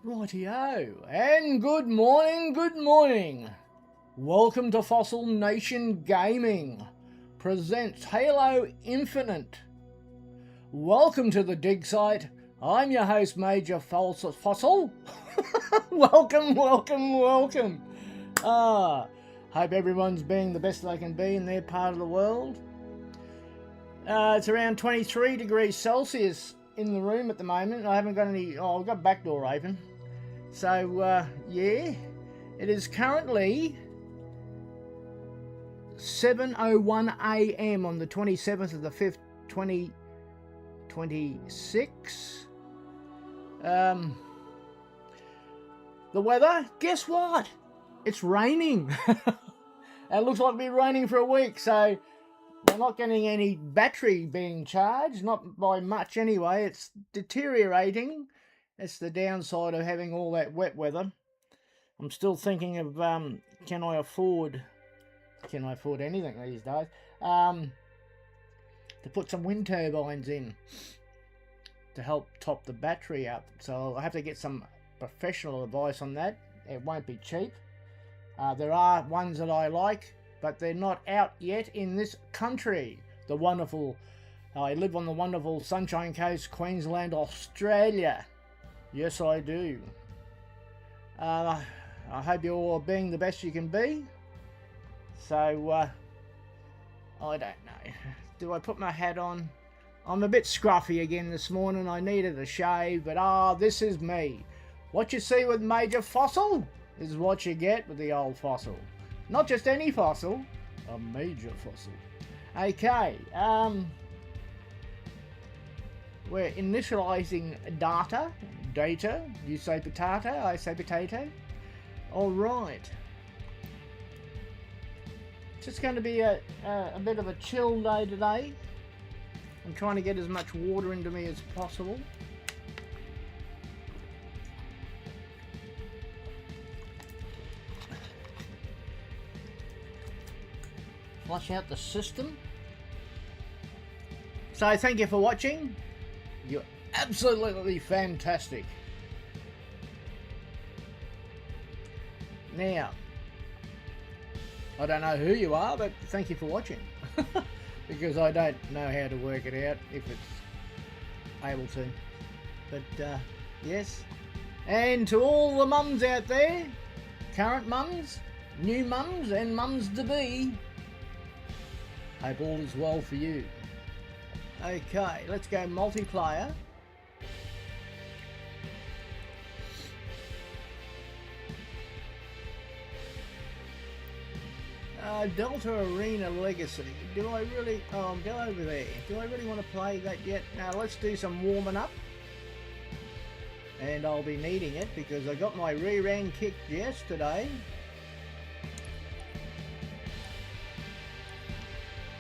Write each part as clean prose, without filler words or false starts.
Rightio, and good morning. Welcome to Fossil Nation Gaming presents Halo Infinite. Welcome to the dig site. I'm your host, Major Fossill. welcome. Hope everyone's being the best they can be in their part of the world. It's around 23 degrees Celsius in the room at the moment. I haven't got any. I've got back door open. So, yeah, it is currently 7:01 a.m. on the 27th of the 5th, 2026. The weather, guess what? It's raining. It looks like it'll be raining for a week, so we're not getting any battery being charged, not by much anyway. It's deteriorating. That's the downside of having all that wet weather. I'm still thinking of can I afford anything these days? To put some wind turbines in to help top the battery up. So I have to get some professional advice on that. It won't be cheap. There are ones that I like, but they're not out yet in this country. I live on the wonderful Sunshine Coast, Queensland, Australia. Yes, I do. I hope you're all being the best you can be. So, I don't know. Do I put my hat on? I'm a bit scruffy again this morning. I needed a shave, but this is me. What you see with Major Fossill is what you get with the old Fossill. Not just any fossil, a Major Fossill. Okay, we're initializing data. You say potato, I say potato. Alright. It's just going to be a bit of a chill day today. I'm trying to get as much water into me as possible. Flush out the system. So thank you for watching. You're absolutely fantastic. Now, I don't know who you are, but thank you for watching. Because I don't know how to work it out if it's able to. But yes. And to all the mums out there, current mums, new mums and mums to be, hope all is well for you. Okay, let's go multiplayer. Delta Arena Legacy. Do I really... Oh, go over there. Do I really want to play that yet? Now, let's do some warming up. And I'll be needing it because I got my rear end kicked yesterday.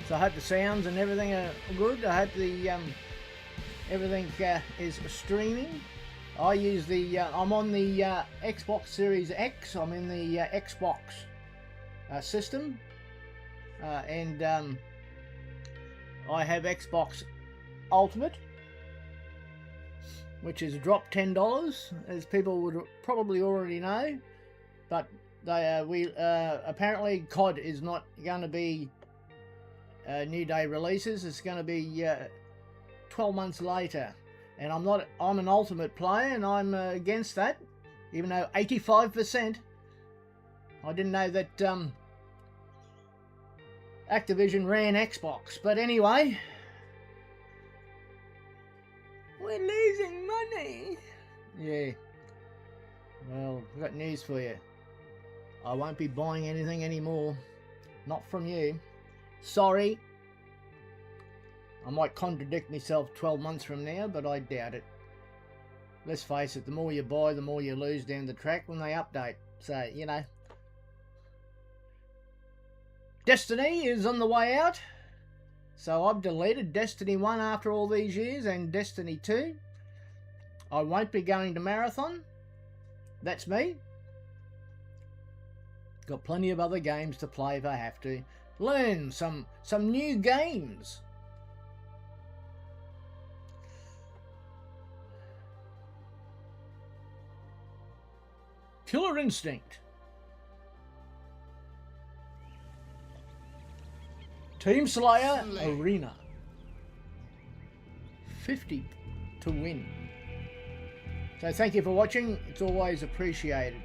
So I hope the sounds and everything are good. I hope the everything is streaming. I use the... I'm on the Xbox Series X. I'm in the Xbox system. And I have Xbox Ultimate, which has dropped $10, as people would probably already know. But they apparently COD is not going to be new day releases. It's going to be 12 months later, and I'm an Ultimate player, and I'm against that. Even though 85%, I didn't know that Activision ran Xbox. But anyway, we're losing money. Yeah. Well, I've got news for you. I won't be buying anything anymore. Not from you. Sorry. I might contradict myself 12 months from now, but I doubt it. Let's face it, the more you buy, the more you lose down the track when they update. So, you know. Destiny is on the way out. So I've deleted Destiny 1 after all these years and Destiny 2. I won't be going to Marathon. That's me. Got plenty of other games to play if I have to. Learn some new games. Killer Instinct. Team Slayer Arena. 50 to win. So thank you for watching. It's always appreciated.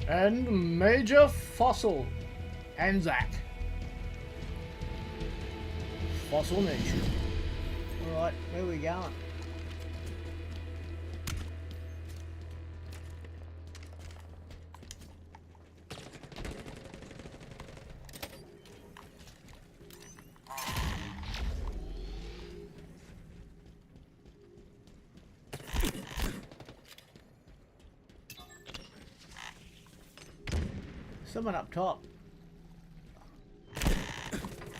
And Major Fossill and Zach. Fossil Nation. Alright, where are we going? Someone up top.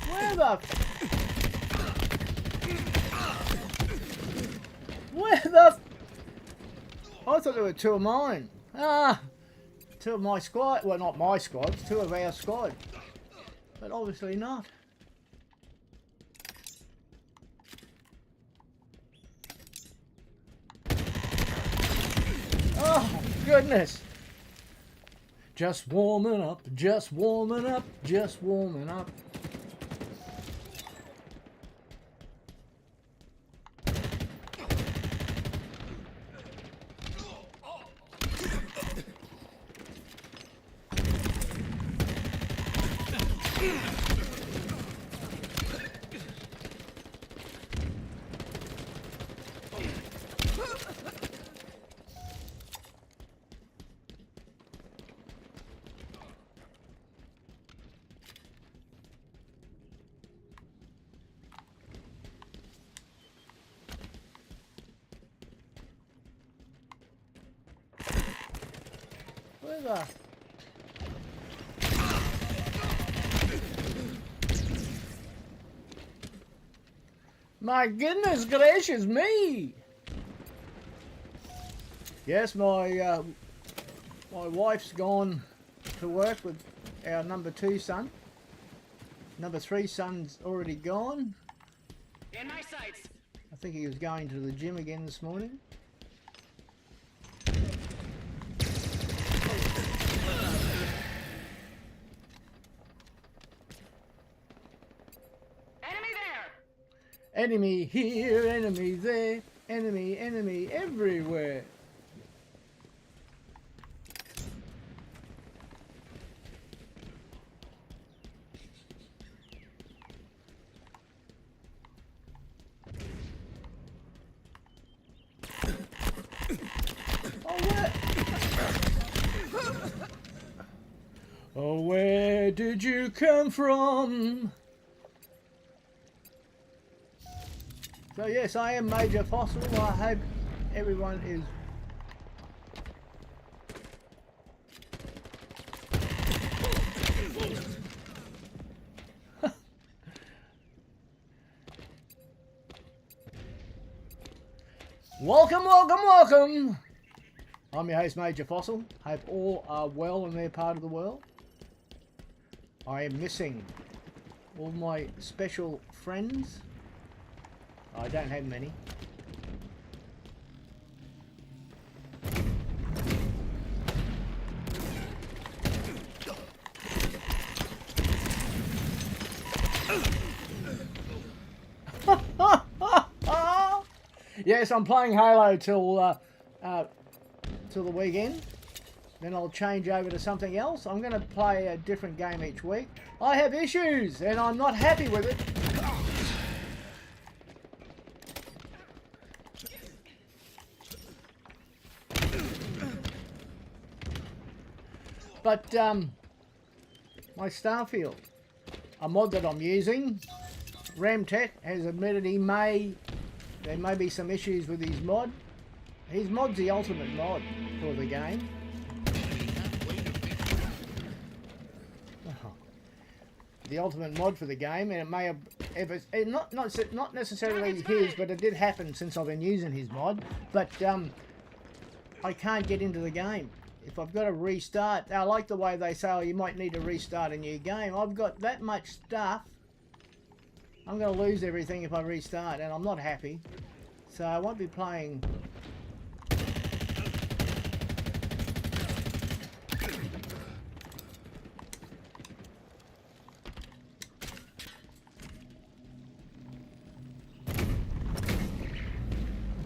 Where the... Where the... I thought there were two of mine. Ah! Two of my squad. Well, not my squad. Two of our squad. But obviously not. Oh, goodness. Just warming up, just warming up, just warming up. Where the... My goodness gracious me! Yes, my wife's gone to work with our number 2 son. Number 3 son's already gone. In my sights. I think he was going to the gym again this morning. Enemy here, enemy there, enemy everywhere. Oh, where did you come from? So yes, I am Major Fossil. I hope everyone is welcome, welcome, welcome. I'm your host, Major Fossil. Hope all are well in their part of the world. I am missing all my special friends. I don't have many. Yes, I'm playing Halo till the weekend. Then I'll change over to something else. I'm going to play a different game each week. I have issues, and I'm not happy with it. But my Starfield, a mod that I'm using, Ramtech has admitted there may be some issues with his mod. His mod's the ultimate mod for the game. The ultimate mod for the game, and it may have not necessarily his, but it did happen since I've been using his mod. But I can't get into the game. If I've got to restart, I like the way they say, oh, you might need to restart a new game. I've got that much stuff. I'm going to lose everything if I restart, and I'm not happy. So I won't be playing.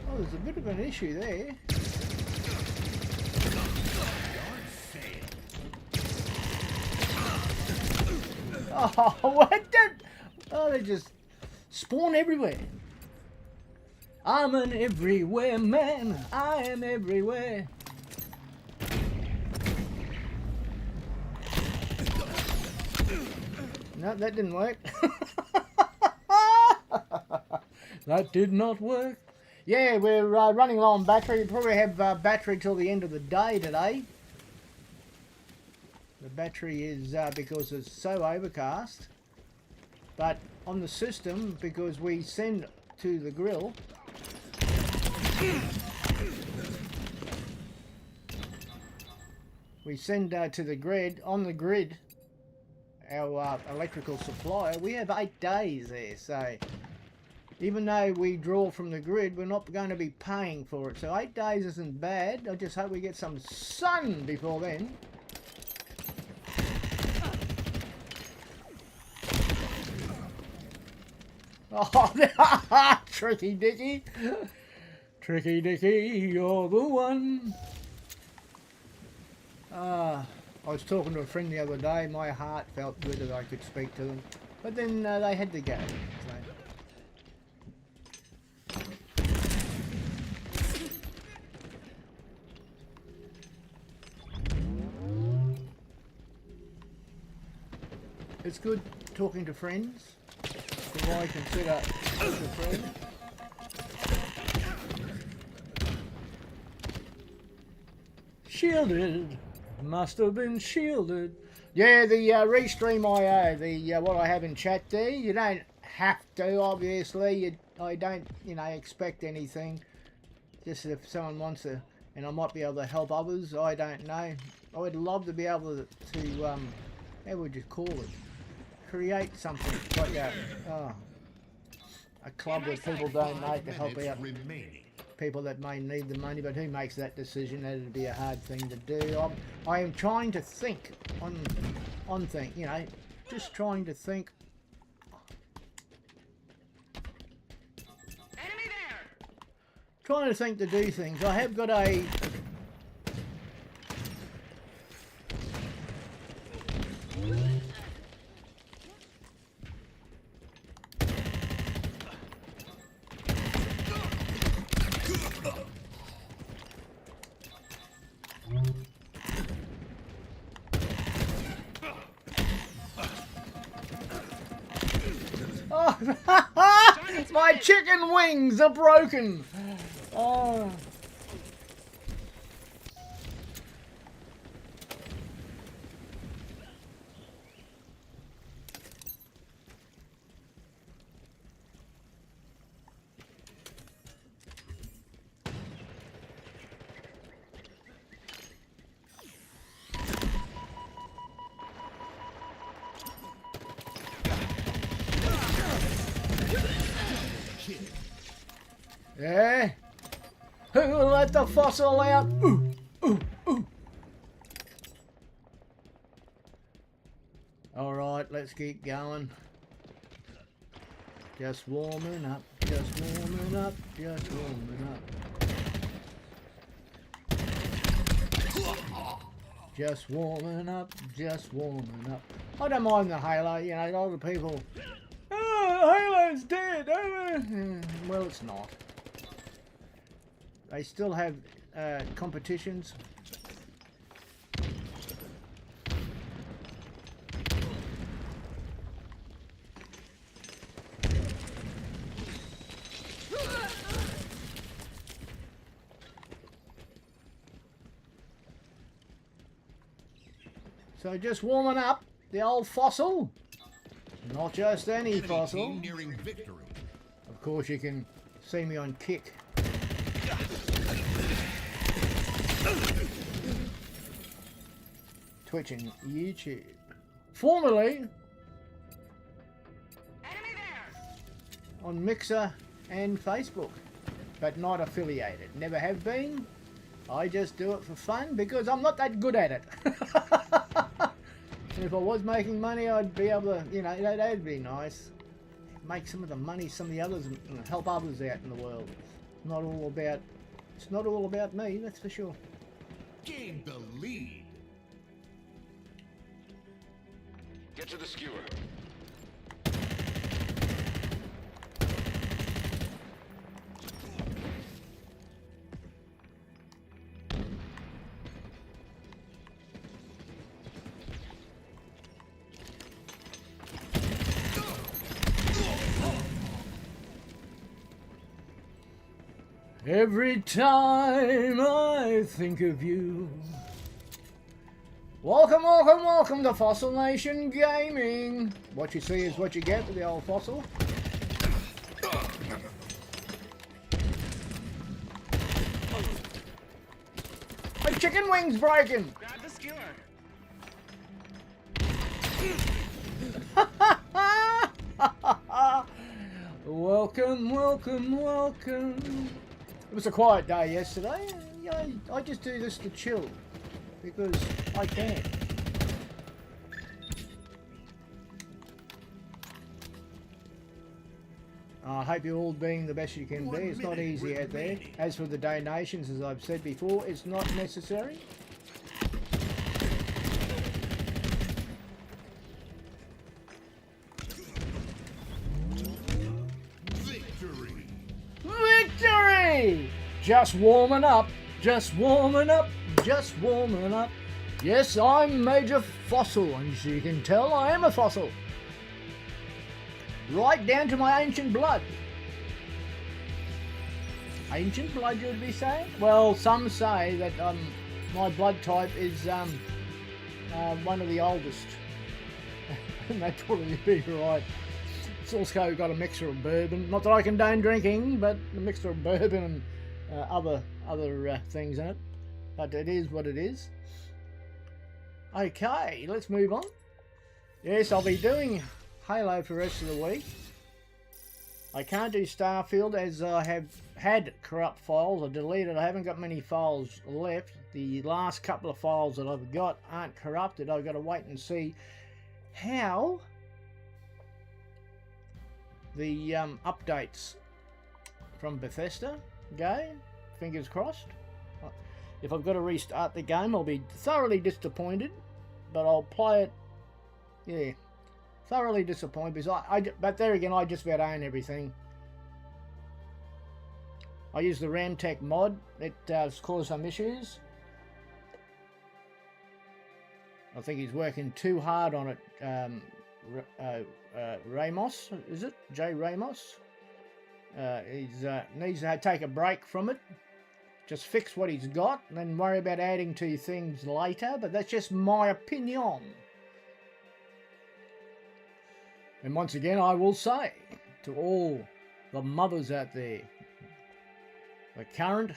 Oh, there's a bit of an issue there. Oh, what the? Oh, they just spawn everywhere. I'm an everywhere man. I am everywhere. No, that didn't work. That did not work. Yeah, we're running low on battery. We probably have battery till the end of the day today. The battery is because it's so overcast. But on the system, because we send to the grill, we send to the grid, on the grid, our electrical supplier, we have 8 days there. So even though we draw from the grid, we're not going to be paying for it. So 8 days isn't bad. I just hope we get some sun before then. Oh, Tricky Dicky. Tricky Dicky, you're the one. I was talking to a friend the other day. My heart felt good that I could speak to them. But then they had to go. So. It's good talking to friends. Who I consider as a friend. Shielded, must have been shielded. Yeah, the restream IO, the what I have in chat there. You don't have to, obviously. I don't, expect anything. Just if someone wants to, and I might be able to help others. I don't know. I would love to be able to how would you call it? Create something like a club where people donate to help out people that may need the money, but who makes that decision? That'd be a hard thing to do. I am trying to think on things, just trying to think. Enemy there. Trying to think to do things. I have got a my chicken wings are broken. Oh. Yeah. Who will let the fossil out? Ooh, ooh, ooh. All right, let's keep going. Just warming up. just warming up, just warming up. Just warming up, just warming up. I don't mind the Halo, you know, a lot of people, oh, Halo's dead. Oh. Well, it's not. They still have competitions. So just warming up the old Fossil. Not just any Fossil. Nearing victory. Of course, you can see me on Kick. Twitch and YouTube. Formerly Enemy there! on Mixer and Facebook, but not affiliated. Never have been. I just do it for fun because I'm not that good at it. And if I was making money, I'd be able to, you know, that'd be nice. Make some of the money, some of the others, and help others out in the world. It's not all about me, that's for sure. Gain the lead. Get to the skewer. Every time I think of you. Welcome, welcome, welcome to Fossil Nation Gaming. What you see is what you get with the old Fossil. My chicken wing's breaking. Grab the skewer. Welcome, welcome, welcome. It was a quiet day yesterday. You know, I just do this to chill because I can. I hope you're all being the best you can be. It's not easy out there. As for the donations, as I've said before, it's not necessary. Victory. Victory! Just warming up, just warming up, just warming up. Yes, I'm Major Fossil, and as you can tell, I am a fossil. Right down to my ancient blood. Ancient blood, you'd be saying? Well, some say that my blood type is one of the oldest. And they'd probably be right. It's also got a mixture of bourbon. Not that I condone drinking, but a mixture of bourbon and other things in it. But it is what it is. Okay, let's move on. Yes, I'll be doing Halo for the rest of the week. I can't do Starfield as I have had corrupt files. I deleted. I haven't got many files left. The last couple of files that I've got aren't corrupted. I've got to wait and see how the updates from Bethesda go. Fingers crossed. If I've got to restart the game, I'll be thoroughly disappointed, but I'll play it. Yeah, thoroughly disappointed because but there again, I just about own everything. I use the Ramtech mod. It has caused some issues. I think he's working too hard on it. Ramos, is it? J. Ramos. He needs to take a break from it. Just fix what he's got and then worry about adding to things later. But that's just my opinion. And once again, I will say to all the mothers out there, the current,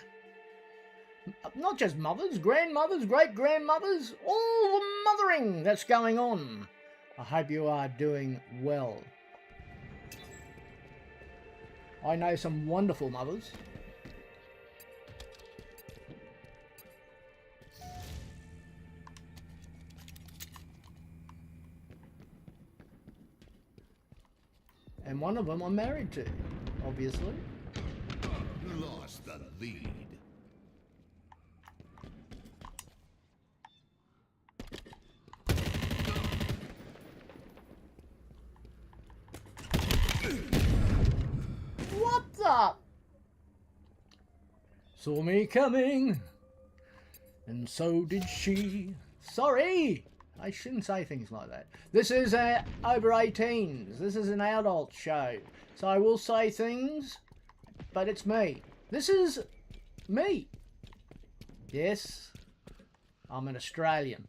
not just mothers, grandmothers, great-grandmothers, all the mothering that's going on. I hope you are doing well. I know some wonderful mothers. And one of them I'm married to. obviously. Lost the lead. What's up? Saw me coming, and so did she. Sorry, I shouldn't say things like that. This is over 18s. This is an adult show, so I will say things, but it's me. This is me. Yes, I'm an Australian.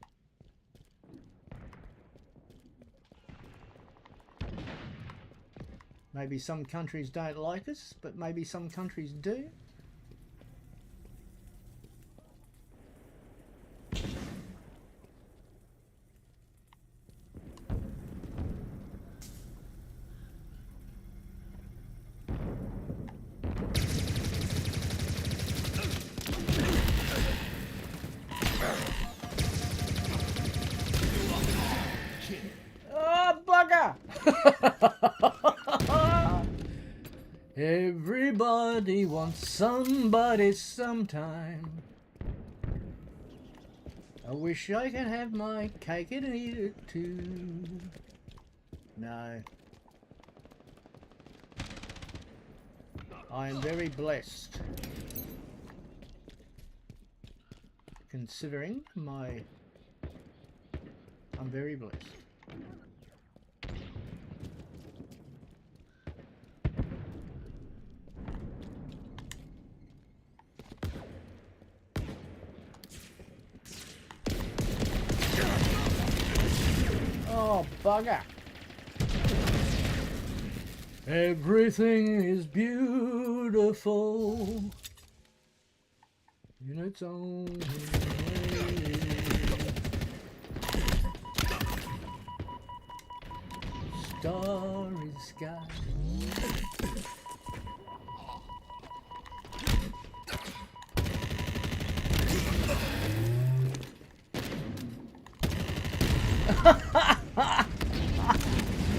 Maybe some countries don't like us, but maybe some countries do. Oh, bugger! Everybody wants somebody sometime. I wish I could have my cake and eat it too. No. I am very blessed. Considering I'm very blessed. Oh, bugger. Everything is beautiful in its own way. Starry sky.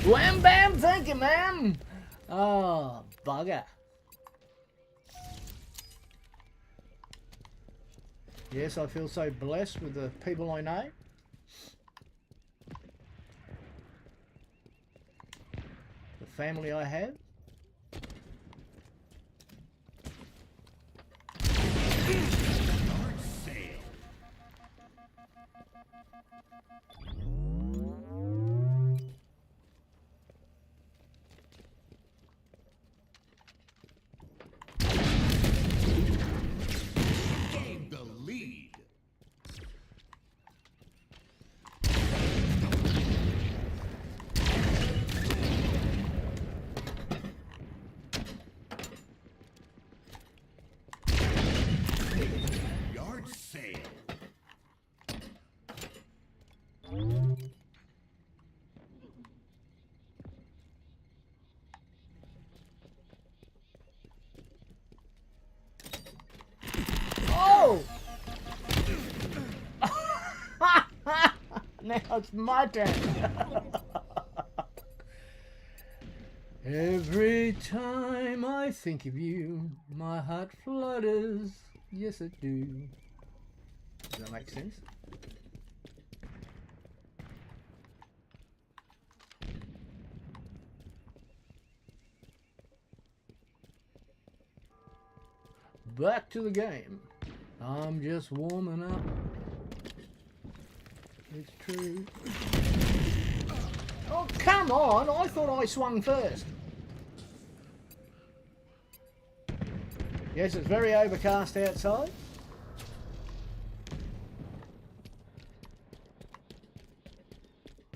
Wham bam, thank you, ma'am. Oh, bugger. Yes, I feel so blessed with the people I know. The family I have. Yard sale. Gained the lead. Yard sale. Oh! Now it's my turn. Every time I think of you, my heart flutters. Yes, it do. Does that make sense? Back to the game. I'm just warming up. It's true. Oh, come on! I thought I swung first. Yes, it's very overcast outside.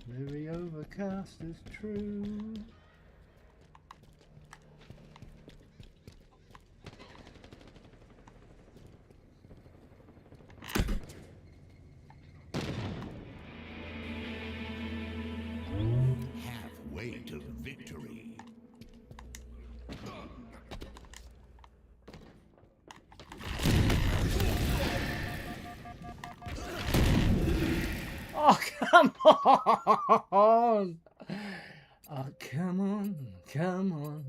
Very overcast is true. Halfway to victory. Oh, come on! Oh, come on, come on.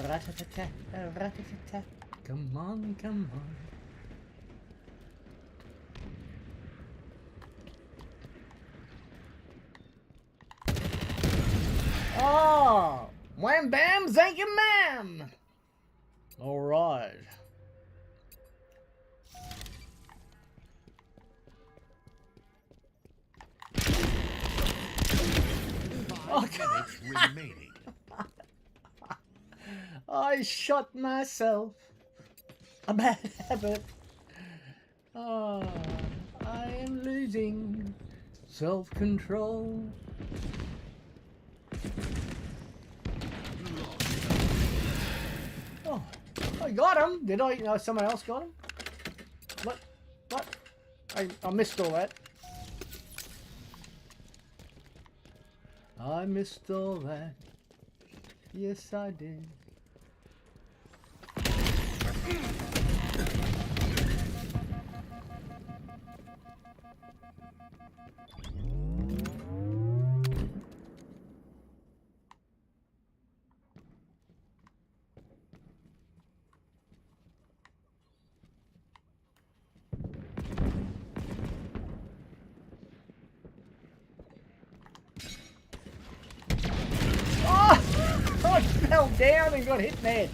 Rat-a-tat-tat, rat-a-tat-tat. Come on, come on. Oh! Wham bam, thank you ma'am! Alright. Minutes remaining. I shot myself. A bad habit. Ah, I am losing self-control. Oh, I got him. Did I? No, someone else got him. What? What? I missed all that. I missed all that. Yes, I did. I fell down and got hit in the head.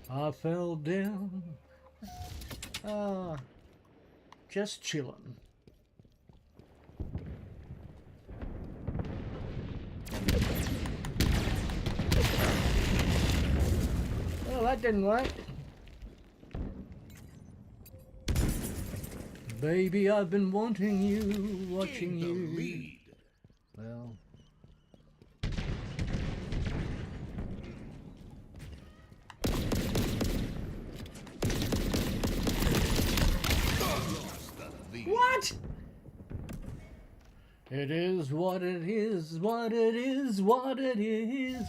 I fell down. Just chilling. Well, that didn't work. Baby, I've been wanting you, watching Gain the you. lead. Well. Lost the lead. What? It is what it is, what it is, what it is.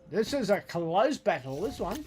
This is a close battle, this one.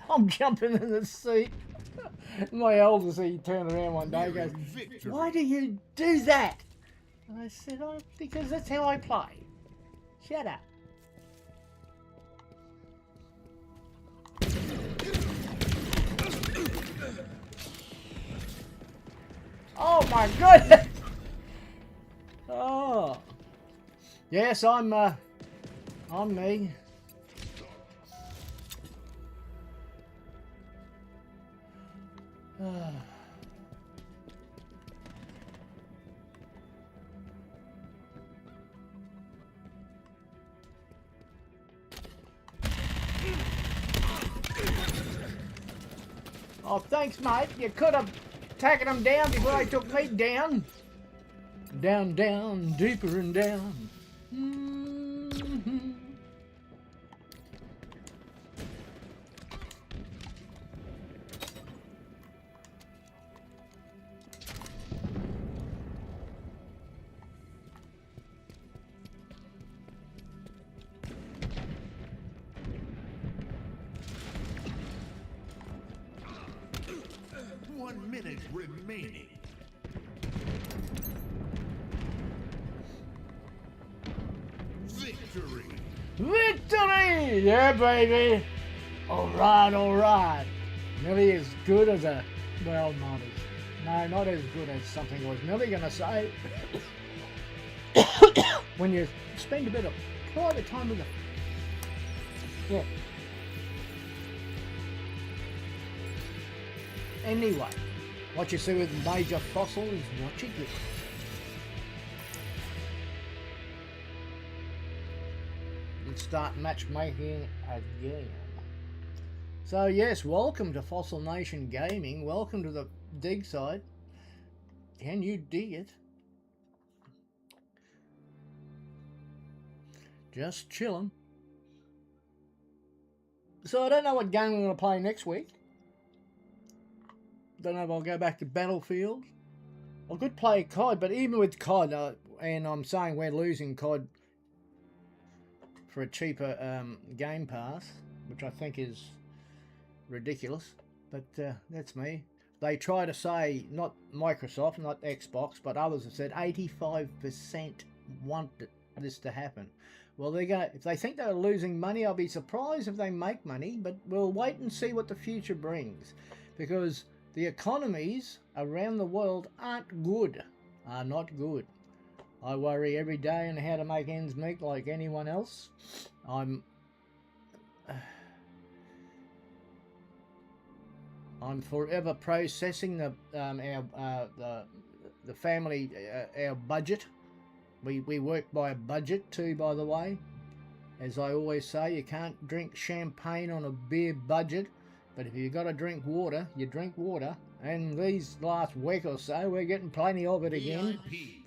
I'm jumping in the seat. My eldest, he turned around one day and goes, Victory. "Why do you do that?" And I said, "Oh, because that's how I play." Shut up. Oh my goodness! Oh. Yes, I'm me. Oh, thanks, mate. You could have taken them down before they took me down. Down, down, deeper and down. Mm-hmm. One minute remaining. Victory. Victory! Yeah, baby. All right. Nearly as good as a, well, not as good as something I was nearly going to say. When you spend a bit of private time with them. Yeah. Anyway, what you see with Major Fossil is what you get. should start matchmaking again. So yes, welcome to Fossil Nation Gaming. Welcome to the dig site. Can you dig it? Just chilling. So I don't know what game I'm going to play next week. Don't know if I'll go back to Battlefield. I could play COD, but even with COD, and I'm saying we're losing COD for a cheaper Game Pass, which I think is ridiculous, but that's me. They try to say, not Microsoft, not Xbox, but others have said 85% want this to happen. Well, if they think they're losing money, I'll be surprised if they make money, but we'll wait and see what the future brings, because the economies around the world aren't good, are not good. I worry every day on how to make ends meet like anyone else. I'm forever processing the family our budget. We work by a budget too, by the way. As I always say, you can't drink champagne on a beer budget, but if you've got to drink water, you drink water. And these last week or so, we're getting plenty of it again. VIP.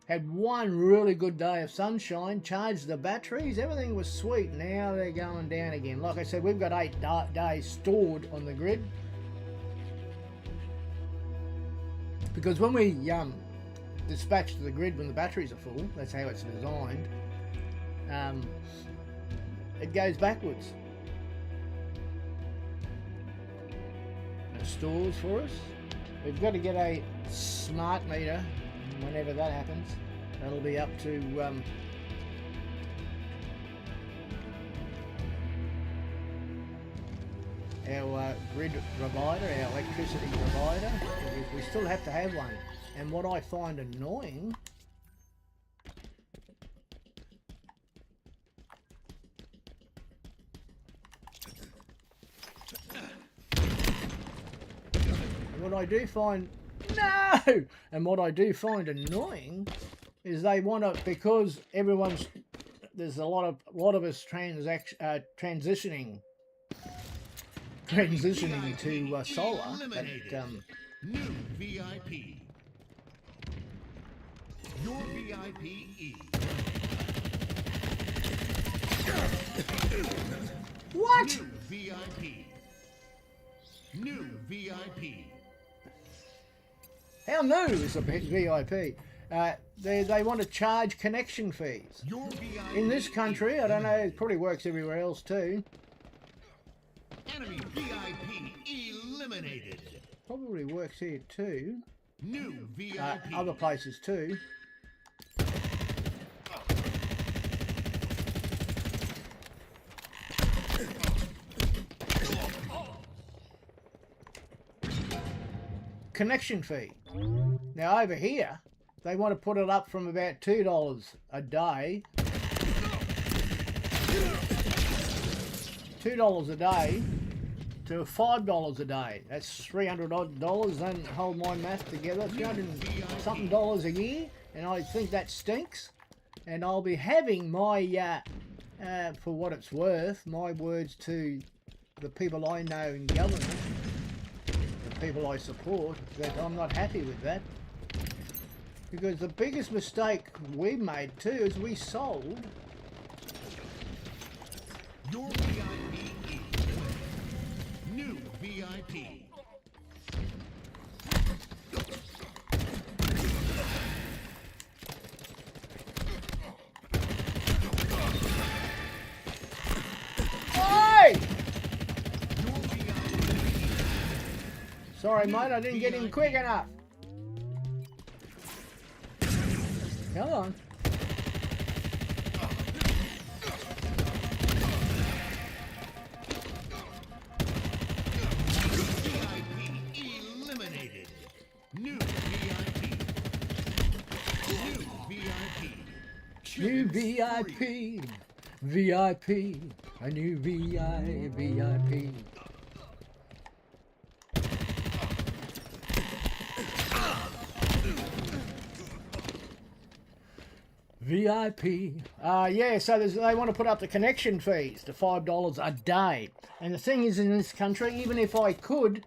Had one really good day of sunshine, charged the batteries, everything was sweet. Now they're going down again. Like I said, we've got 8 days stored on the grid. Because when we dispatch to the grid when the batteries are full, that's how it's designed, it goes backwards. It stores for us. We've got to get a smart meter whenever that happens. That'll be up to our grid provider, our electricity provider. We still have to have one. And what I find annoying what I do find annoying is they want to, because there's a lot of us transitioning to solar. New VIP. Your VIP is. What? New VIP. New VIP. How new is a VIP? They want to charge connection fees. Your VIP. In this country, I don't know, it probably works everywhere else too. Enemy VIP eliminated. Probably works here too. New VIP. Other places too. Connection fee. Now over here, they want to put it up from about $2 a day. $2 a day to $5 a day. That's $300 odd. Don't hold my math together. $300 something a year, and I think that stinks. And I'll be having my, for what it's worth, my words to the people I know in government, the people I support, that I'm not happy with that. Because the biggest mistake we made too is we sold Your VIP is. New VIP. Hey! Your VIP. Sorry mate, I didn't get in quick enough. Come on. VIP eliminated. New VIP. New VIP. New VIP. VIP. A new VIP. VIP. Yeah, so they want to put up the connection fees to $5 a day. And the thing is, in this country, even if I could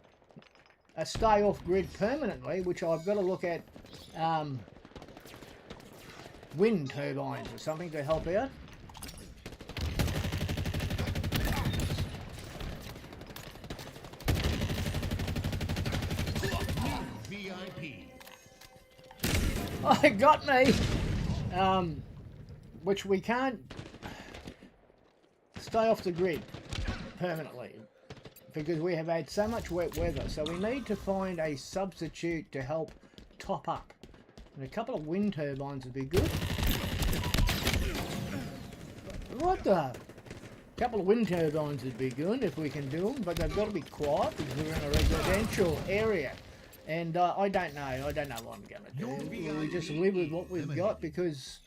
stay off grid permanently, which I've got to look at wind turbines or something to help out. VIP. Oh, it got me! Which we can't stay off the grid permanently because we have had so much wet weather, so we need to find a substitute to help top up. And a couple of wind turbines would be good. What the? A couple of wind turbines would be good if we can do them, but they've got to be quiet because we're in a residential area. And I don't know what I'm going to do. We just live with what we've got because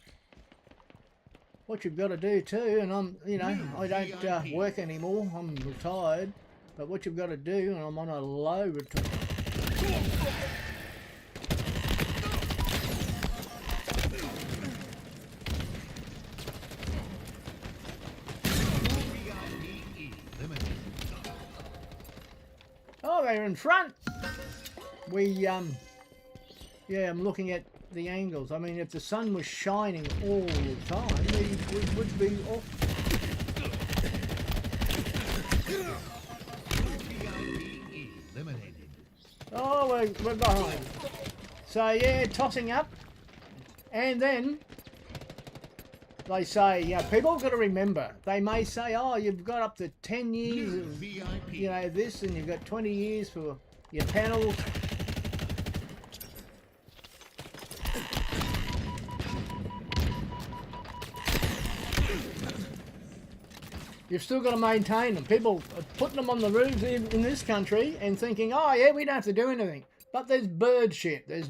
what you've got to do too, and I don't work anymore, I'm retired, but what you've got to do, and I'm on a low retirement. Oh, they're in front! Yeah, I'm looking at the angles. I mean, if the sun was shining all the time, we would be off. Oh, we're behind. So yeah, tossing up. And then they say, people have got to remember, they may say, oh, you've got up to 10 years of, this, and you've got 20 years for your panels. You've still got to maintain them. People are putting them on the roofs in this country and thinking, oh yeah, we don't have to do anything. But there's bird shit, there's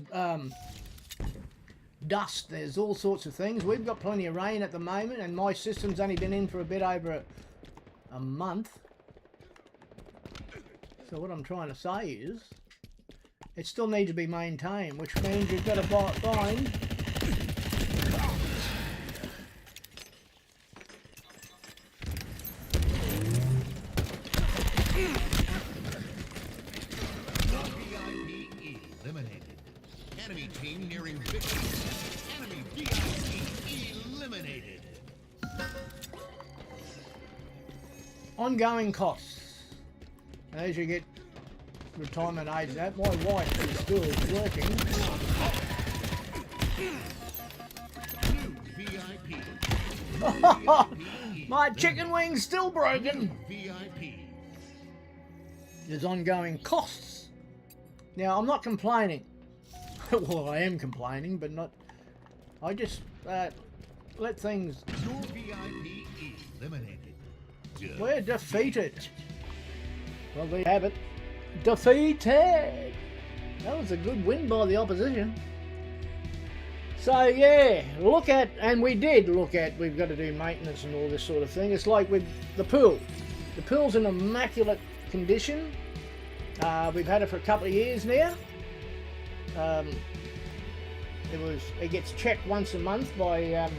dust, there's all sorts of things. We've got plenty of rain at the moment and my system's only been in for a bit over a month. So what I'm trying to say is, it still needs to be maintained, which means you've got to find Enemy team nearing victory. Enemy VIP eliminated. ongoing costs. As you get retirement age, that my wife is still working. VIP. My chicken wing's still broken. VIP. There's ongoing costs. Now I'm not complaining. Well, I am complaining, but not. I just let things. Your VIP eliminated. We're defeated. Well, they have it. Defeated. That was a good win by the opposition. So yeah, we've got to do maintenance and all this sort of thing. It's like with the pool. The pool's in immaculate condition. We've had it for a couple of years now. It gets checked once a month by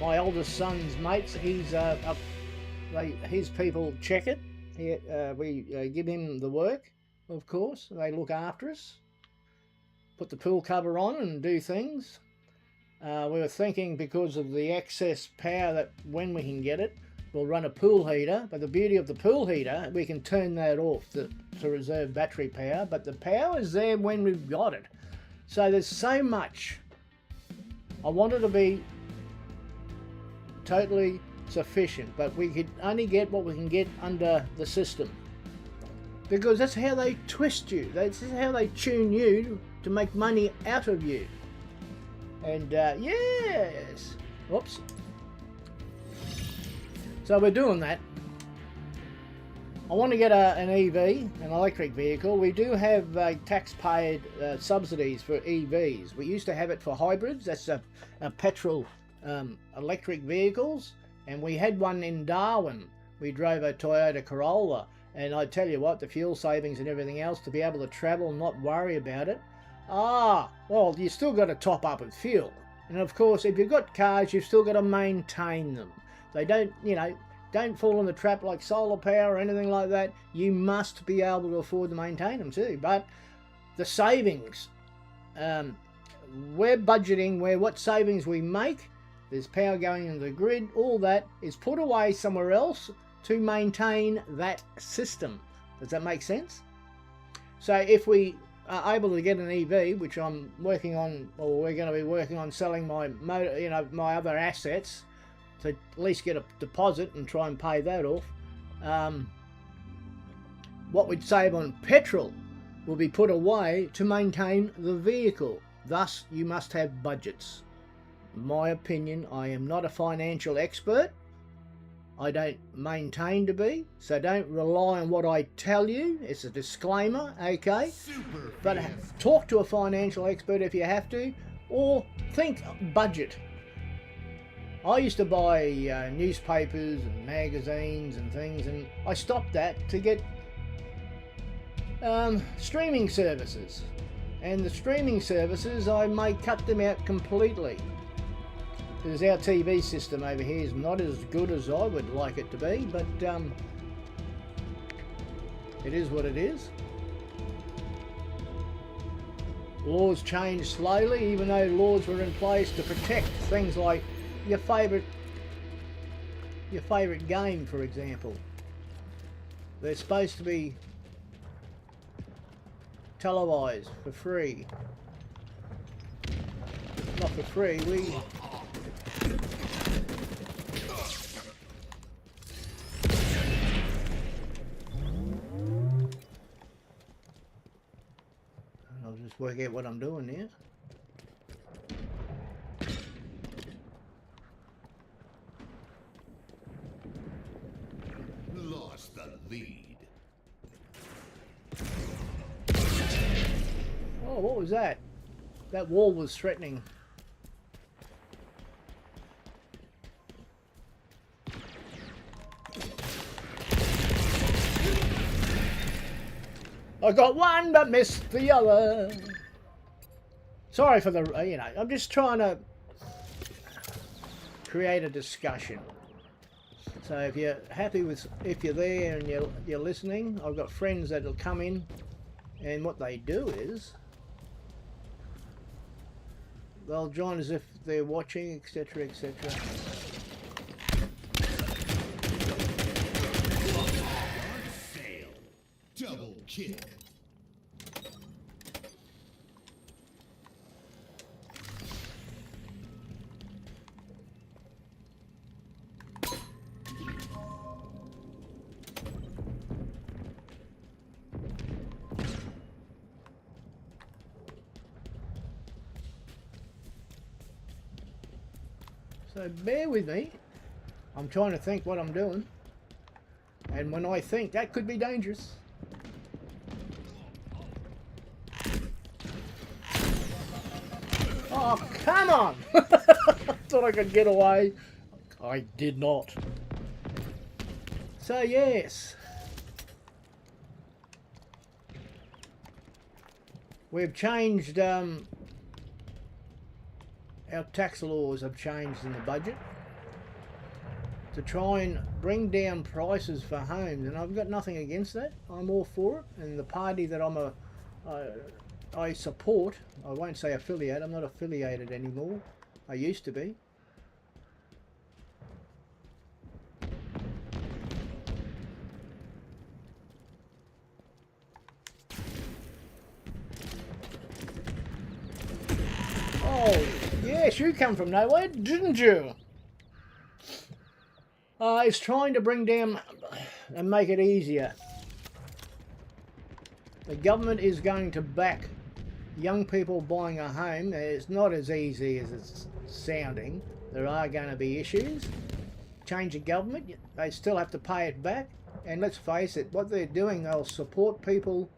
my oldest son's mates. His people check it. We give him the work, of course. They look after us, put the pool cover on and do things. We were thinking, because of the excess power, that when we can get it, we'll run a pool heater. But the beauty of the pool heater, we can turn that off to reserve battery power, but the power is there when we've got it. So there's so much. I want it to be totally sufficient, but we could only get what we can get under the system, because that's how they twist you. That's how they tune you to make money out of you. And yes, whoops. So we're doing that. I want to get an EV, an electric vehicle. We do have tax-paid subsidies for EVs. We used to have it for hybrids. That's a petrol electric vehicles. And we had one in Darwin. We drove a Toyota Corolla. And I tell you what, the fuel savings and everything else, to be able to travel and not worry about it. Well, you still got to top up with fuel. And of course, if you've got cars, you've still got to maintain them. They don't, you know, don't fall in the trap like solar power or anything like that. You must be able to afford to maintain them too. But the savings, we're budgeting where what savings we make, there's power going into the grid, all that is put away somewhere else to maintain that system. Does that make sense? So if we are able to get an EV, which I'm working on, or we're going to be working on selling my motor, you know, my other assets to at least get a deposit and try and pay that off. What we'd save on petrol will be put away to maintain the vehicle. Thus, you must have budgets. In my opinion, I am not a financial expert. I don't maintain to be, so don't rely on what I tell you. It's a disclaimer, okay? But talk to a financial expert if you have to, or think budget. I used to buy newspapers and magazines and things, and I stopped that to get streaming services. And the streaming services, I may cut them out completely. Because our TV system over here is not as good as I would like it to be, but it is what it is. Laws change slowly, even though laws were in place to protect things like your favourite game, for example. They're supposed to be televised for free. Not for free, I'll just work out what I'm doing here. Lost the lead. Oh, what was that? That wall was threatening. I got one but missed the other. Sorry for the, you know, I'm just trying to create a discussion. So if you're happy with, if you're there and you're listening, I've got friends that'll come in, and what they do is they'll join as if they're watching, etc., etc. Fail. Double kick. So bear with me. I'm trying to think what I'm doing. And when I think, that could be dangerous. Oh, come on! Thought I could get away. I did not. So yes. We've changed, our tax laws have changed in the budget to try and bring down prices for homes, and I've got nothing against that. I'm all for it, and the party that I support, I won't say affiliate, I'm not affiliated anymore. I used to be. Oh, yes, you come from nowhere, didn't you? It's trying to bring down and make it easier. The government is going to back young people buying a home. It's not as easy as it's sounding. There are going to be issues. Change of government, they still have to pay it back. And let's face it, what they're doing, they'll support people.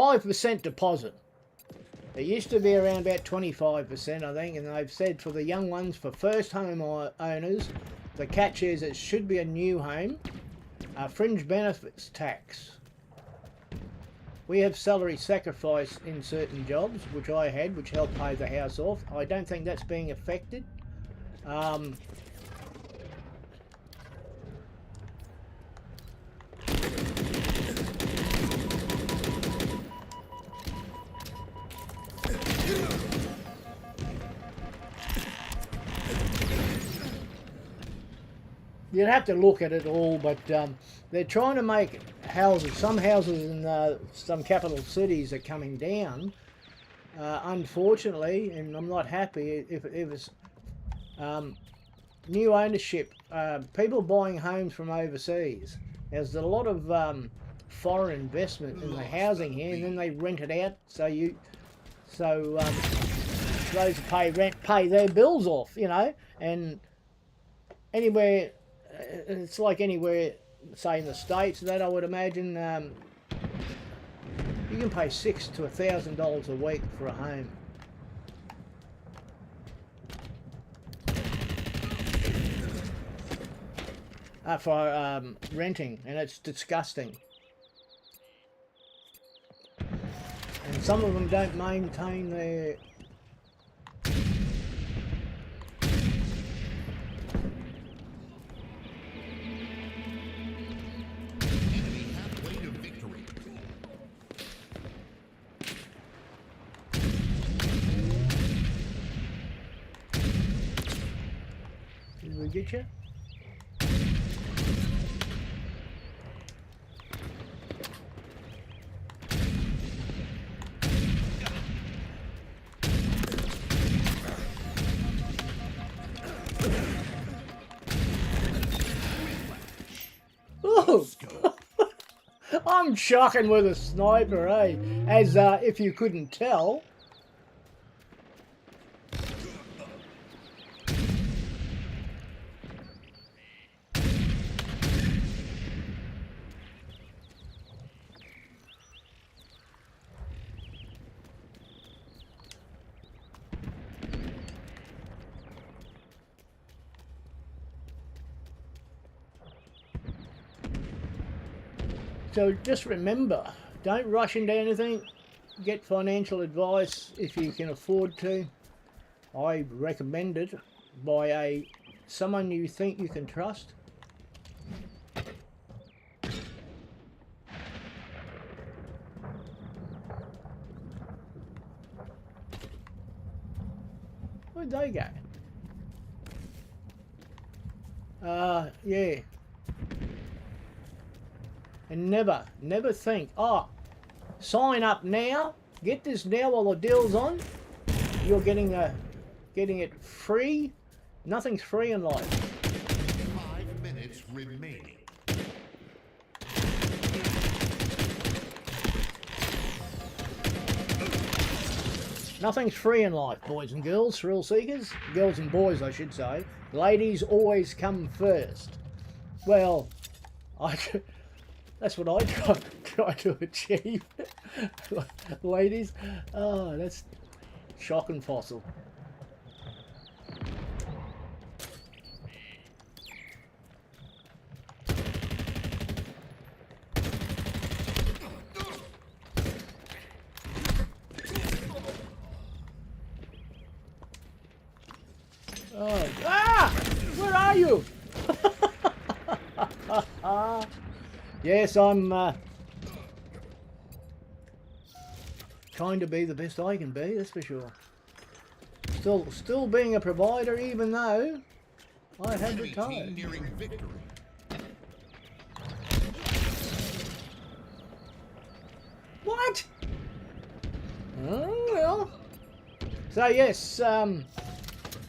5% deposit. It used to be around about 25%, I think, and they've said for the young ones, for first home owners, the catch is it should be a new home. Fringe benefits tax. We have salary sacrifice in certain jobs, which I had, which helped pay the house off. I don't think that's being affected. You'd have to look at it all, but they're trying to make houses. Some houses in some capital cities are coming down, unfortunately, and I'm not happy if it's new ownership. People buying homes from overseas. There's a lot of foreign investment in the housing here, and then they rent it out. So those who pay rent pay their bills off, you know, and anywhere. It's like anywhere, say in the States, that I would imagine you can pay $6,000 to $1,000 a week for a home. For renting, and it's disgusting. And some of them don't maintain their get you? Oh, I'm shocking with a sniper, eh? As if you couldn't tell. So just remember, don't rush into anything. Get financial advice if you can afford to. I recommend it by someone you think you can trust. Where'd they go? Yeah. And never think, oh, sign up now, get this now while the deal's on. You're getting it free. Nothing's free in life. 5 minutes remaining. Nothing's free in life, boys and girls, thrill seekers. Girls and boys, I should say. Ladies always come first. Well, that's what I try to achieve. Ladies, oh, that's shocking, Fossil. Oh, where are you? Yes, I'm trying to be the best I can be, that's for sure. Still being a provider, even though I have retired. Nearing victory. What? Oh, well. So yes, I'm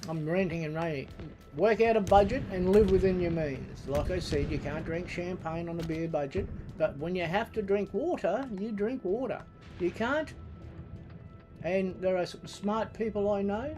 renting and rating. Work out a budget and live within your means. Like I said, you can't drink champagne on a beer budget, but when you have to drink water, you drink water. You can't. And there are some smart people I know.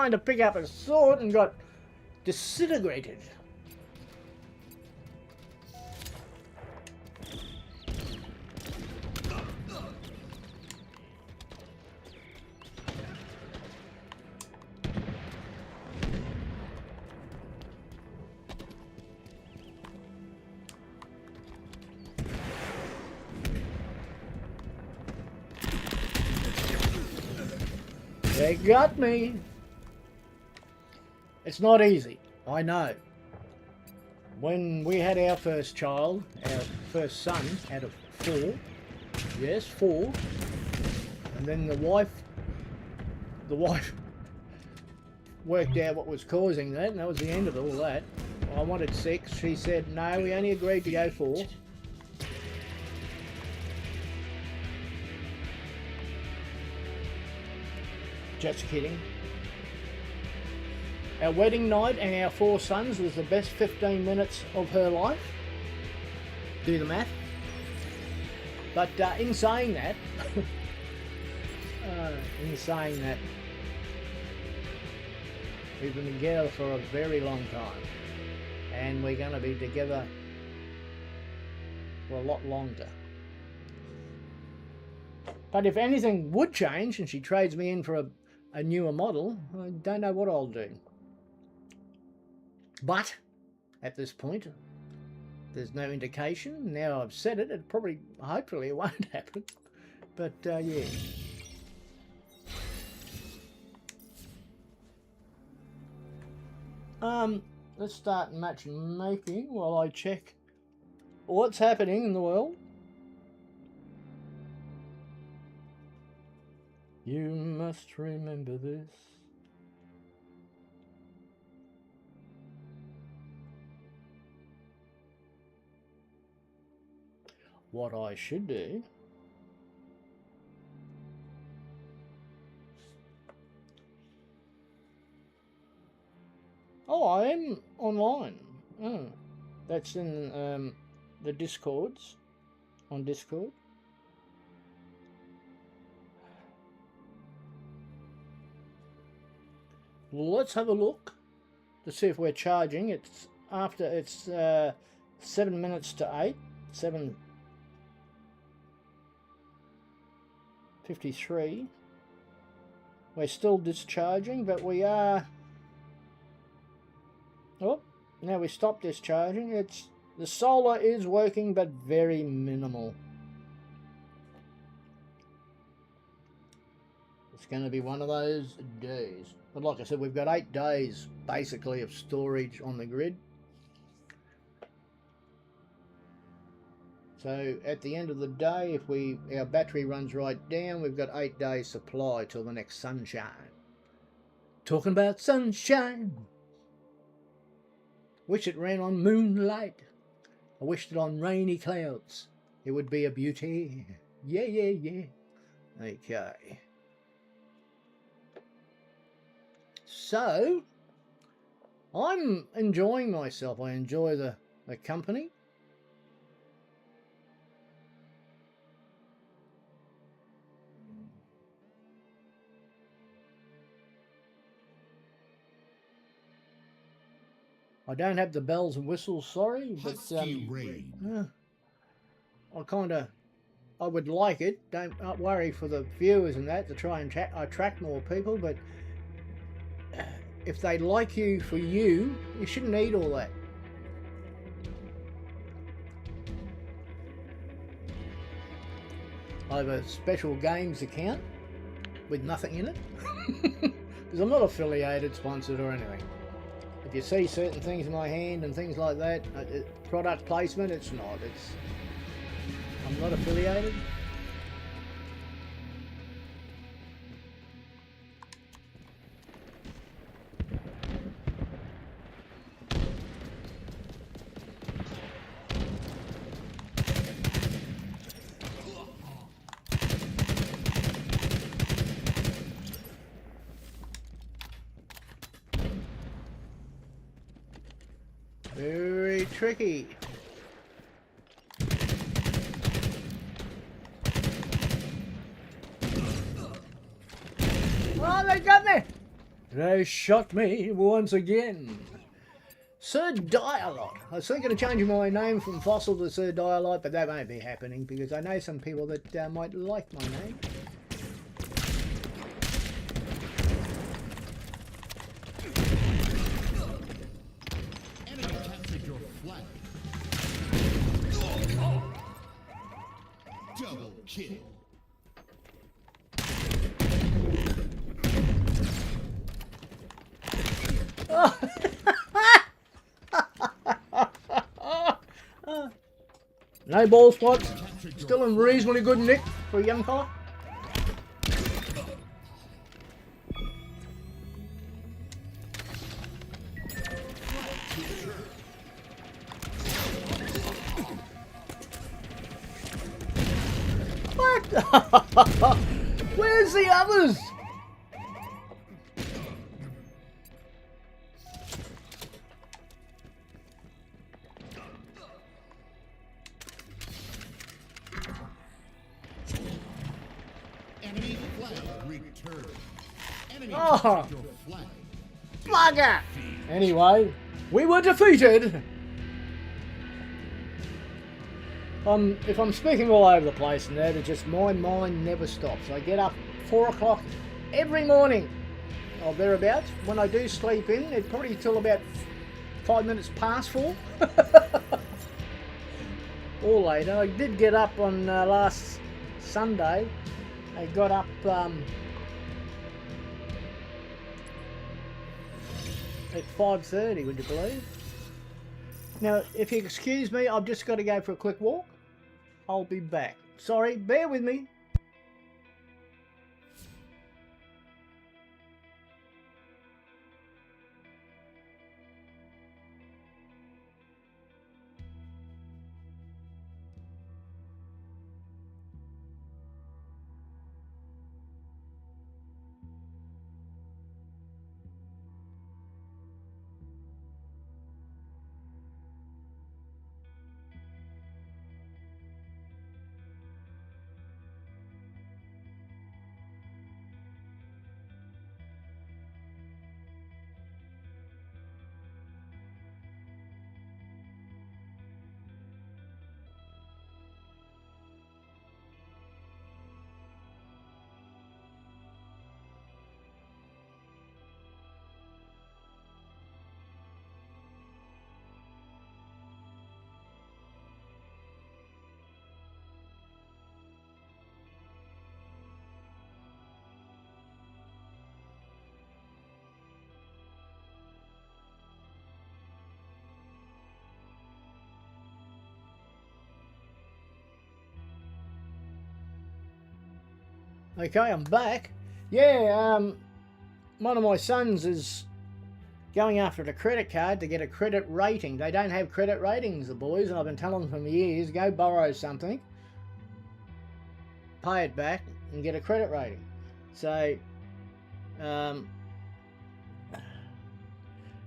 trying to pick up a sword and got disintegrated. They got me. It's not easy, I know. When we had our first child, our first son out of 4, yes, 4, and then the wife worked out what was causing that, and that was the end of all that. I wanted 6. She said, no, we only agreed to go 4. Just kidding. Our wedding night and our 4 sons was the best 15 minutes of her life. Do the math. But in saying that, we've been together for a very long time, and we're going to be together for a lot longer. But if anything would change and she trades me in for a newer model, I don't know what I'll do. But at this point, there's no indication. Now I've said it, hopefully it won't happen. But yeah. Let's start matchmaking while I check what's happening in the world. You must remember this. What I should do Oh, I am online. Oh, that's in the Discords. On Discord. Well, let's have a look to see if we're charging. It's 7 minutes to 8. 7:53. We're still discharging, but we are. Oh, now we stop discharging. The solar is working, but very minimal. It's going to be one of those days. But like I said, we've got 8 days basically of storage on the grid. So at the end of the day, if our battery runs right down, we've got 8 days supply till the next sunshine. Talking about sunshine. Wish it ran on moonlight. I wished it on rainy clouds. It would be a beauty. Yeah, yeah, yeah. Okay. So, I'm enjoying myself. I enjoy the company. I don't have the bells and whistles, sorry, but I would like it. Don't worry for the viewers and that, to try and attract more people, but if they like you for you, you shouldn't need all that. I have a special games account with nothing in it, because I'm not affiliated, sponsored or anything. If you see certain things in my hand and things like that, product placement, it's not. I'm not affiliated. Very tricky. Oh, they got me! They shot me once again. Sir Dialot. I was thinking of changing my name from Fossil to Sir Dialot, but that won't be happening because I know some people that might like my name. Enemy captured your flag. Double kill. No ball spots. Still in reasonably good nick for a young fella. What? Where's the others? Enemy flag returned. Enemy Oh. captured your flag. Bugger! Anyway, we were defeated. If I'm speaking all over the place and that, it's just my mind never stops. I get up 4 o'clock every morning, or thereabouts. When I do sleep in, it's probably till about 5 minutes past 4. Or later. I did get up on last Sunday. I got up at 5:30, would you believe? Now, if you excuse me, I've just got to go for a quick walk. I'll be back. Sorry, bear with me. Okay, I'm back. Yeah, one of my sons is going after the credit card to get a credit rating. They don't have credit ratings, the boys, and I've been telling them for years, go borrow something, pay it back, and get a credit rating. So, and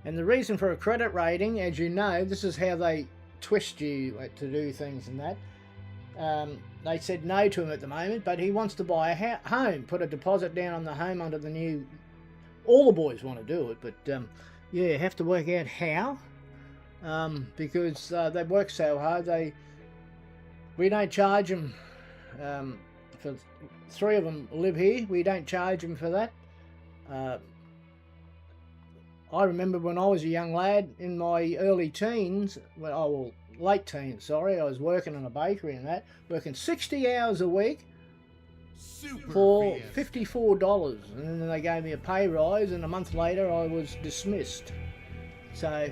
the reason for a credit rating, as you know, this is how they twist you to do things and that. They said no to him at the moment, but he wants to buy a home, put a deposit down on the home under the new... All the boys want to do it, but yeah, have to work out how, because they work so hard. We don't charge them, for 3 of them live here, we don't charge them for that. I remember when I was a young lad in my early teens, well, late teens, sorry, I was working in a bakery and that, working 60 hours a week for $54, and then they gave me a pay rise, and a month later I was dismissed. So,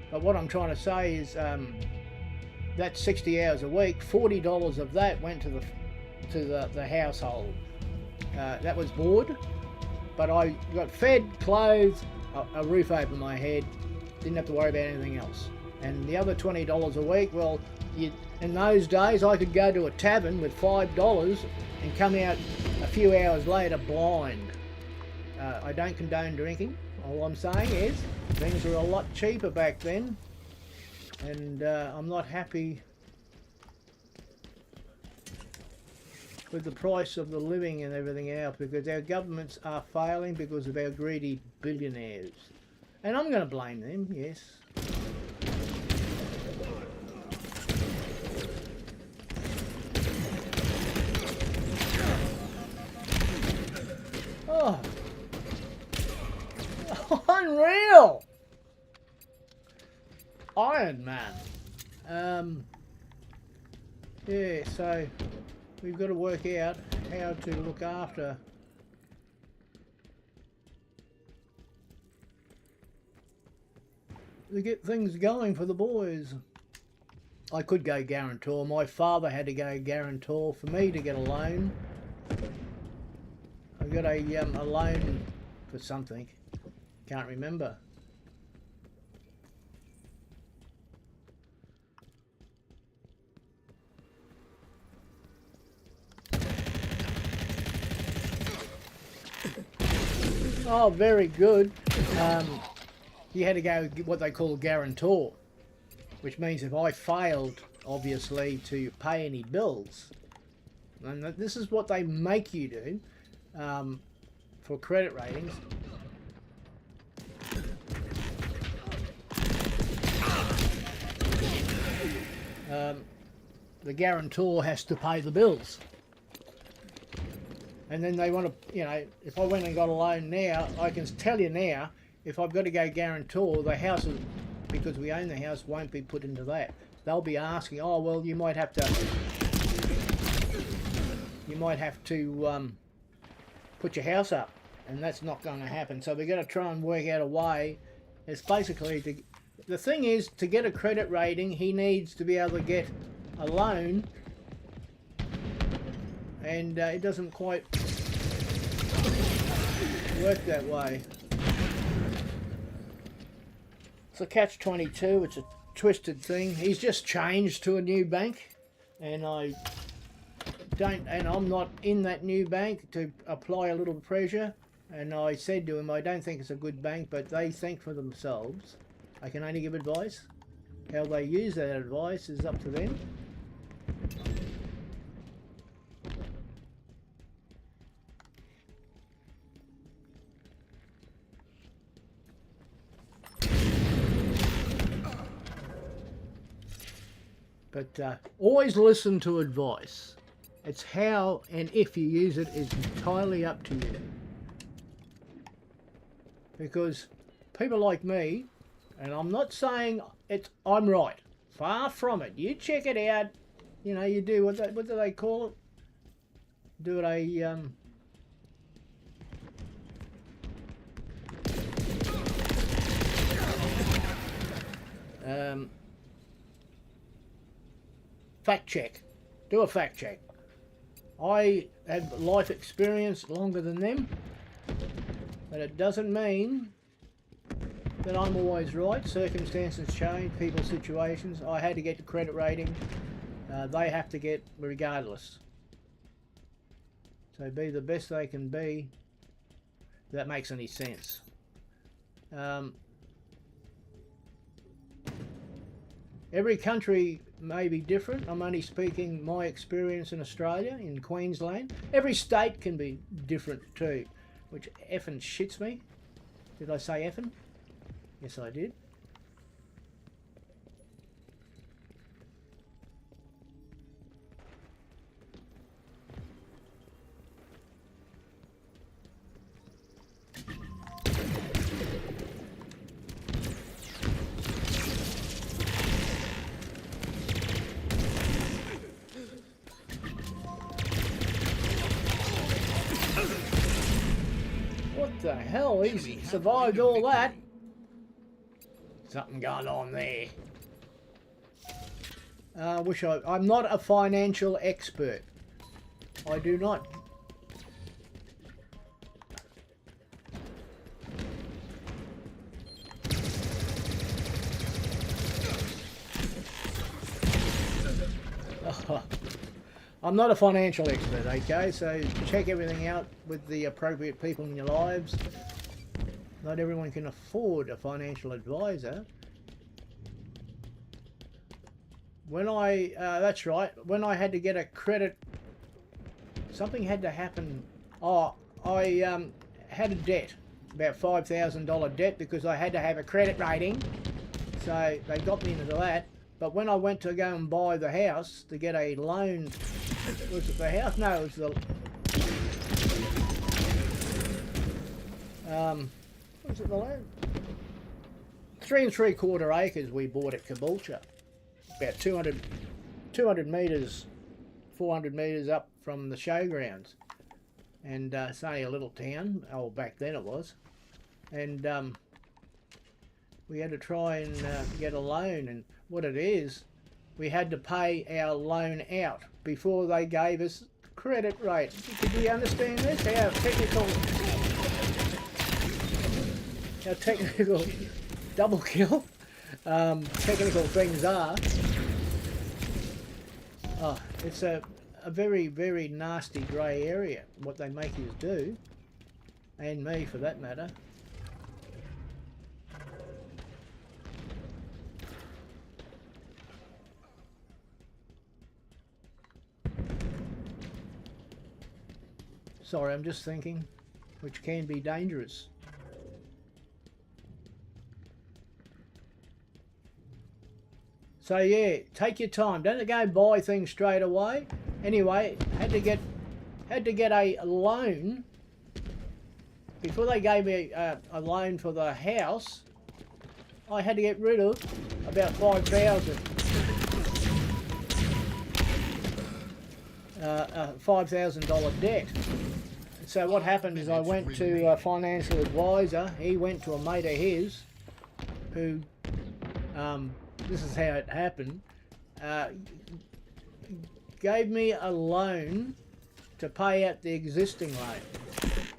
but what I'm trying to say is that 60 hours a week, $40 of that went to the household. That was board, but I got fed, clothes, a roof over my head, didn't have to worry about anything else. And the other $20 a week, well, in those days I could go to a tavern with $5 and come out a few hours later blind. I don't condone drinking. All I'm saying is things were a lot cheaper back then, and I'm not happy with the price of the living and everything else, because our governments are failing because of our greedy billionaires. And I'm going to blame them, yes. Oh. Unreal! Iron Man. Yeah, so we've got to work out how to look after to get things going for the boys. I could go guarantor. My father had to go guarantor for me to get a loan. I got a loan for something. Can't remember. Oh, very good. You had to go what they call guarantor, which means if I failed, obviously, to pay any bills, and this is what they make you do for credit ratings. The guarantor has to pay the bills. And then they want to, you know, if I went and got a loan now, I can tell you now, if I've got to go guarantor, the house, because we own the house, won't be put into that. They'll be asking, oh, well, you might have to put your house up. And that's not going to happen. So we've got to try and work out a way. It's basically, the thing is, to get a credit rating, he needs to be able to get a loan. And it doesn't quite work that way. It's a catch-22. It's a twisted thing. He's just changed to a new bank, and I'm not in that new bank to apply a little pressure. And I said to him, I don't think it's a good bank, but they think for themselves. I can only give advice. How they use that advice is up to them. But always listen to advice. It's how and if you use it is entirely up to you. Because people like me, and I'm not saying I'm right. Far from it. You check it out. You know, you do what do they call it? Do it fact check. Do a fact check. I have life experience longer than them, but it doesn't mean that I'm always right. Circumstances change, people's situations. I had to get the credit rating. They have to get regardless. So be the best they can be. If that makes any sense. Every country may be different. I'm only speaking my experience in Australia, in Queensland. Every state can be different too, which effing shits me. Did I say effing? Yes, I did. What the hell? He survived all that. Something going on there. I'm not a financial expert. I do not. I'm not a financial expert, okay? So check everything out with the appropriate people in your lives. Not everyone can afford a financial advisor. When that's right, when I had to get a credit something had to happen. Oh, I had a debt, about $5,000 debt, because I had to have a credit rating. So they got me into that. But when I went to go and buy the house to get a loan, was it the house? No, it was the... was it the loan? 3 3/4 acres we bought at Caboolture. About 200 metres, 400 metres up from the showgrounds. And it's only a little town. Oh, back then it was. And we had to try and get a loan, and what it is, we had to pay our loan out before they gave us credit rate. Did you understand this? How technical double kill technical things are. Oh, it's a very, very nasty grey area, what they make you do, and me for that matter. Sorry, I'm just thinking, which can be dangerous. So yeah, take your time. Don't go buy things straight away. Anyway, had to get a loan before they gave me a loan for the house. I had to get rid of about $5,000 debt. So what happened is I went to a financial advisor. He went to a mate of his who, this is how it happened, gave me a loan to pay out the existing loan.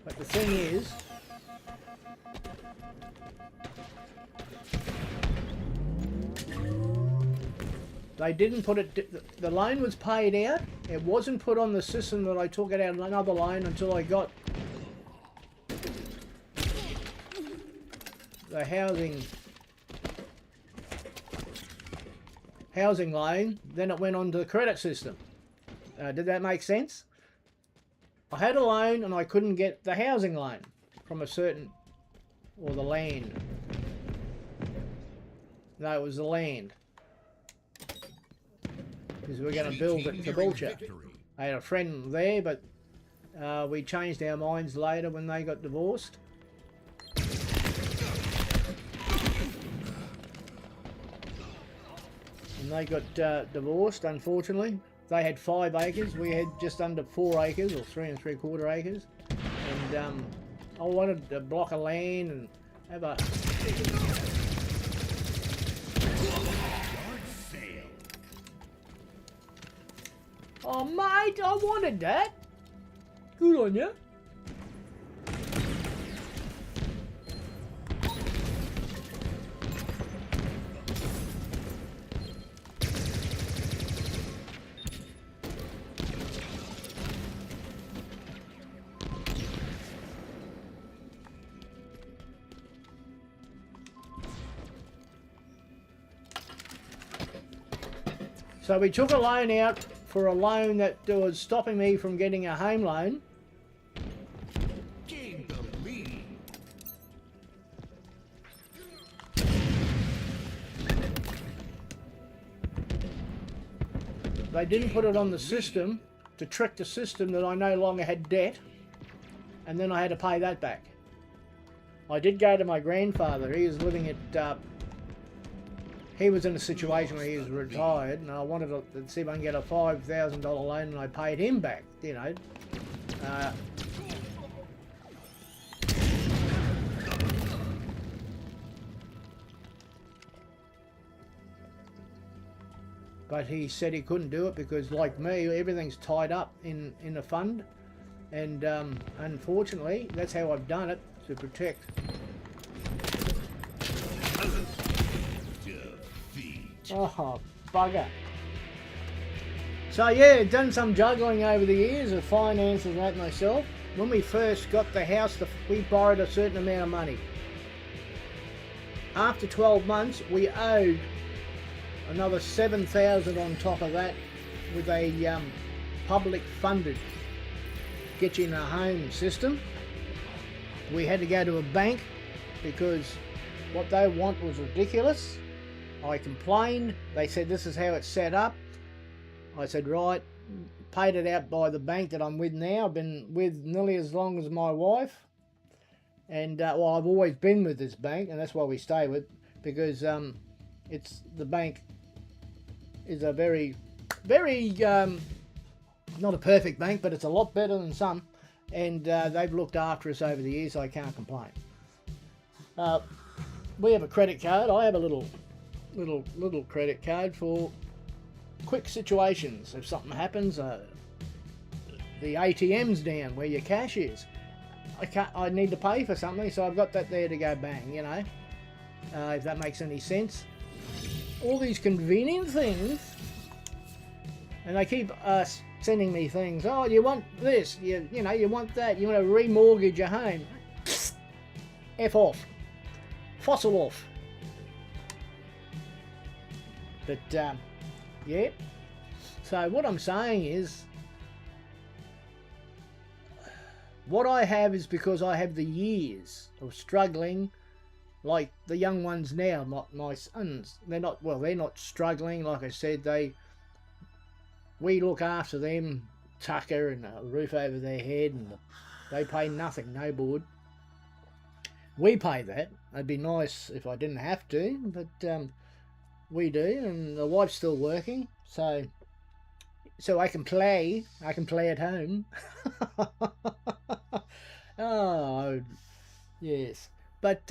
But the thing is, they didn't put it, the loan was paid out. It wasn't put on the system that I took it out another loan until I got the housing loan. Then it went on to the credit system. Did that make sense? I had a loan and I couldn't get the housing loan from a certain, or the land. No, it was the land. Because we were going to build at Caboolture. I had a friend there, but we changed our minds later when they got divorced. And they got divorced, unfortunately. They had 5 acres, we had just under 4 acres, or 3 3/4 acres. And I wanted a block of land and have a... Oh mate, I wanted that. Good on you. So we took a loan out for a loan that was stopping me from getting a home loan. Gain the lead. They didn't put it on the system to trick the system that I no longer had debt, and then I had to pay that back. I did go to my grandfather. He was living at he was in a situation where he was retired, and I wanted to see if I can get a $5,000 loan, and I paid him back, you know. But he said he couldn't do it because, like me, everything's tied up in a fund, and unfortunately, that's how I've done it, to protect. Oh, bugger. So yeah, done some juggling over the years of finances and that myself. When we first got the house, we borrowed a certain amount of money. After 12 months, we owed another $7,000 on top of that with a public funded get you in a home system. We had to go to a bank because what they want was ridiculous. I complained. They said this is how it's set up. I said right, paid it out by the bank that I'm with now. I've been with nearly as long as my wife, and well, I've always been with this bank, and that's why we stay with, because it's the bank is a very not a perfect bank, but it's a lot better than some, and they've looked after us over the years, so I can't complain. We have a credit card. I have a little credit card for quick situations. If something happens, the ATM's down where your cash is. I need to pay for something, so I've got that there to go bang, you know, if that makes any sense. All these convenient things, and they keep sending me things. Oh, you want this? You know, you want that? You want to remortgage your home? F off. Fossil off. But yeah. So what I'm saying is, what I have is because I have the years of struggling, like the young ones now, my sons. They're not struggling. Like I said, we look after them, tucker and a roof over their head, and they pay nothing, no board. We pay that. It'd be nice if I didn't have to, but we do, and the wife's still working, so I can play. I can play at home. Oh, yes. But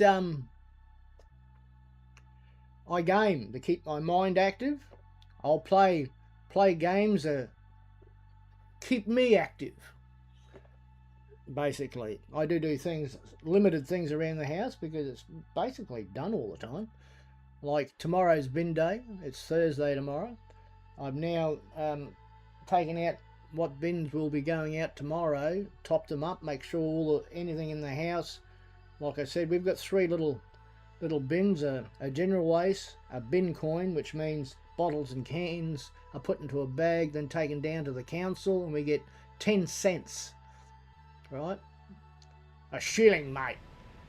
I game to keep my mind active. I'll play games that keep me active. Basically, I do things, limited things around the house, because it's basically done all the time. Like tomorrow's bin day. It's Thursday tomorrow. I've now taken out what bins will be going out tomorrow, topped them up, make sure anything in the house. Like I said, we've got 3 little bins: a general waste, a bin coin, which means bottles and cans are put into a bag, then taken down to the council, and we get 10 cents. Right? A shilling, mate.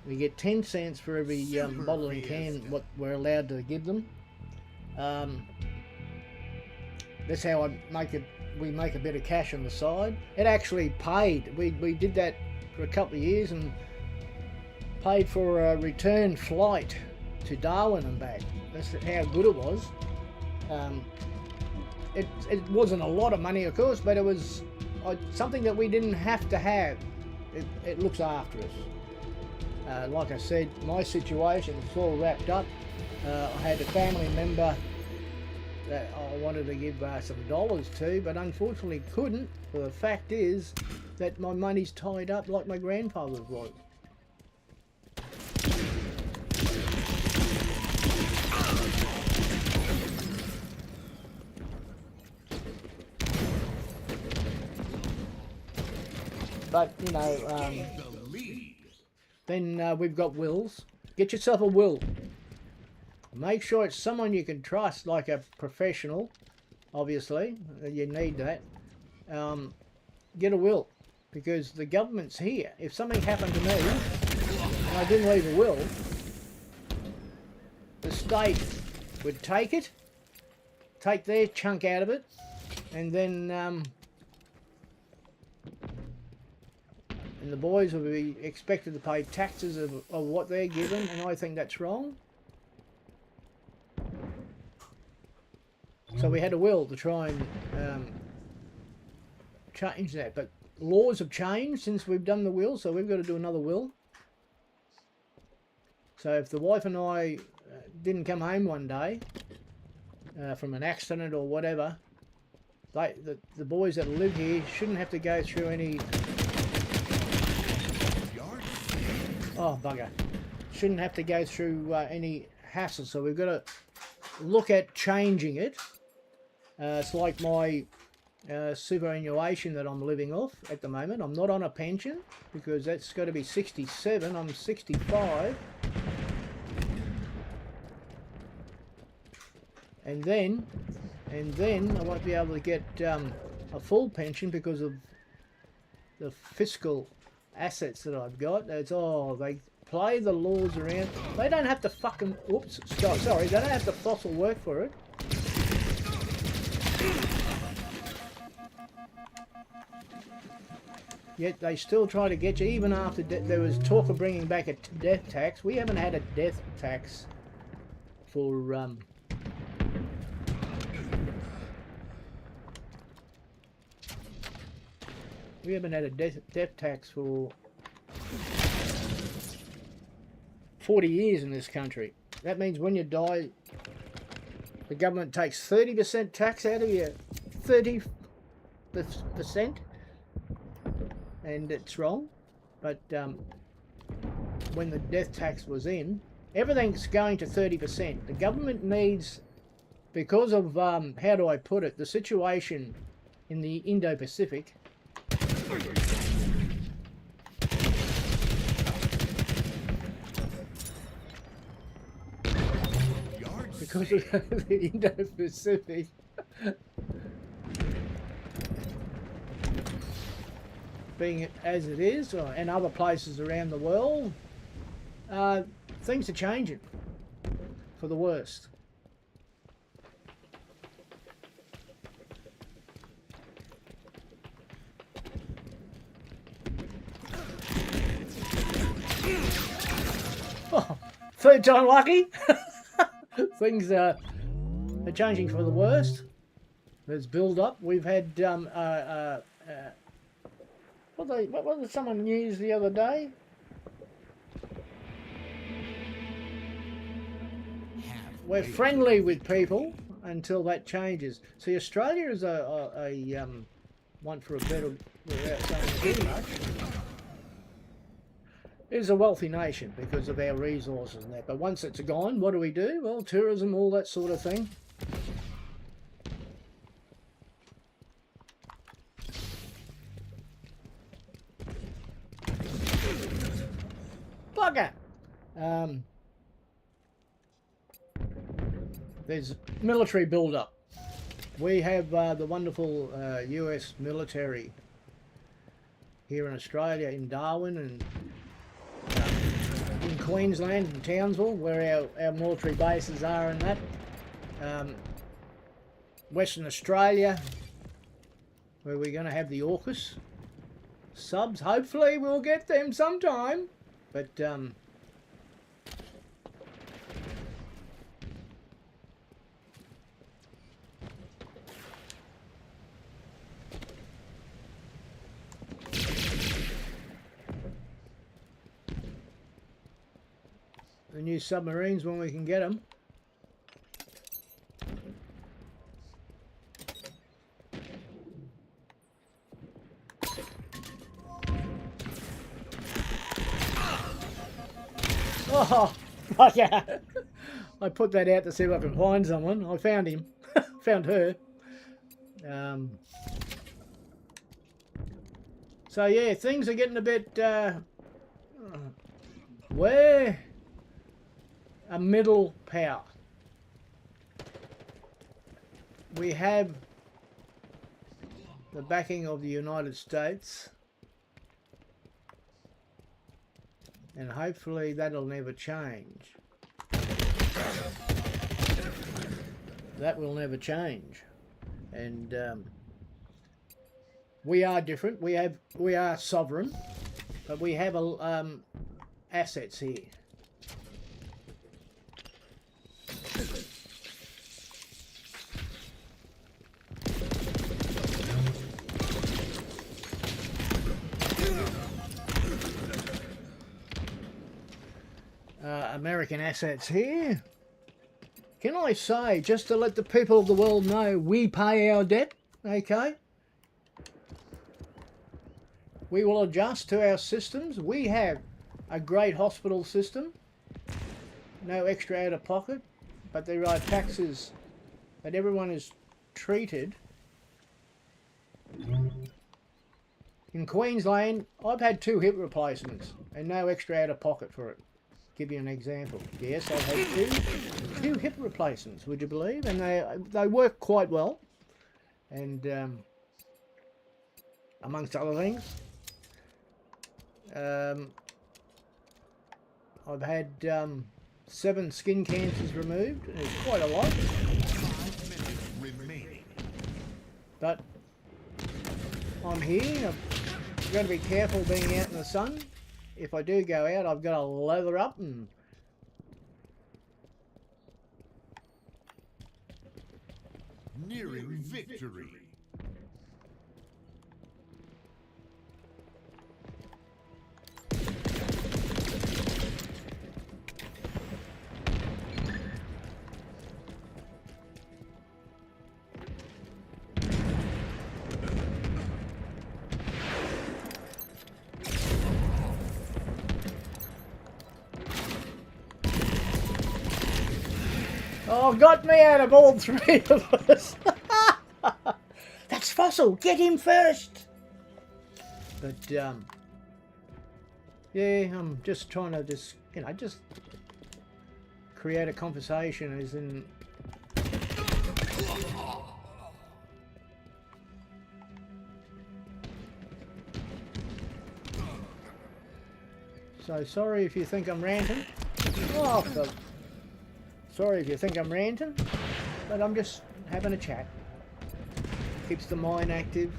We get 10 cents for every bottle and can what we're allowed to give them. That's how we make a bit of cash on the side. It actually paid. We did that for a couple of years and paid for a return flight to Darwin and back. That's how good it was. It wasn't a lot of money, of course, but it was something that we didn't have to have. It looks after us. Like I said, my situation is all wrapped up. I had a family member that I wanted to give some dollars to, but unfortunately couldn't. Well, the fact is that my money's tied up like my grandfather's was. But, you know, then we've got wills. Get yourself a will. Make sure it's someone you can trust, like a professional, obviously. You need that. Get a will, because the government's here. If something happened to me and I didn't leave a will, the state would take it, take their chunk out of it, and then and the boys will be expected to pay taxes of what they're given, and I think that's wrong. So we had a will to try and change that, but laws have changed since we've done the will, so we've got to do another will. So if the wife and I didn't come home one day from an accident or whatever, the boys that live here shouldn't have to go through any... Oh, bugger. Shouldn't have to go through any hassle, so we've got to look at changing it. It's like my superannuation that I'm living off at the moment. I'm not on a pension because that's got to be 67. I'm 65. And then I won't be able to get a full pension because of the fiscal assets that I've got. It's they play the laws around. They don't have to fucking sorry, they don't have to fossil work for it. Yet they still try to get you, even after there was talk of bringing back a death tax. We haven't had a death tax for we haven't had a death tax for 40 years in this country. That means when you die, the government takes 30% tax out of you. 30%. And it's wrong. But when the death tax was in, everything's going to 30%. The government needs, because of, how do I put it, the situation in the Indo-Pacific, because of the Indo-Pacific, being as it is, and other places around the world, things are changing for the worst. Oh, third time lucky. Things are changing for the worst. There's build up. We've had what did someone use the other day? We're friendly with people until that changes. See, Australia is a one for a better, without saying too much, is a wealthy nation because of our resources and that. But once it's gone, what do? Well, tourism, all that sort of thing. Bugger! There's military build-up. We have the wonderful US military here in Australia, in Darwin and in Queensland, in Townsville, where our military bases are and that. Western Australia, where we're going to have the AUKUS subs. Hopefully we'll get them sometime. But the new submarines, when we can get them. Oh, yeah. I put that out to see if I can find someone. I found him. Found her. So yeah, things are getting a bit we're a middle power. We have the backing of the United States, and hopefully that'll never change. That will never change. And we are different. We are sovereign, but we have assets here. American assets here. Can I say, just to let the people of the world know, we pay our debt, okay? We will adjust to our systems. We have a great hospital system, no extra out of pocket, but there are taxes that everyone is treated. In Queensland, I've had 2 hip replacements and no extra out of pocket for it. Give you an example. Yes, I've had two hip replacements, would you believe? And they work quite well. And amongst other things, I've had 7 skin cancers removed. It's quite a lot. 5 minutes remaining. But I'm here. I've got to be careful being out in the sun. If I do go out, I've got to lather up and... Nearing victory. Oh, got me out of all 3 of us. That's Fossil. Get him first. But yeah, I'm just trying to just create a conversation. As in, so sorry if you think I'm ranting. Oh, sorry if you think I'm ranting, but I'm just having a chat. Keeps the mind active.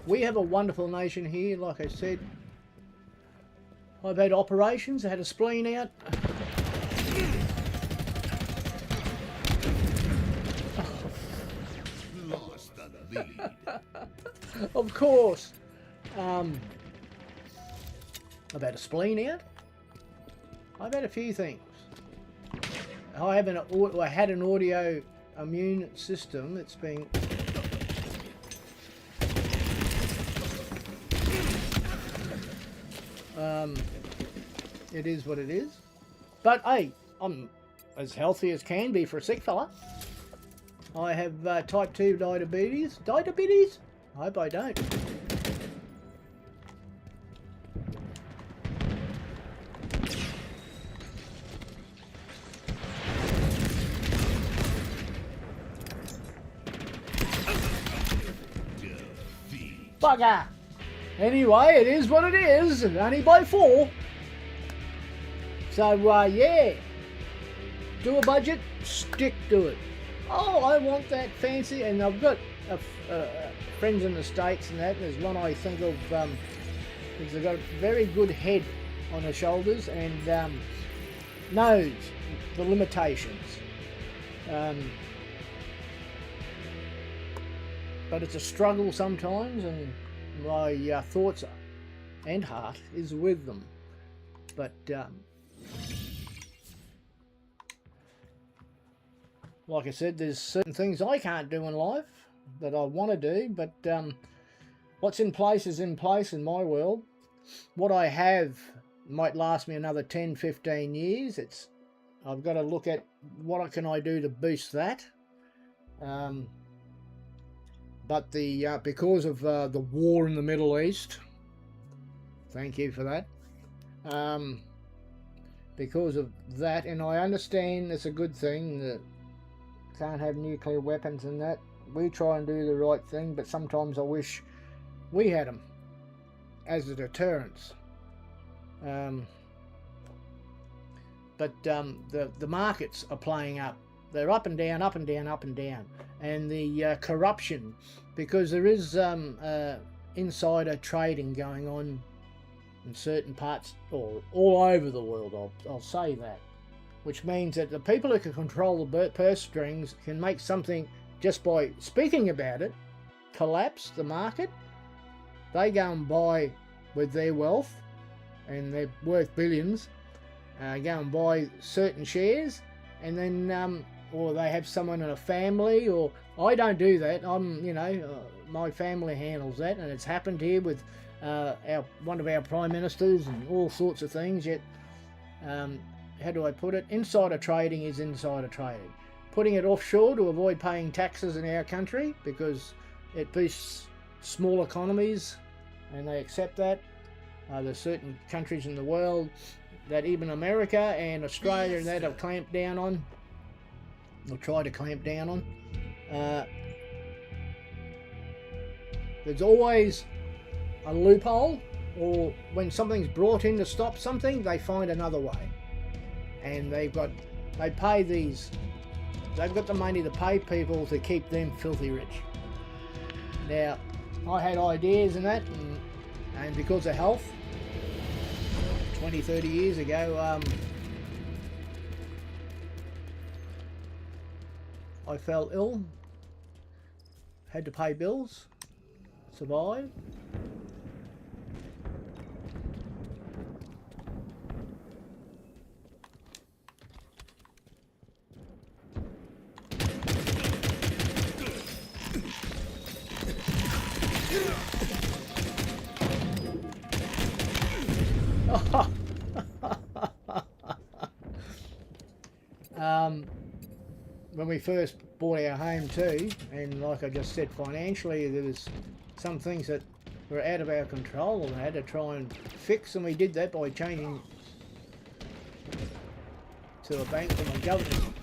We have a wonderful nation here, like I said. I've had operations, I had a spleen out. Lost the lead. Of course. I've had a spleen out. I've had a few things. I had an audio immune system that's been... it is what it is. But hey, I'm as healthy as can be for a sick fella. I have type 2 diabetes. Diabetes? I hope I don't. Bugger! Anyway, it is what it is, and only by 4. So, yeah. Do a budget, stick to it. Oh, I want that fancy, and I've got friends in the States and that, and there's one I think of, because they've got a very good head on the shoulders, and knows the limitations. But it's a struggle sometimes, and my thoughts and heart is with them. But like I said, there's certain things I can't do in life that I want to do, but what's in place is in place in my world. What I have might last me another 10, 15 years. I've got to look at what can I do to boost that. But because of the war in the Middle East, thank you for that. Because of that, and I understand it's a good thing that can't have nuclear weapons and that. We try and do the right thing, but sometimes I wish we had them as a deterrence. But the markets are playing up. They're up and down, up and down, up and down. And the corruption, because there is insider trading going on in certain parts, or all over the world, I'll say that. Which means that the people who can control the purse strings can make something, just by speaking about it, collapse the market. They go and buy with their wealth, and they're worth billions, go and buy certain shares, and then or they have someone in a family, or I don't do that. My family handles that, and it's happened here with one of our prime ministers and all sorts of things. Yet, how do I put it? Insider trading is insider trading. Putting it offshore to avoid paying taxes in our country, because it boosts small economies, and they accept that. There's certain countries in the world that even America and Australia and that have clamped down on. They'll try to clamp down on. There's always a loophole or when something's brought in to stop something, they find another way. And they've got the money to pay people to keep them filthy rich. Now, I had ideas in that, and because of health, 20, 30 years ago, I fell ill, had to pay bills, survive. When we first bought our home too, and like I just said, financially there was some things that were out of our control and I had to try and fix, and we did that by changing to a bank from a government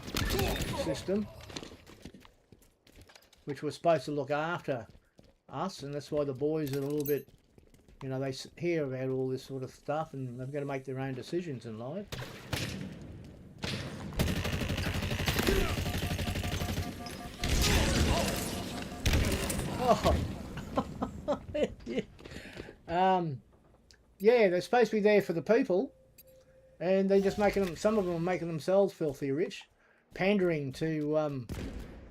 system which was supposed to look after us, and that's why the boys are a little bit, you know, they hear about all this sort of stuff and they've got to make their own decisions in life. Oh. Yeah, they're supposed to be there for the people, and they're just making them. Some of them are making themselves filthy rich, pandering to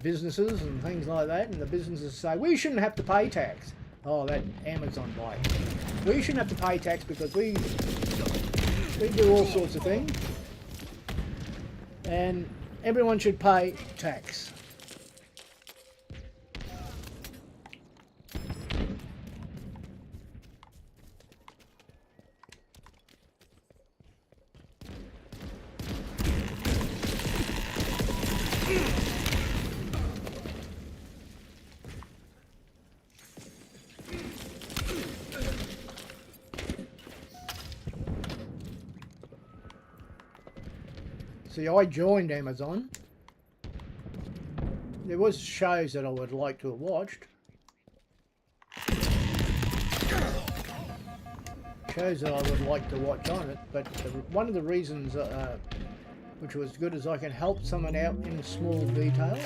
businesses and things like that. And the businesses say we shouldn't have to pay tax. Oh, that Amazon bike. We shouldn't have to pay tax because we do all sorts of things, and everyone should pay tax. See, I joined Amazon. There was shows that I would like to have watched. Shows that I would like to watch on it, but one of the reasons which was good is I can help someone out in small detail.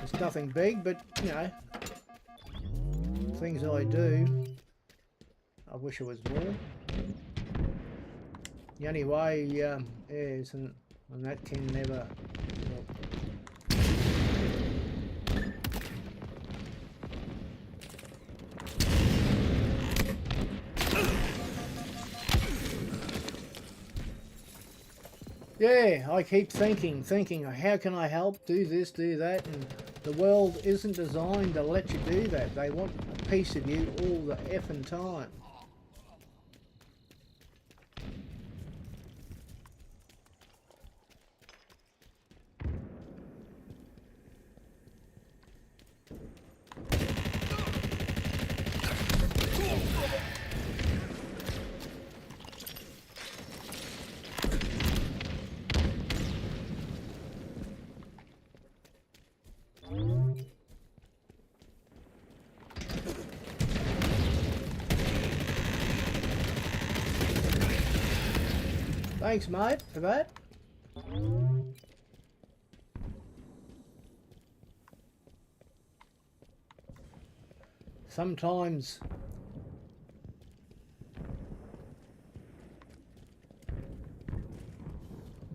It's nothing big, but you know, things I do. I wish it was more. The only way is, and that can never. Yeah, I keep thinking, how can I help, do this, do that, and the world isn't designed to let you do that. They want a piece of you all the effing time. Thanks, mate, for that. Sometimes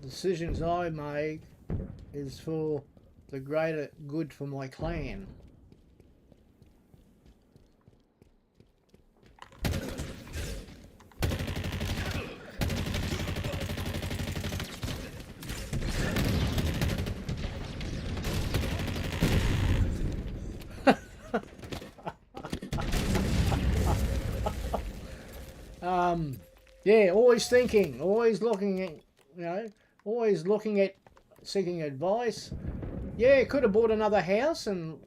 decisions I make is for the greater good for my clan. Yeah, always thinking, always looking at, you know, always looking at seeking advice. Yeah, could have bought another house and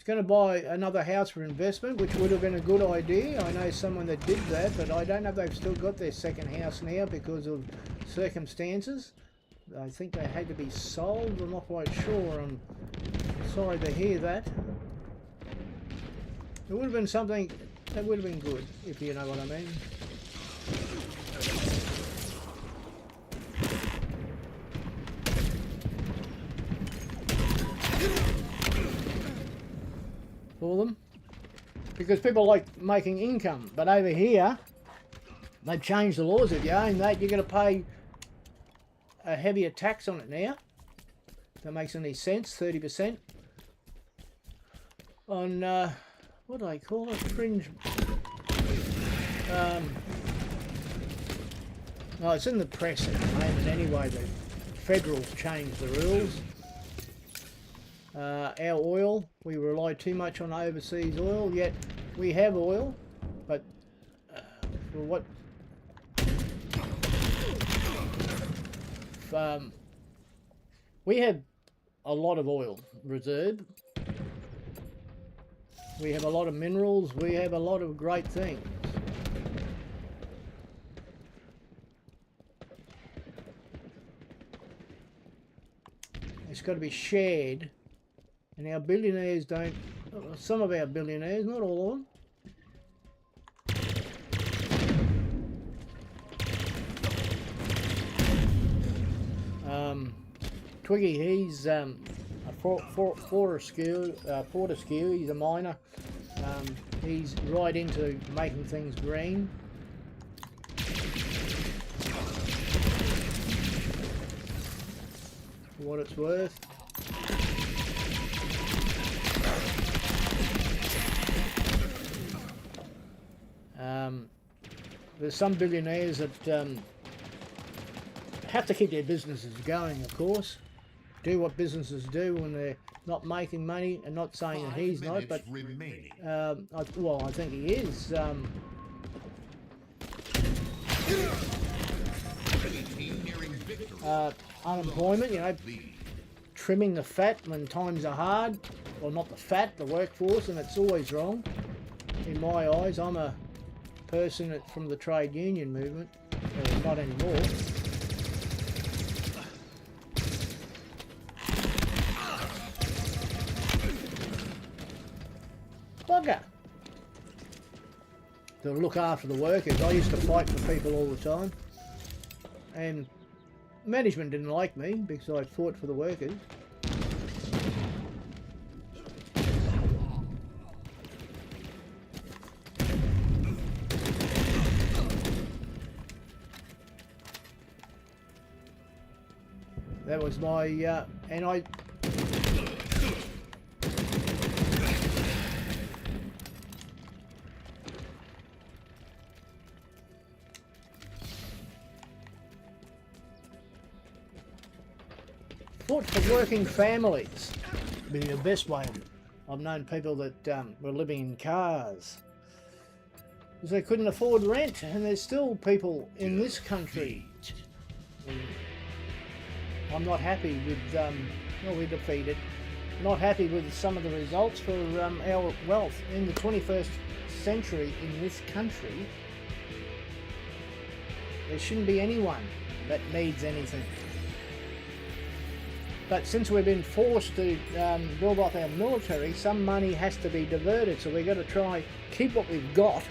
going to buy another house for investment, which would have been a good idea. I know someone that did that, but I don't know if they've still got their second house now because of circumstances. I think they had to be sold. I'm not quite sure. I'm sorry to hear that. It would have been something that would have been good, if you know what I mean. For them, because people like making income, but over here they've changed the laws. If you own that, you're going to pay a heavier tax on it now. If that makes any sense. 30% on what do they call it? Fringe. No, it's in the press at the moment anyway. The federals changed the rules. Our oil, we rely too much on overseas oil, yet we have oil, but for what we have a lot of oil reserve, we have a lot of minerals, we have a lot of great things. It's got to be shared. And our billionaires don't, some of our billionaires, not all of them. Twiggy, he's a Fortescue, he's a miner. He's right into making things green. For what it's worth. There's some billionaires that have to keep their businesses going, of course. Do what businesses do when they're not making money, and not saying that he's not, but well, I think he is. Unemployment, you know, trimming the fat when times are hard. Well, not the fat, the workforce, and it's always wrong. In my eyes, I'm a person from the trade union movement. Not anymore. Bugger! To look after the workers. I used to fight for people all the time. And management didn't like me because I fought for the workers. That was my, and I... fought for working families. Be the best way. I've known people that were living in cars because they couldn't afford rent, and there's still people in this country. I'm not happy with, well, we're defeated. Not happy with some of the results for our wealth in the 21st century in this country. There shouldn't be anyone that needs anything. But since we've been forced to build up our military, some money has to be diverted. So we've got to try keep what we've got.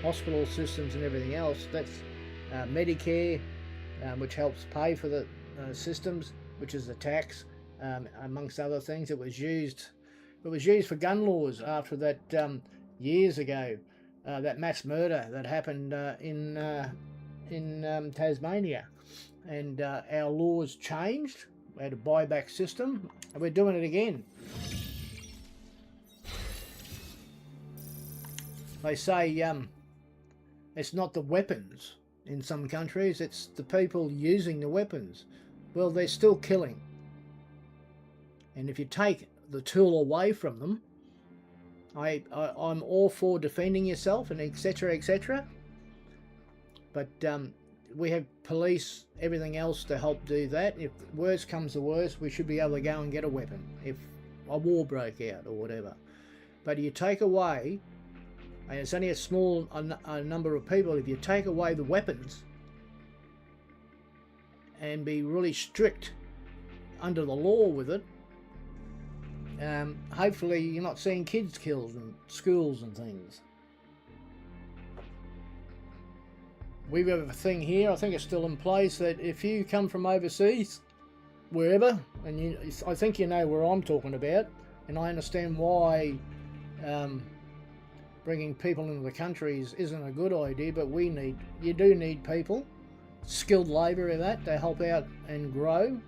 Hospital systems and everything else. That's Medicare, which helps pay for the systems, which is the tax, amongst other things. It was used for gun laws after that years ago, that mass murder that happened in Tasmania, and our laws changed. We had a buyback system, and we're doing it again. They say it's not the weapons in some countries, it's the people using the weapons. Well, they're still killing. And if you take the tool away from them, I'm all for defending yourself and etc, etc. But we have police, everything else to help do that. If worse comes to worse, we should be able to go and get a weapon. If a war broke out or whatever. But you take away, and it's only a small a number of people, if you take away the weapons and be really strict under the law with it, hopefully you're not seeing kids killed in schools and things. We've got a thing here, I think it's still in place, that if you come from overseas, wherever, and I think you know where I'm talking about, and I understand why bringing people into the countries isn't a good idea, but you do need people, skilled labour of that, to help out and grow.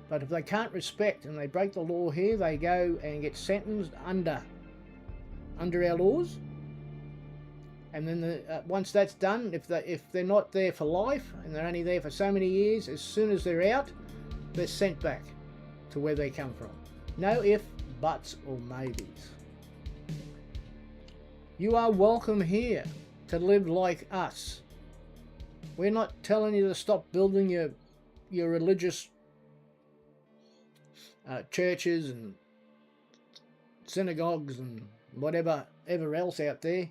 But if they can't respect and they break the law here, they go and get sentenced under our laws. And then once that's done, if they're not there for life and they're only there for so many years, as soon as they're out, they're sent back to where they come from. No ifs, buts or maybes. You are welcome here to live like us. We're not telling you to stop building your religious churches and synagogues and whatever else out there.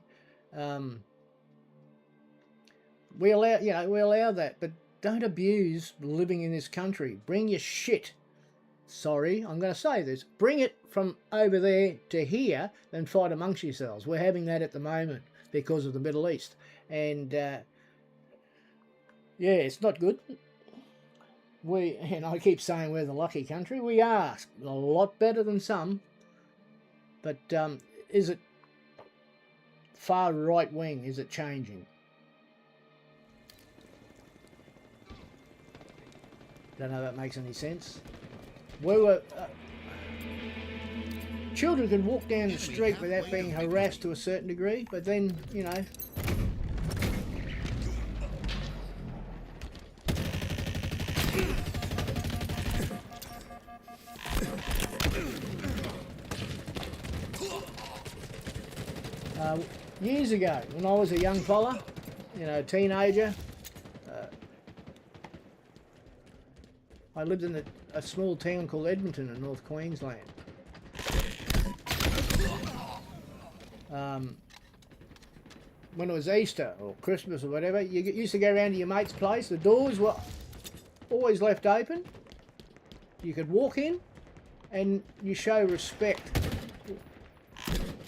We allow that, but don't abuse living in this country. Bring your shit. Sorry, I'm going to say this. Bring it from over there to here, then fight amongst yourselves. We're having that at the moment because of the Middle East, and yeah, it's not good. And I keep saying we're the lucky country. We are a lot better than some, but is it far right wing? Is it changing? Don't know if that makes any sense. Children can walk down the street without being harassed to a certain degree, but then, you know, years ago, when I was a young fella, you know, teenager, I lived in a small town called Edmonton in North Queensland. When it was Easter or Christmas or whatever, you used to go around to your mate's place. The doors were always left open. You could walk in and you show respect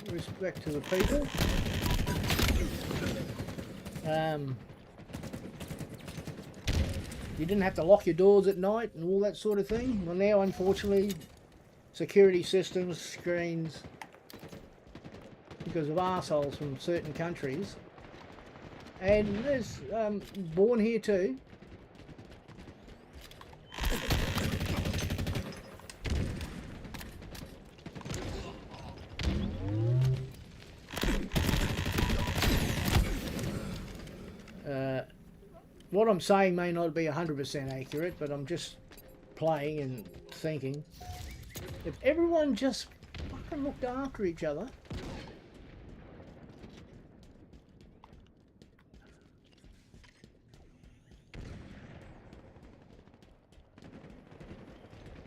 to the people. You didn't have to lock your doors at night and all that sort of thing. Well, now, unfortunately, security systems, screens, because of arseholes from certain countries. And there's born here too. What I'm saying may not be 100% accurate, but I'm just playing and thinking. If everyone just fucking looked after each other,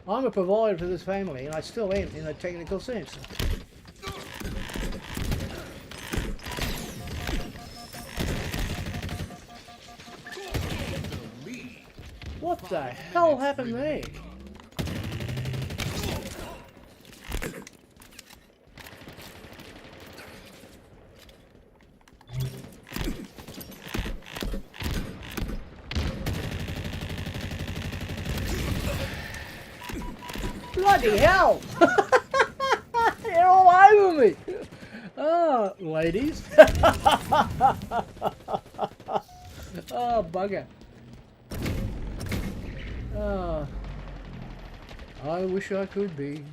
I'm a provider for this family, and I still am in a technical sense. What the hell happened there? Bloody hell! They're all over me! Oh, ladies. Oh, bugger. Oh, I wish I could be.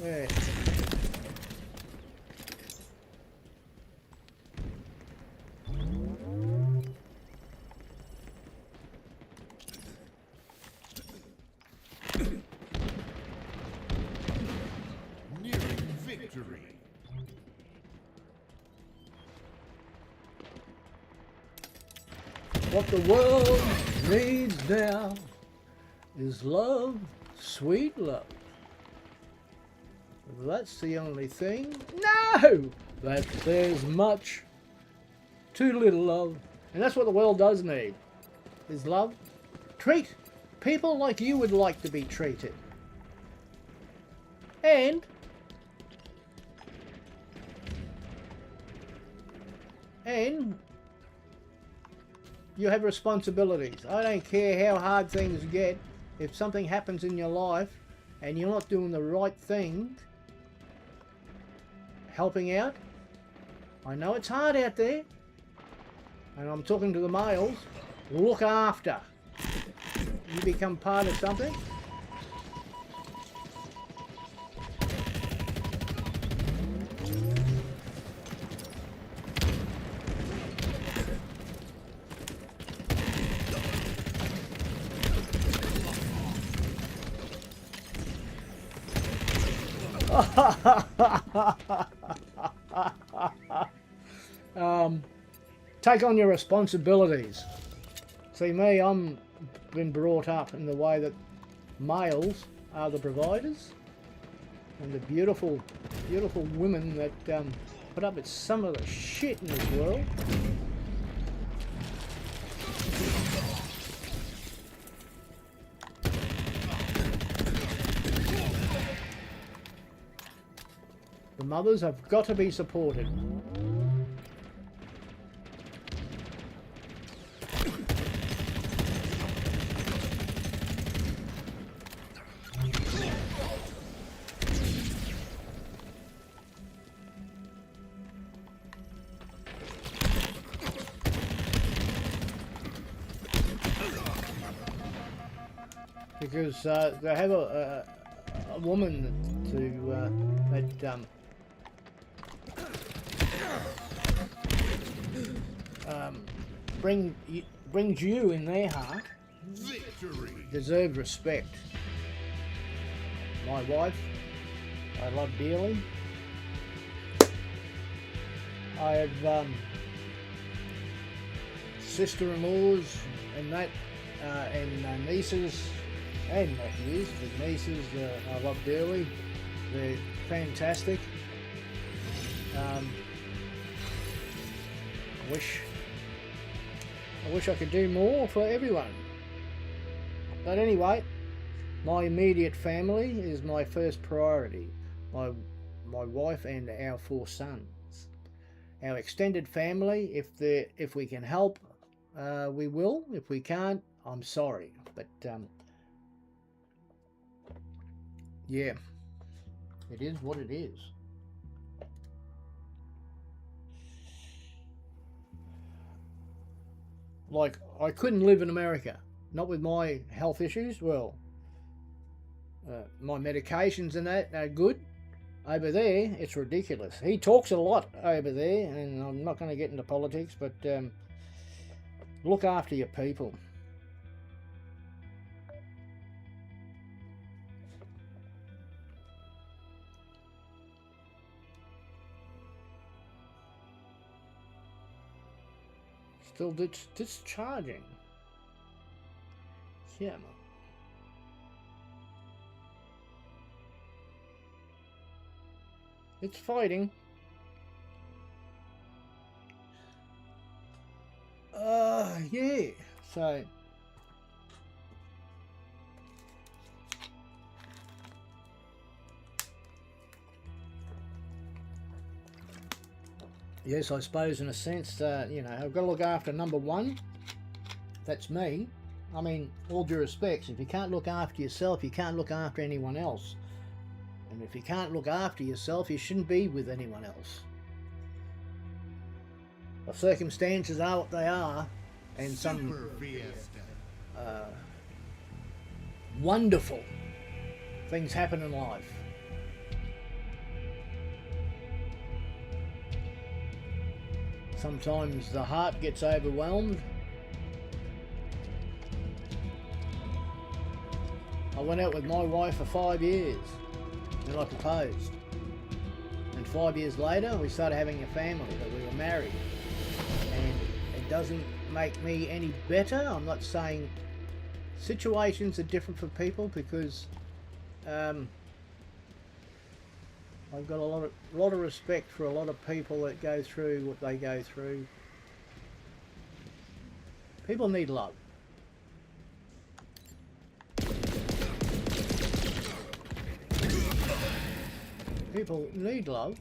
Yeah. Nearing victory. What the world needs now is love, sweet love. That's the only thing. No! That there's much too little of. And that's what the world does need. Is love. Treat people like you would like to be treated. And you have responsibilities. I don't care how hard things get. If something happens in your life and you're not doing the right thing, helping out, I know it's hard out there, and I'm talking to the males, look after. You become part of something. Take on your responsibilities. See me, I'm been brought up in the way that males are the providers, and the beautiful, beautiful women that put up with some of the shit in this world. The mothers have got to be supported. Because they have a woman that brings you in their heart. Victory. Deserve respect. My wife, I love dearly. I have sister-in-laws and that, and nieces and nephews. The nieces I love dearly. They're fantastic. I wish I could do more for everyone. But anyway, my immediate family is my first priority. My wife and our 4 sons. Our extended family, if we can help, we will. If we can't, I'm sorry. But yeah, it is what it is. Like, I couldn't live in America, not with my health issues. Well, my medications and that are good. Over there, it's ridiculous. He talks a lot over there, and I'm not going to get into politics, but look after your people. Still discharging. Yeah. It's fighting. Yeah. So. Yes, I suppose in a sense, you know, I've got to look after number 1. That's me. I mean, all due respects, if you can't look after yourself, you can't look after anyone else. And if you can't look after yourself, you shouldn't be with anyone else. The circumstances are what they are, and some wonderful things happen in life. Sometimes the heart gets overwhelmed. I went out with my wife for 5 years, and I proposed. And 5 years later, we started having a family, that we were married. And it doesn't make me any better. I'm not saying situations are different for people, because I've got a lot of respect for a lot of people that go through what they go through. People need love. People need love.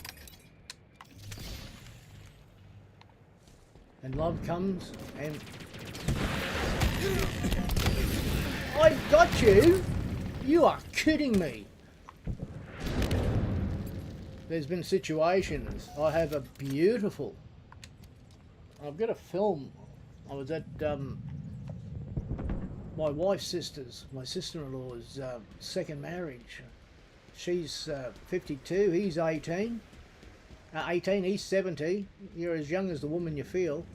And love comes and... I got you! You are kidding me! There's been situations. I have a beautiful... I've got a film. I was at my wife's sister's, my sister-in-law's second marriage. She's 52, he's 18. 18, he's 70. You're as young as the woman you feel.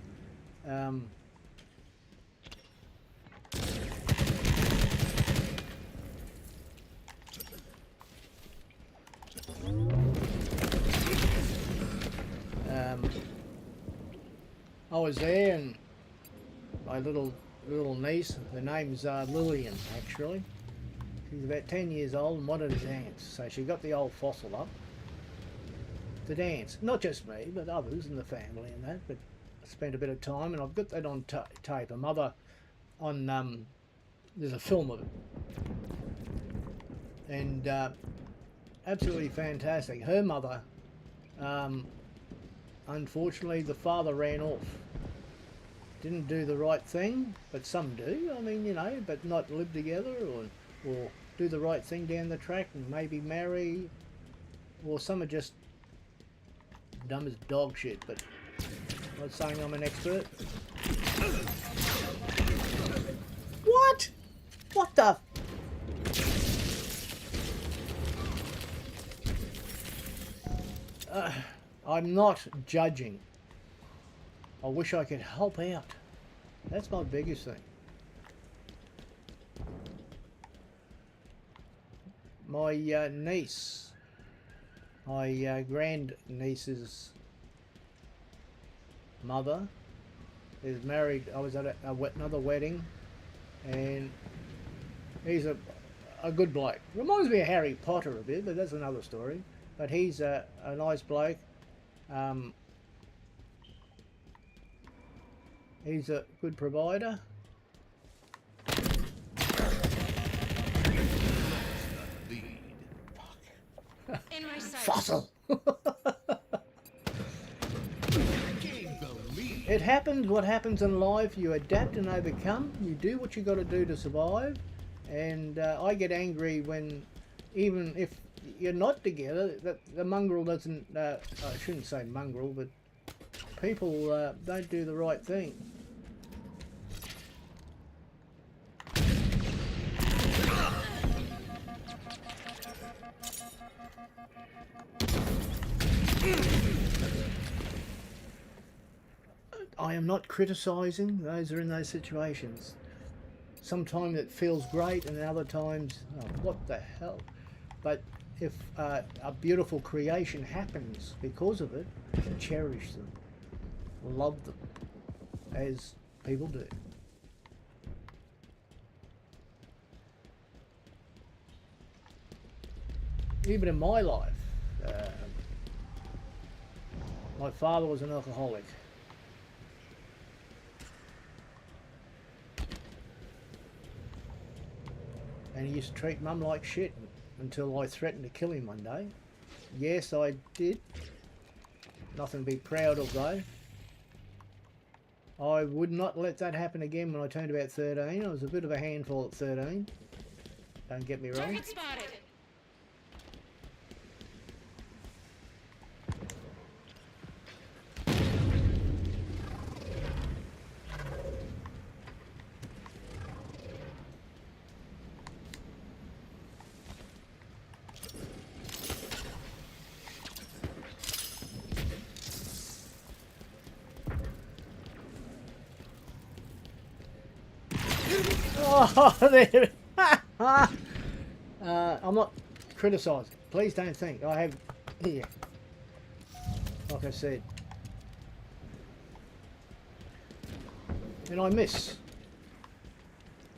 I was there, and my little niece, her name's Lillian, actually. She's about 10 years old and wanted to dance, so she got the old Fossil up to dance. Not just me, but others in the family and that. But I spent a bit of time, and I've got that on tape. A mother on there's a film of it, and absolutely fantastic. Her mother, unfortunately, the father ran off. Didn't do the right thing, but some do. I mean, you know, but not live together or do the right thing down the track and maybe marry, or some are just dumb as dog shit. But I'm not saying I'm an expert. What? What the? I'm not judging. I wish I could help out. That's my biggest thing. My niece, my grand niece's mother is married. I was at another wedding, and he's a good bloke. Reminds me of Harry Potter a bit, but that's another story. But he's a nice bloke. He's a good provider. In my sight. Fossil! It happens, what happens in life, you adapt and overcome. You do what you got to do to survive. And I get angry when, even if you're not together, the mongrel doesn't, I shouldn't say mongrel, but people don't do the right thing. I am not criticising those who are in those situations. Sometimes it feels great, and other times, oh, what the hell? But if a beautiful creation happens because of it, cherish them, love them, as people do. Even in my life, my father was an alcoholic. And he used to treat Mum like shit until I threatened to kill him one day. Yes, I did. Nothing to be proud of though. I would not let that happen again when I turned about 13. I was a bit of a handful at 13. Don't get me wrong. Target spotted. Oh, there. I'm not criticising. Please don't think. I have here, like I said, and I miss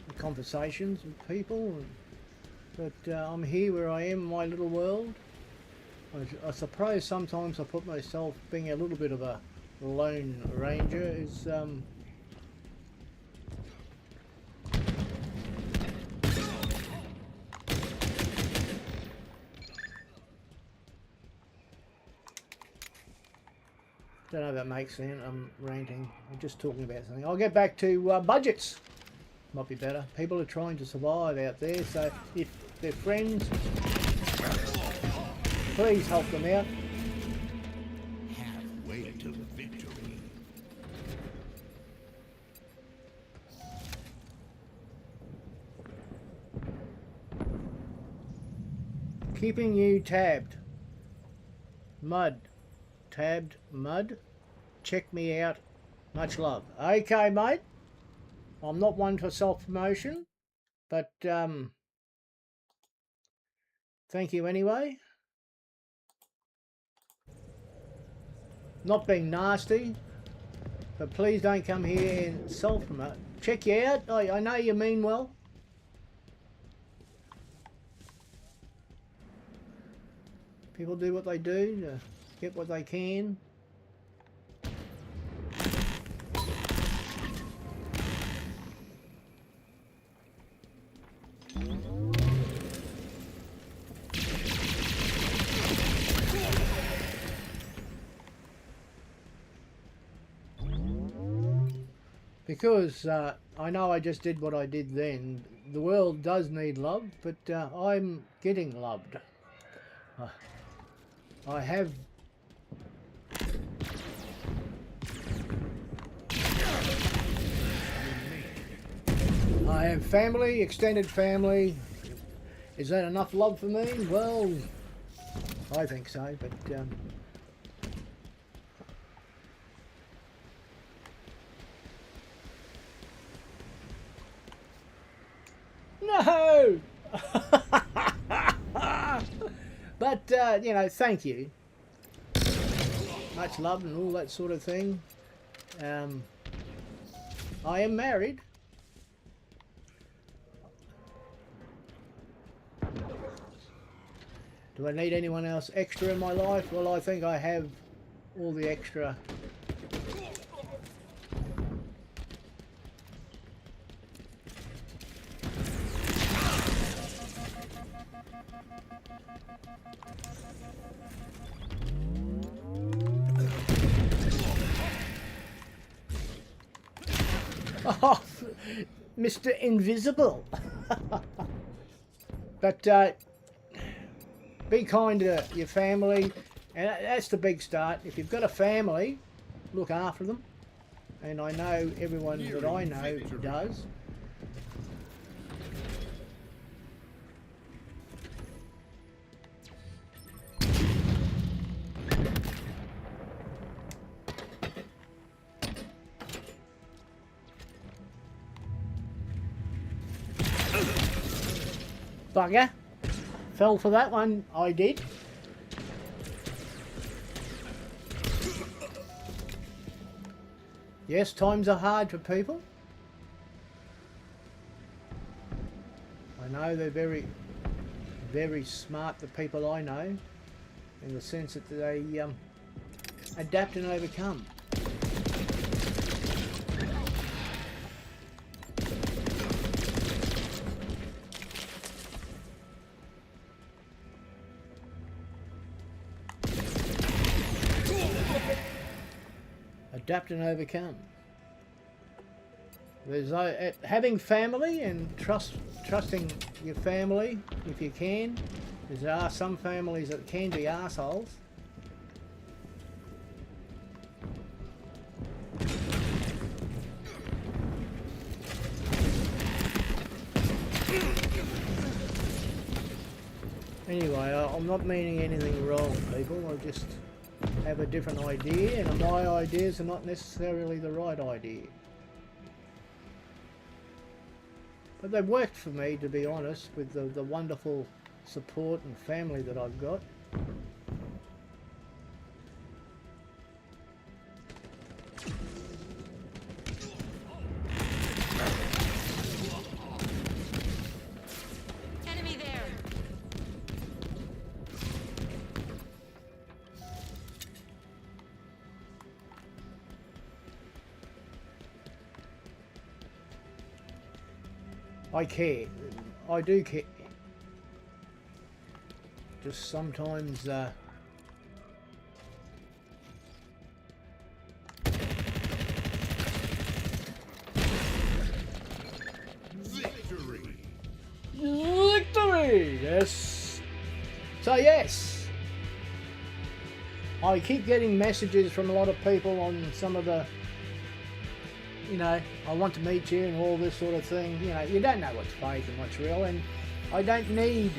the conversations with people. But I'm here where I am, in my little world. I suppose sometimes I put myself being a little bit of a lone ranger is don't know if that makes sense. I'm ranting. I'm just talking about something. I'll get back to budgets. Might be better. People are trying to survive out there, so if they're friends, please help them out. Halfway to victory. Keeping you tabbed. Mud. Tabbed mud. Check me out. Much love. Okay, mate. I'm not one for self-promotion, but thank you anyway. Not being nasty, but please don't come here and self-promote. Check you out. I know you mean well. People do what they do to get what they can. Because I know I just did what I did then. The world does need love, but I'm getting loved. I have family, extended family. Is that enough love for me? Well, I think so, but no! But, you know, thank you. Much love and all that sort of thing. I am married. Do I need anyone else extra in my life? Well, I think I have all the extra. Oh, Mr. Invisible. But be kind to your family, and that's the big start. If you've got a family, look after them, and I know everyone that I know does. Bugger. Fell for that one, I did. Yes, times are hard for people. I know they're very, very smart, the people I know, in the sense that they adapt and overcome. Adapt and overcome. There's having family and trusting your family if you can. There are some families that can be assholes. Anyway, I'm not meaning anything wrong, people. I just have a different idea, and my ideas are not necessarily the right idea. But they've worked for me, to be honest, with the wonderful support and family that I've got. Enemy there. I care. I do care. Just sometimes Victory! victory! Yes. So yes, I keep getting messages from a lot of people on some of the, you know, I want to meet you and all this sort of thing. You know, you don't know what's fake and what's real, and I don't need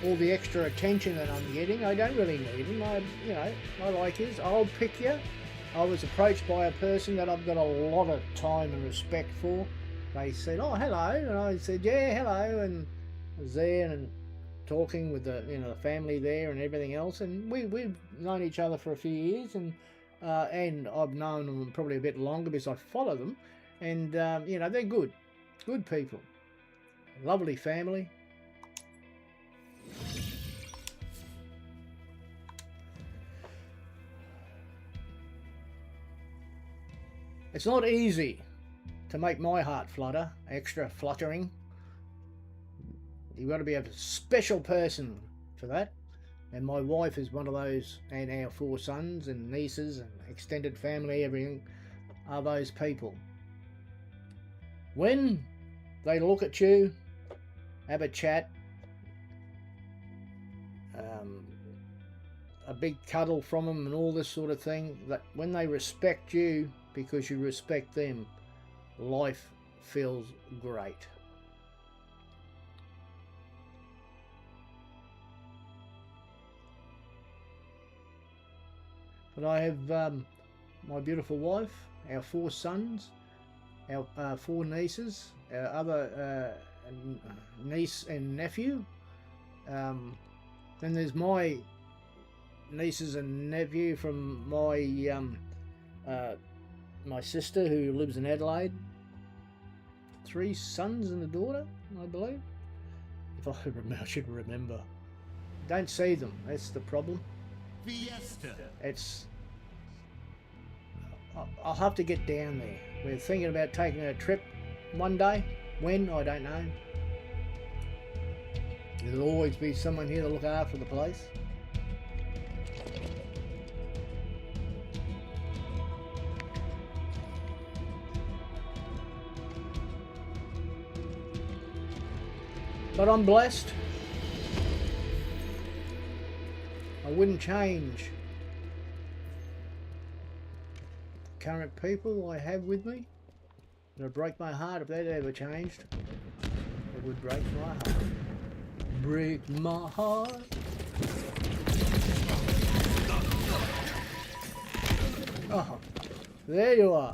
all the extra attention that I'm getting. I don't really need them. You know, I like his. I'll pick you. I was approached by a person that I've got a lot of time and respect for. They said, "Oh, hello," and I said, "Yeah, hello," and I was there and talking with the, you know, the family there and everything else, and we've known each other for a few years, and I've known them probably a bit longer because I follow them, and you know, they're good people, lovely family. It's not easy to make my heart flutter, extra fluttering. You've got to be a special person for that. And my wife is one of those, and our 4 sons and nieces and extended family, everything, are those people. When they look at you, have a chat, a big cuddle from them and all this sort of thing, that when they respect you because you respect them, life feels great. But I have my beautiful wife, our 4 sons, our 4 nieces, our other niece and nephew. Then there's my nieces and nephew from my sister who lives in Adelaide. 3 sons and a daughter, I believe. If I should remember. Don't see them. That's the problem. Fiesta! I'll have to get down there. We're thinking about taking a trip one day. When, I don't know. There'll always be someone here to look after the place. But I'm blessed. I wouldn't change the current people I have with me. It would break my heart if that ever changed. It would break my heart. Break my heart. Oh, there you are.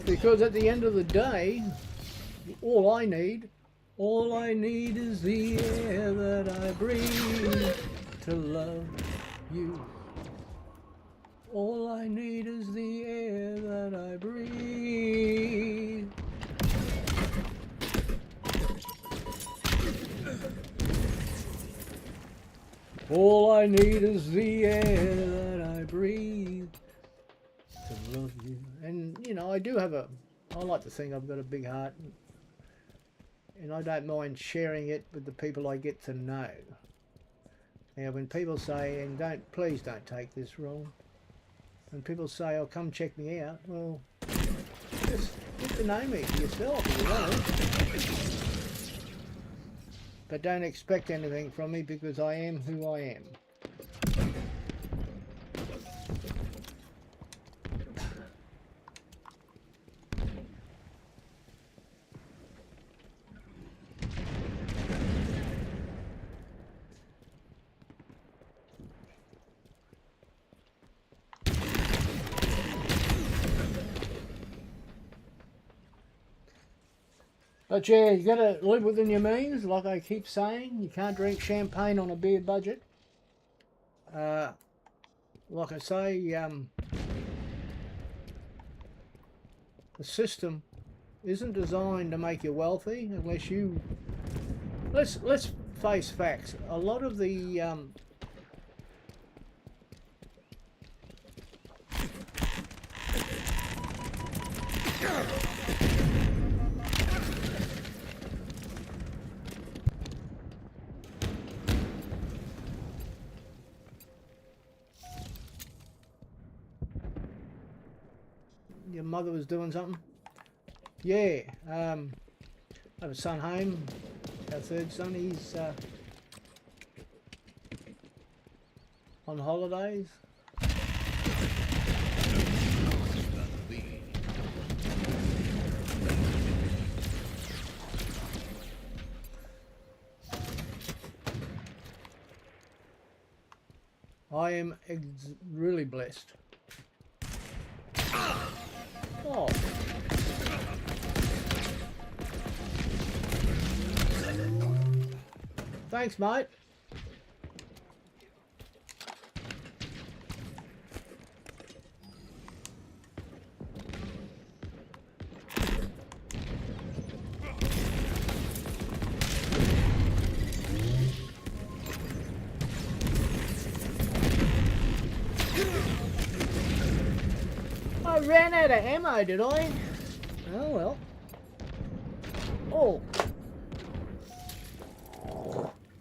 Because at the end of the day, all I need is the air that I breathe to love you. All I need is the air that I breathe. All I need is the air that I breathe to love you. And, you know, I like to think I've got a big heart. And I don't mind sharing it with the people I get to know. Now, when people say, and please don't take this wrong, when people say, "Oh, come check me out," well, just get to know me yourself if you want it. But don't expect anything from me because I am who I am. But yeah, you gotta live within your means, like I keep saying. You can't drink champagne on a beer budget. Like I say, the system isn't designed to make you wealthy unless you... Let's face facts. A lot of the Your mother was doing something? Yeah, I have a son home, our third son. He's on holidays. I am really blessed. Oh. Thanks, mate. I ran out of ammo, did I? Oh well. Oh.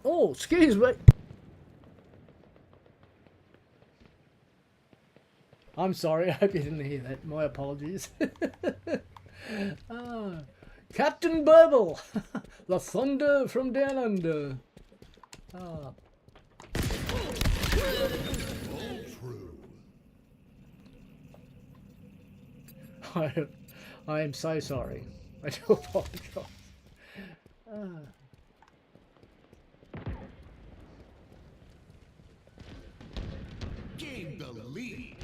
Oh, excuse me. I'm sorry, I hope you didn't hear that. My apologies. Ah, Captain Burble, the thunder from down under. Ah. All true. I am so sorry. I do apologise. Ah. Gain the lead.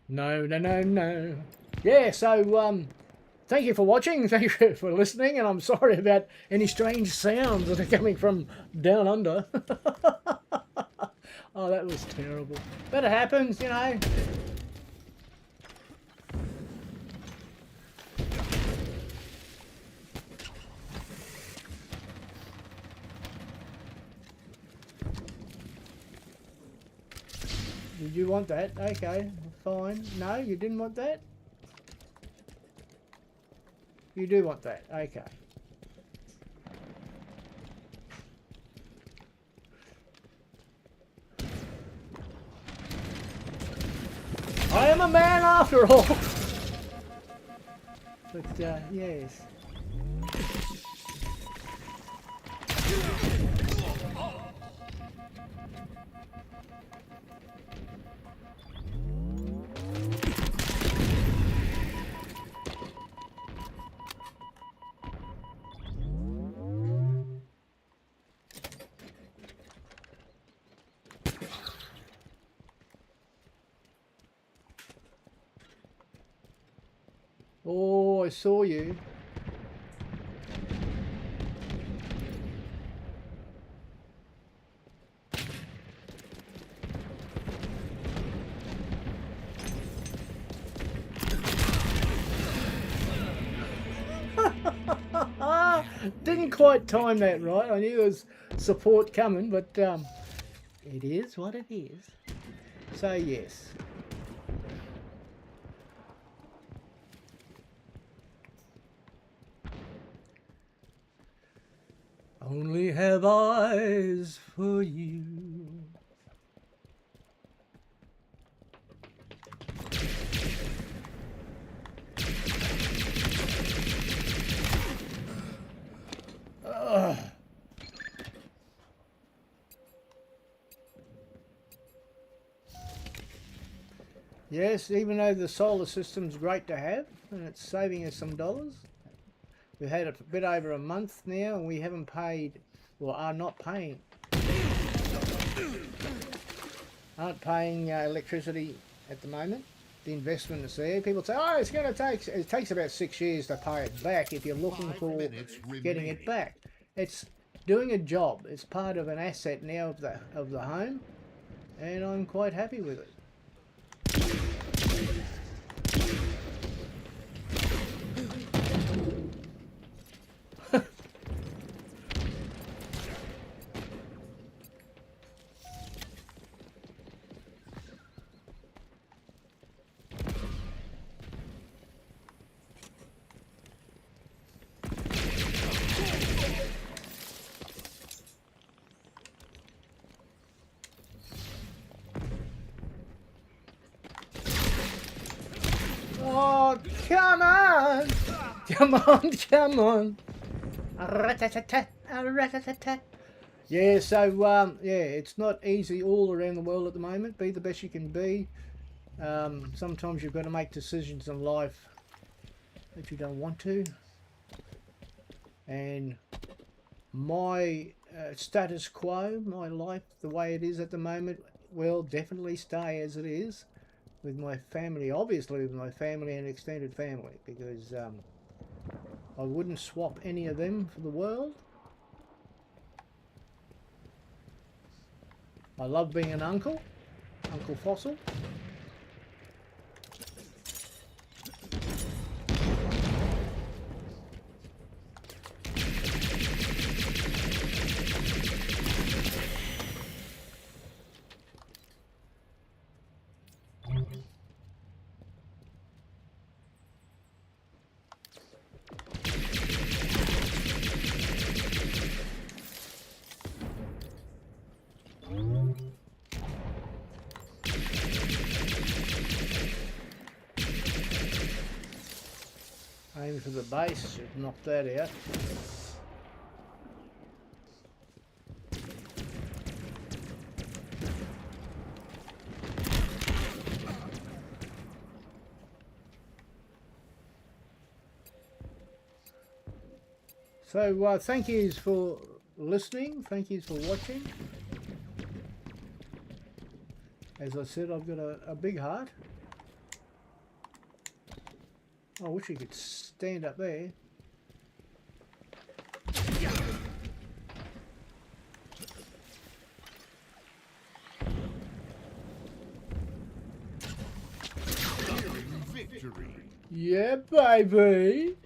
No, no. Yeah, so thank you for watching, thank you for listening, and I'm sorry about any strange sounds that are coming from down under. Oh, that was terrible. But it happens, you know. Did you want that? Okay, fine. No, you didn't want that? You do want that. Okay. I am a man after all. But, yes. Oh, I saw you. Didn't quite time that right. I knew there was support coming, but it is what it is. So yes. Only have eyes for you. Ugh. Yes, even though the solar system's great to have and it's saving us some dollars, we've had it a bit over a month now and we haven't paid, well, aren't paying electricity at the moment. The investment is there. People say, oh, it's going to take, it takes about 6 years to pay it back if you're looking for getting it back. It's doing a job. It's part of an asset now of the home, and I'm quite happy with it. Oh, come on! Come on, come on! A-rat-tat-tat, a-rat-tat-tat. Yeah, so, yeah, it's not easy all around the world at the moment. Be the best you can be. Sometimes you've got to make decisions in life that you don't want to. And my status quo, my life, the way it is at the moment, will definitely stay as it is with my family, obviously with my family and extended family, because I wouldn't swap any of them for the world. I love being an uncle, Uncle Fossil. Aim for the base, should knock that out. So thank yous for listening, thank yous for watching. As I said, I've got a big heart. I wish you could stand up there. Victory. Yeah, baby.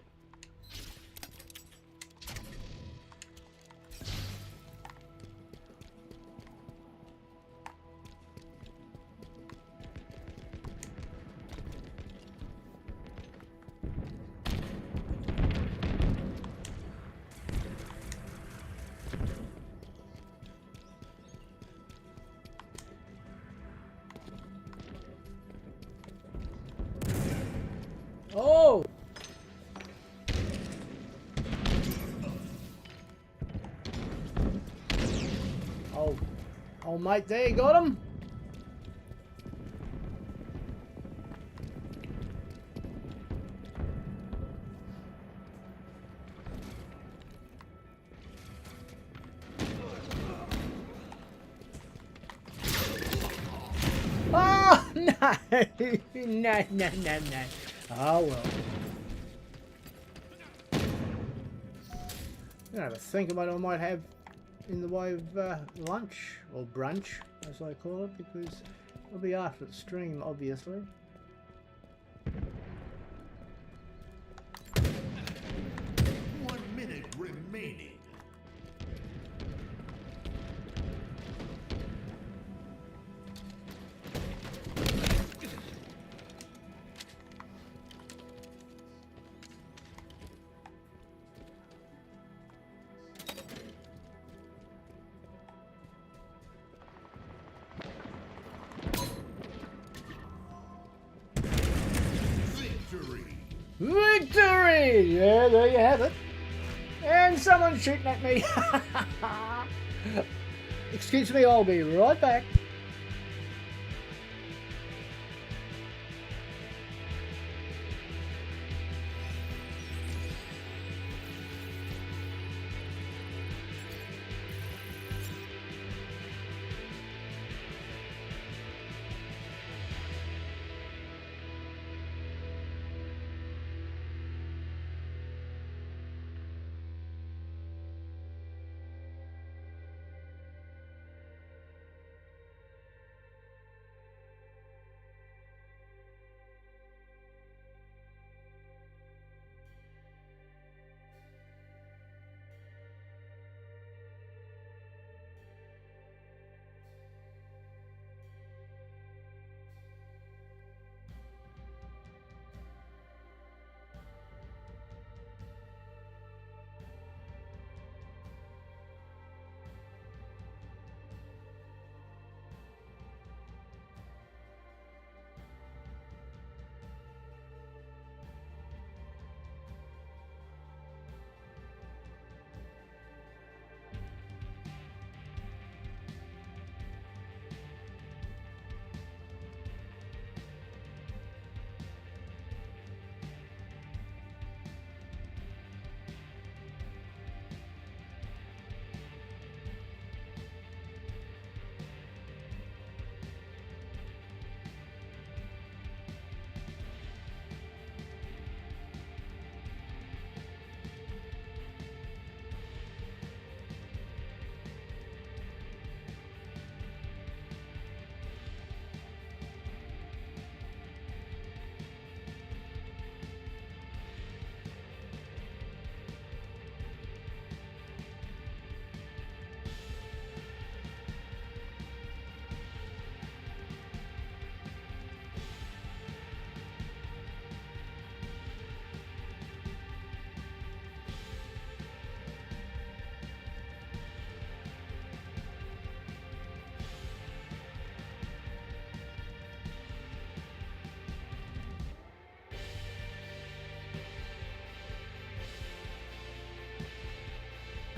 Oh! Oh, mate, there, you got him. Oh, no! No, no, no, no. Oh, well. I have to think about what I might have in the way of lunch, or brunch, as I call it, because it'll be after the stream, obviously. 1 minute remaining. Victory. Victory! Yeah, there you have it. And someone's shooting at me. Excuse me, I'll be right back.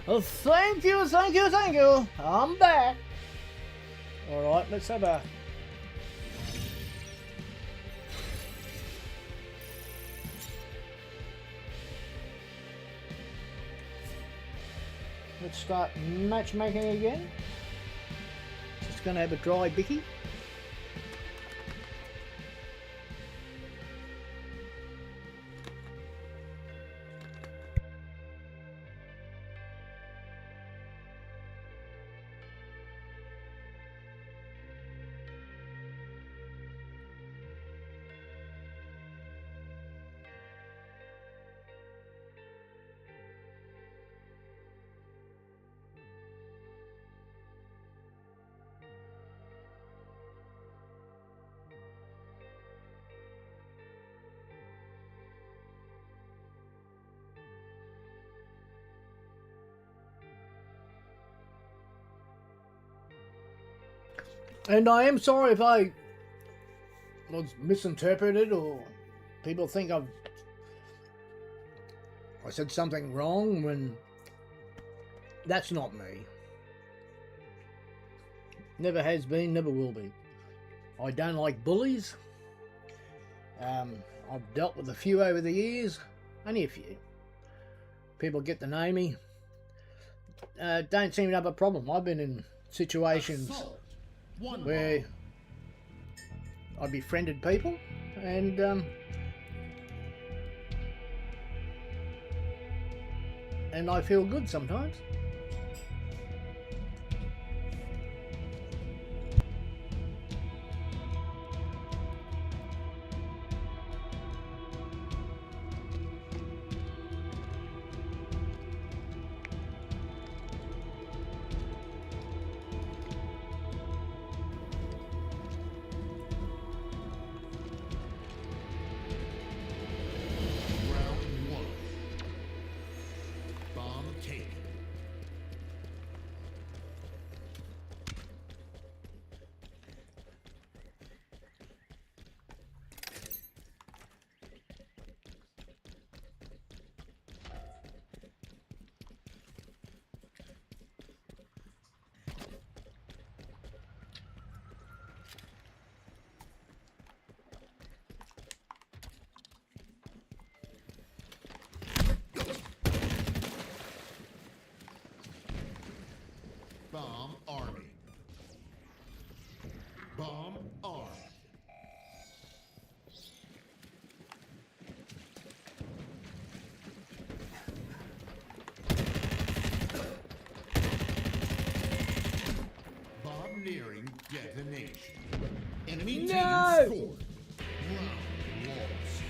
Oh, thank you, thank you, thank you. I'm back. All right, let's have a. Let's start matchmaking again. Just gonna have a dry bicky. And I am sorry if I was misinterpreted or people think I said something wrong when that's not me. Never has been, never will be. I don't like bullies. I've dealt with a few over the years, only a few. People get to know me. Don't seem to have a problem. I've been in situations where I befriended people and I feel good sometimes. Round one. Bomb taken. Bomb arming. Bomb armed. Bomb nearing detonation. Enemy team No! scored. Round lost.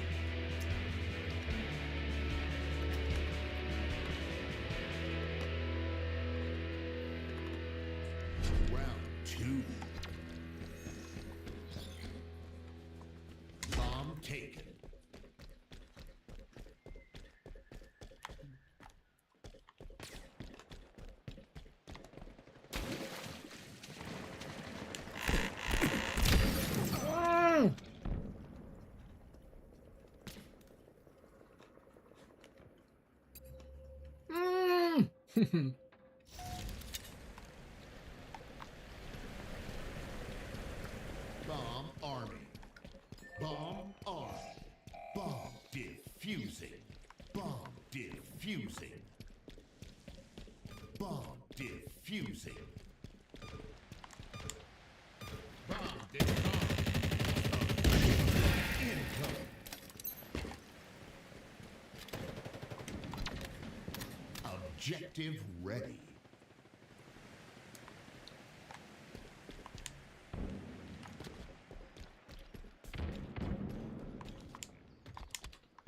Round two. Bomb taken. Mm. Mm. Bomb arming. Bomb armed. Bomb defusing. Bomb defusing. Bomb defusing. Bomb disarmed. Incoming. Objective ready.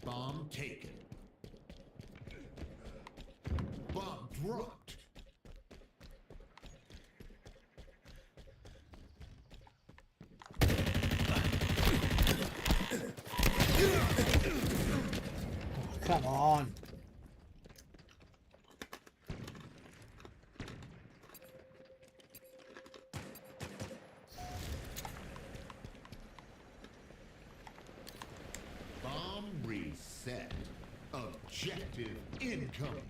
Bomb taken. Bomb dropped. Come on. Bomb reset. Objective incoming.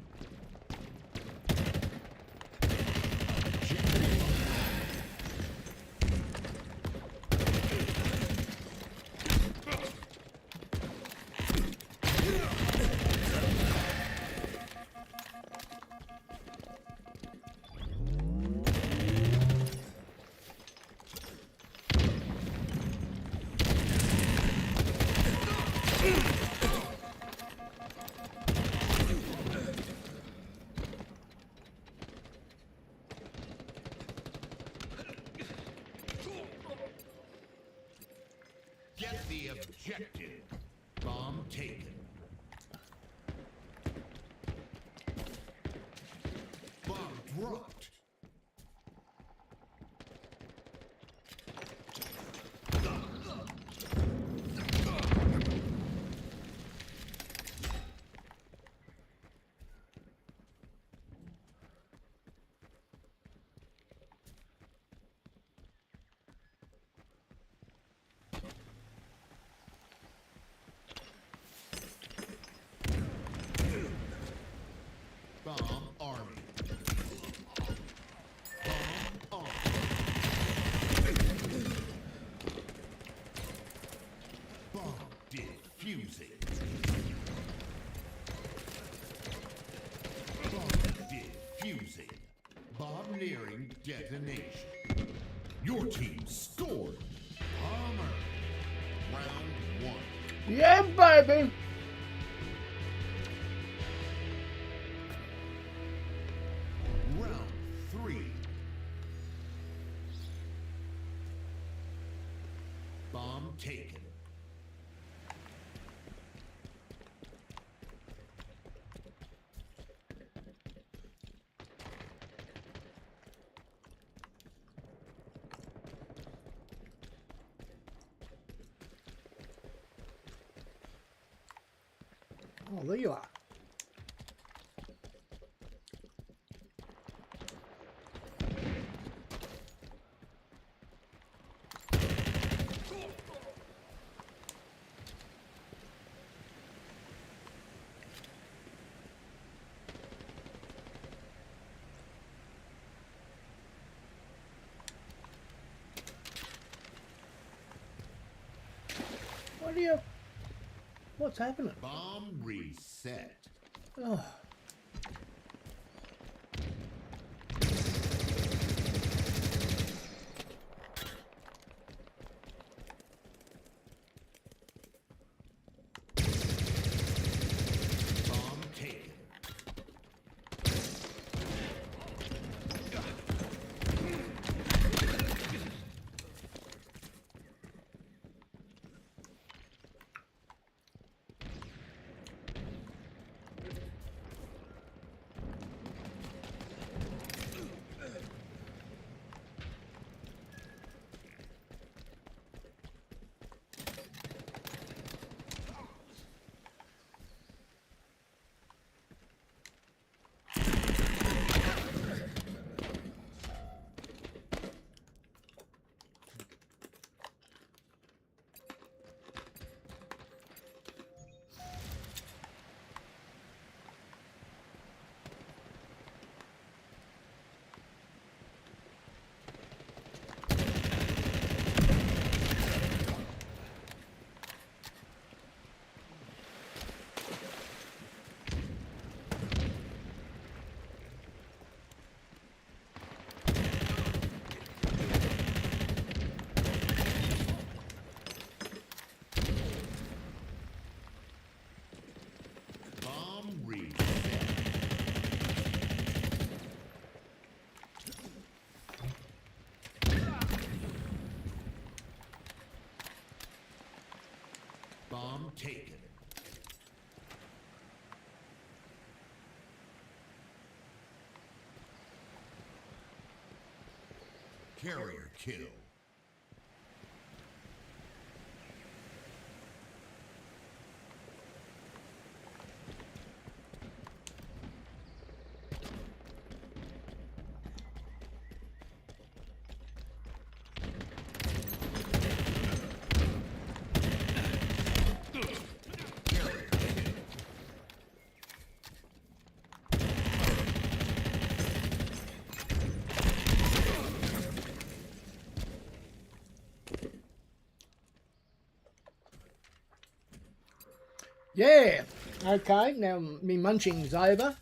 Get the objective. Bomb taken. Bomb dropped. Bomb army. Bomb on. Bomb defusing. Bomb defusing. Bomb nearing detonation. Your team scored. Bomber. Round 1. Yeah, baby. Round 3. Bomb taken. Oh, there you are. What are you... What's happening? Bomb reset. Oh. Bomb taken. Bomb reset. Bomb taken. Carrier kill. Yeah. Okay, now me munching's over.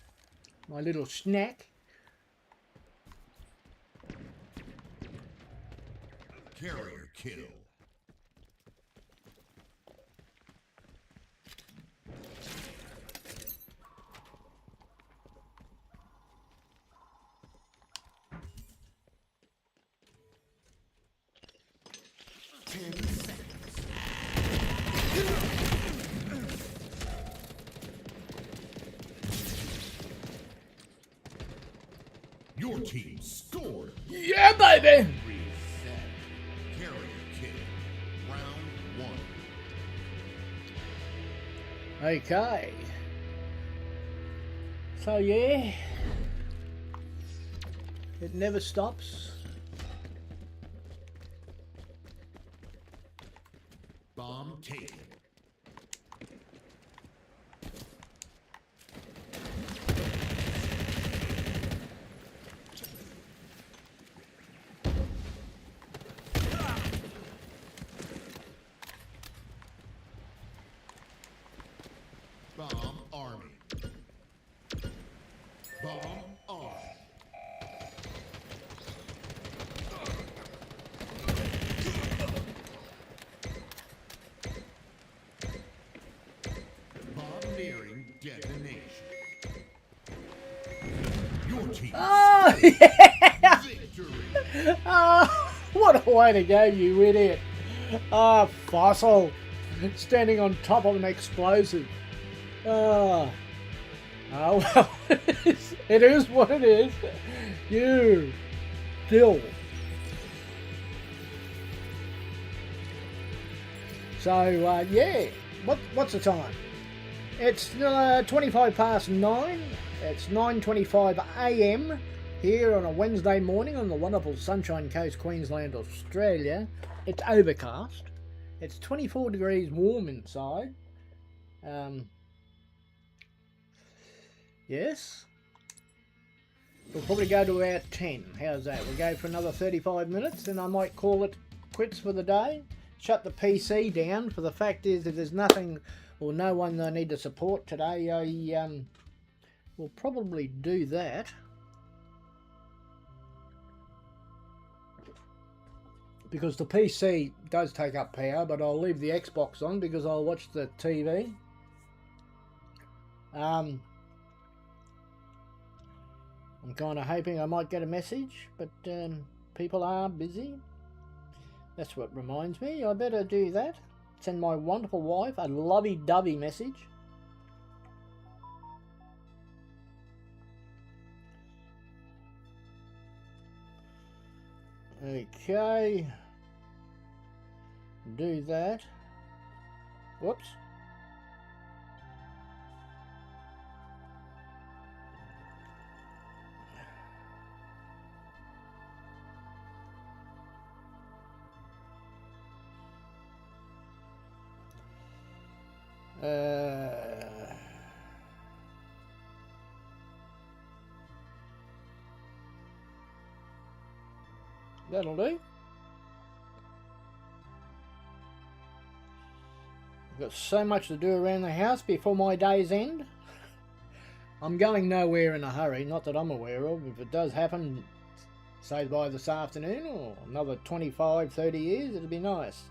My little snack. Carrier kill. team scored. Yeah, baby! Reset. Carrier kill. Round 1. Okay. So yeah, it never stops. Bomb taken. Bomb army. Bomb armed. Bomb nearing detonation. Your team Oh, yeah! victory. Oh, what a way to go, you idiot! Ah, Fossil, standing on top of an explosive. Ah, oh well, it is what it is. You, still. So yeah, what's the time? It's 25 past 9. It's 9:25 a.m. here on a Wednesday morning on the wonderful Sunshine Coast, Queensland, Australia. It's overcast. It's 24 degrees warm inside. Yes. We'll probably go to about 10. How's that? We'll go for another 35 minutes and I might call it quits for the day. Shut the PC down. For the fact is that there's nothing or no one I need to support today. I will probably do that. Because the PC does take up power, but I'll leave the Xbox on because I'll watch the TV. I'm kind of hoping I might get a message, but people are busy. That's what reminds me, I better do that. Send my wonderful wife a lovey-dovey message. Okay. Do that. Whoops. That'll do. I've got so much to do around the house before my day's end. I'm going nowhere in a hurry, not that I'm aware of. If it does happen, say by this afternoon or another 25, 30 years, it'd be nice.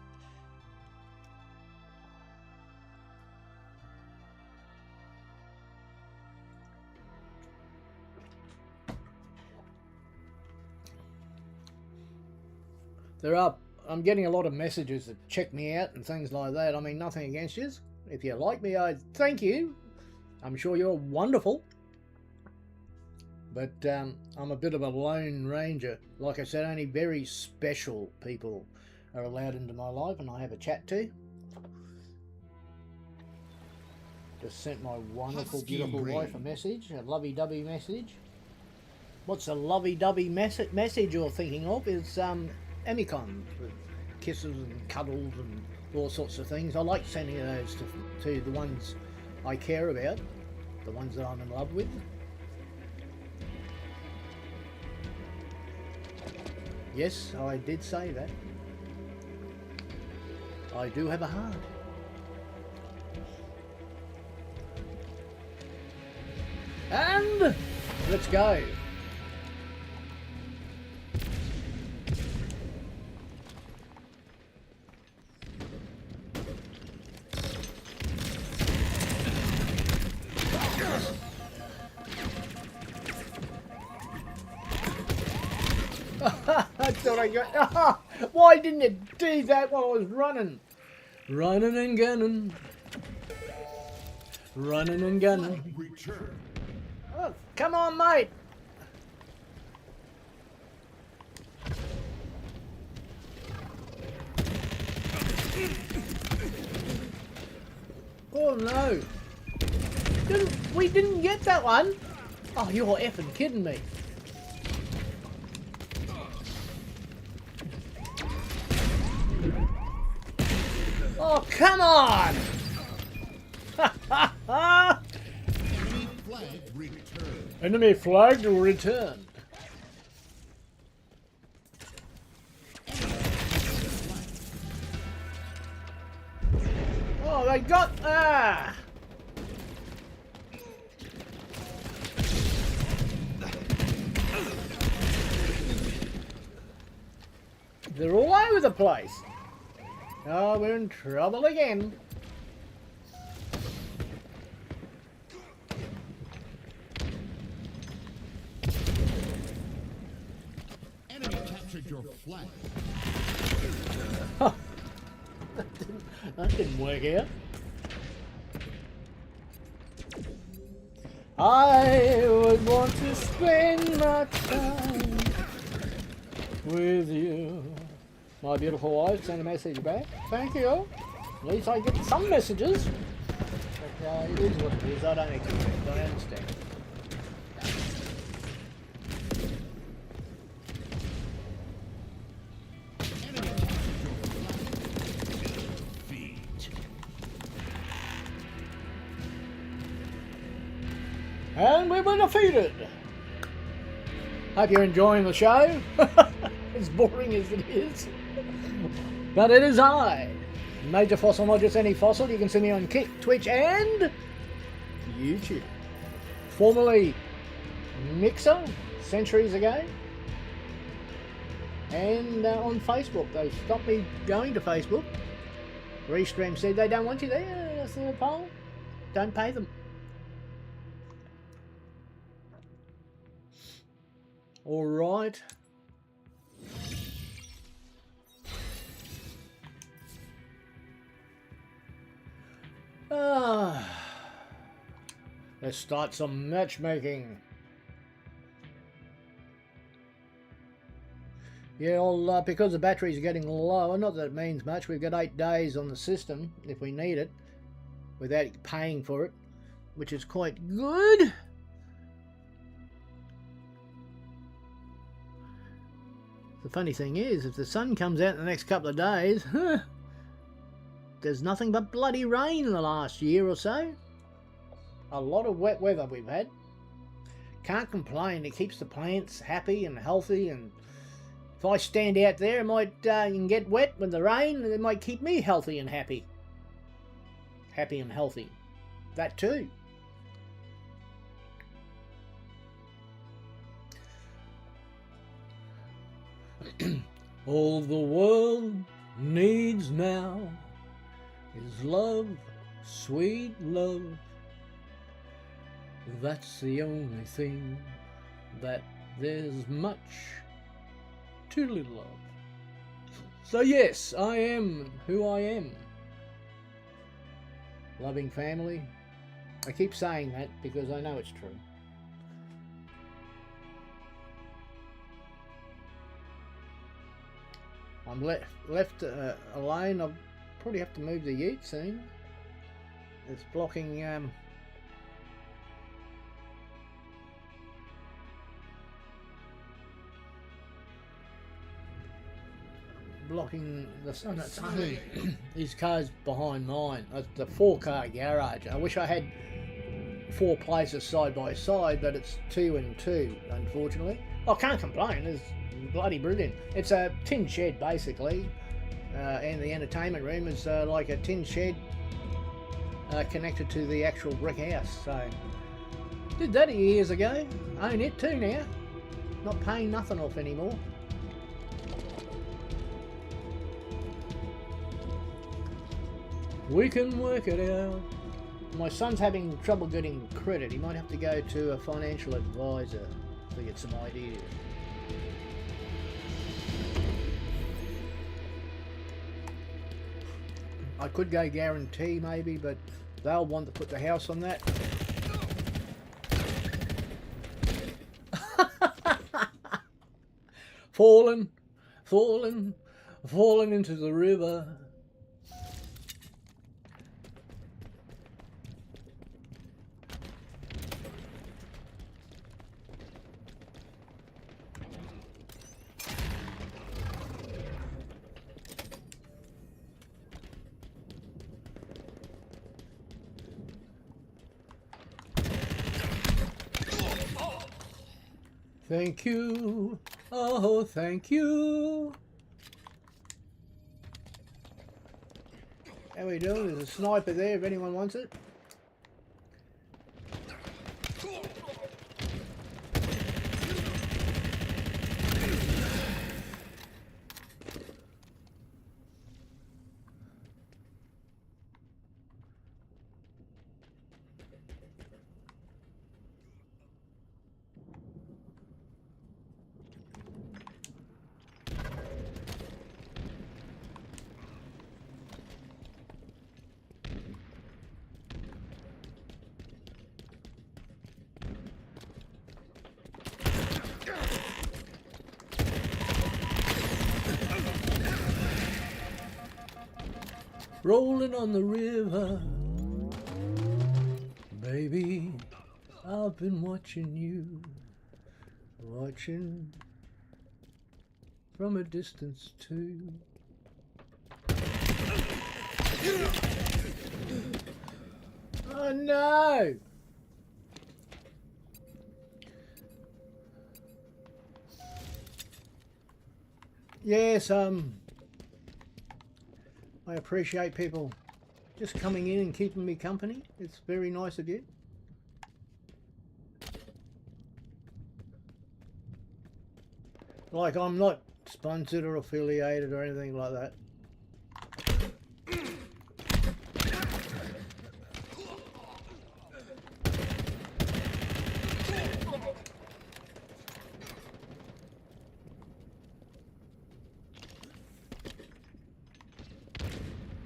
I'm getting a lot of messages that check me out and things like that. I mean, nothing against you. If you like me, I thank you. I'm sure you're wonderful. But I'm a bit of a lone ranger. Like I said, only very special people are allowed into my life and I have a chat to. Just sent my wonderful, beautiful wife a message, a lovey-dovey message. What's a lovey-dovey message you're thinking of is Emicon, kisses and cuddles and all sorts of things. I like sending those to the ones I care about, the ones that I'm in love with. Yes, I did say that. I do have a heart. And let's go. I thought I got... why didn't it do that while I was running? Running and gunning. Running and gunning. Return. Oh, come on, mate. Oh no. We didn't get that one. Oh, you're effing kidding me. Oh, come on! Enemy flag returned. Enemy flag returned. Oh, they got... Ah! They're all over the place. Oh, we're in trouble again. Enemy captured your flag. That didn't work out. I would want to spend my time with you. My beautiful wife sent a message back. Thank you. At least I get some messages. But it is what it is. I don't expect it. I understand. And we were defeated. Hope you're enjoying the show. As boring as it is. But it is I, Major Fossil, not just any fossil. You can see me on Kick, Twitch and YouTube. Formerly Mixer, centuries ago. And on Facebook. They stopped me going to Facebook. Restream said they don't want you there. That's the poll. Don't pay them. All right. Let's start some matchmaking. Yeah, well, because the batteries are getting lower, not that it means much, we've got 8 days on the system if we need it, without paying for it, which is quite good. The funny thing is, if the sun comes out in the next couple of days, there's nothing but bloody rain in the last year or so. A lot of wet weather we've had. Can't complain, it keeps the plants happy and healthy, and if I stand out there, it might you can get wet with the rain, and it might keep me healthy and happy. Happy and healthy. That too. All the world needs now is love, sweet love. That's the only thing that there's much too little of. So yes, I am who I am. Loving family. I keep saying that because I know it's true. I'm left alone. I'll probably have to move the yeet soon. It's blocking the sun. His car's behind mine. It's the 4-car garage. I wish I had 4 places side by side, but it's 2 and 2, unfortunately. I can't complain. It's bloody brilliant. It's a tin shed basically, and the entertainment room is like a tin shed connected to the actual brick house. So did that years ago. Own it too now. Not paying nothing off anymore. We can work it out. My son's having trouble getting credit. He might have to go to a financial advisor to get some ideas. I could go guarantee maybe, but they'll want to put the house on that. Fallen into the river. Thank you. Oh, thank you. How we doing? There's a sniper there if anyone wants it. Rolling on the river, baby, I've been watching you, watching from a distance too. Oh no! Yes, I appreciate people just coming in and keeping me company. It's very nice of you. Like, I'm not sponsored or affiliated or anything like that.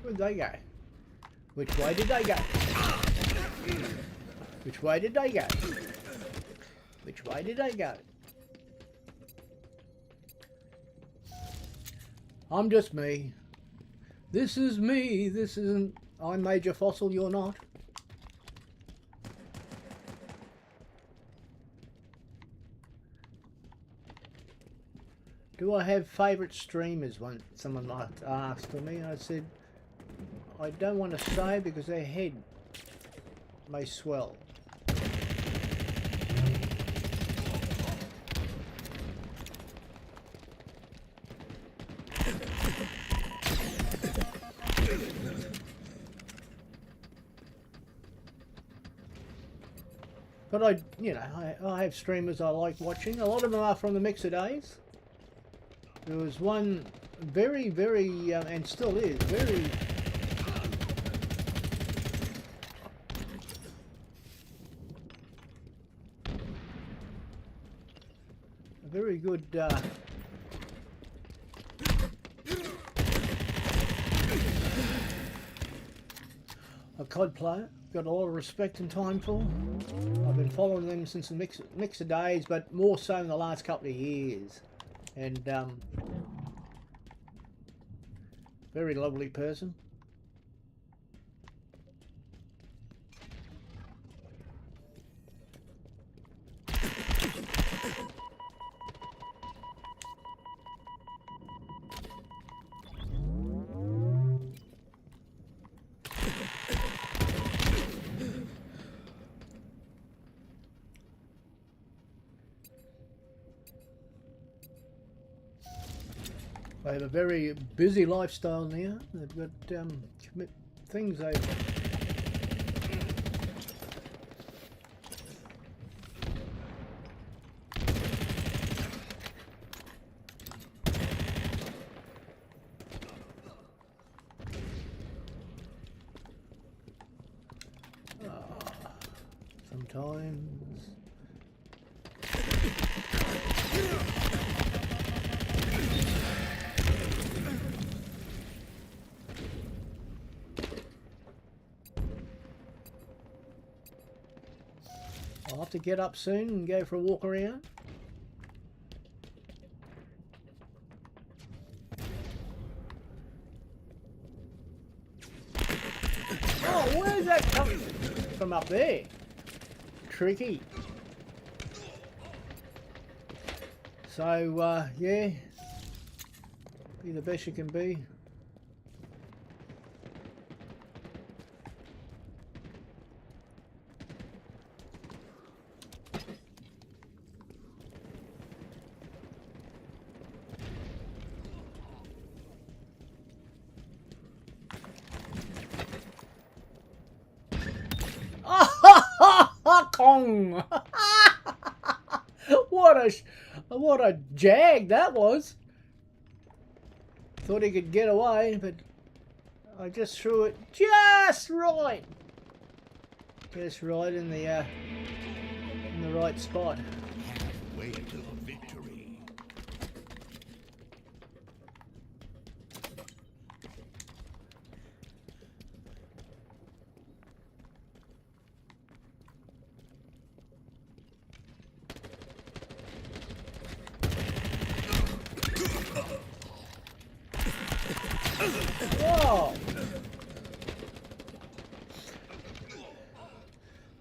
Where'd they go? Which way did they go? Which way did they go? Which way did they go? I'm just me. This is me. This isn't... I'm Major Fossil, you're not. Do I have favourite streamers? Someone might ask for me. I said, I don't want to say because their head may swell. But I have streamers I like watching. A lot of them are from the Mixer days. There was one very, and still is, very good a COD player. Got a lot of respect and time for. I've been following them since the Mixer days, but more so in the last couple of years. And very lovely person. They have a very busy lifestyle now. They've got things they... sometimes... I'll have to get up soon and go for a walk around. Oh, where's that coming from up there? Tricky. So, yeah, be the best you can be. Kong! What a jag that was. Thought he could get away, but I just threw it just right. Just right in the right spot. Halfway to victory. Whoa!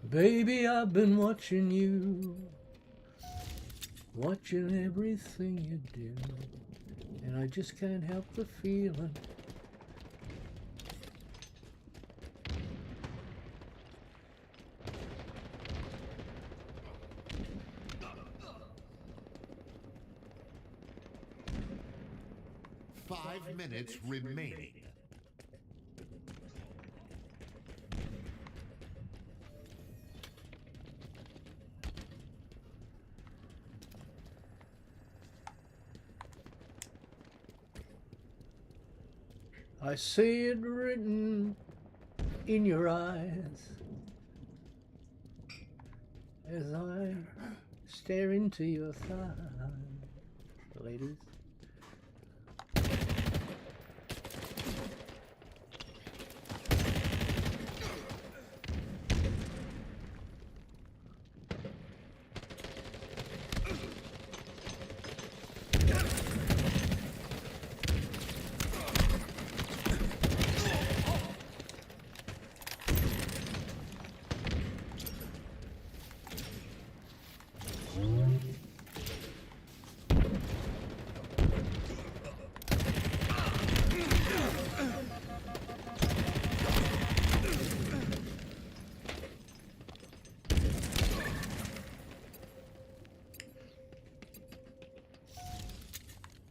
Baby, I've been watching you, watching everything you do, and I just can't help the feeling. Five minutes remaining. I see it written in your eyes as I stare into your thighs, ladies.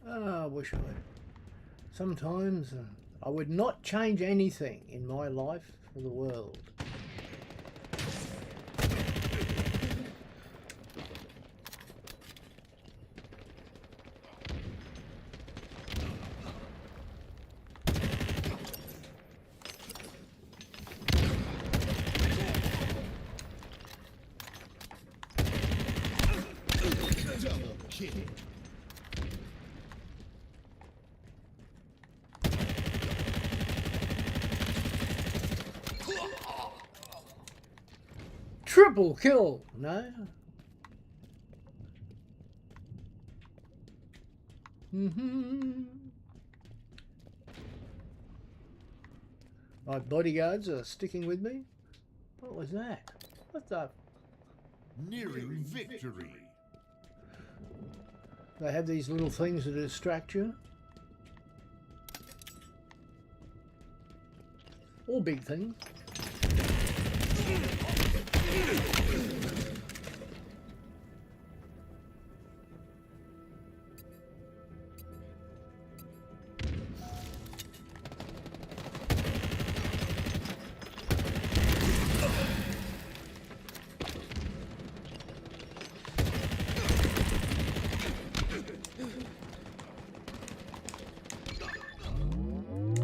I wish I... Sometimes I would not change anything in my life for the world. Double kill. Triple kill! No? My bodyguards are sticking with me. What was that? What the... Nearing victory. They have these little things that distract you. Or big things.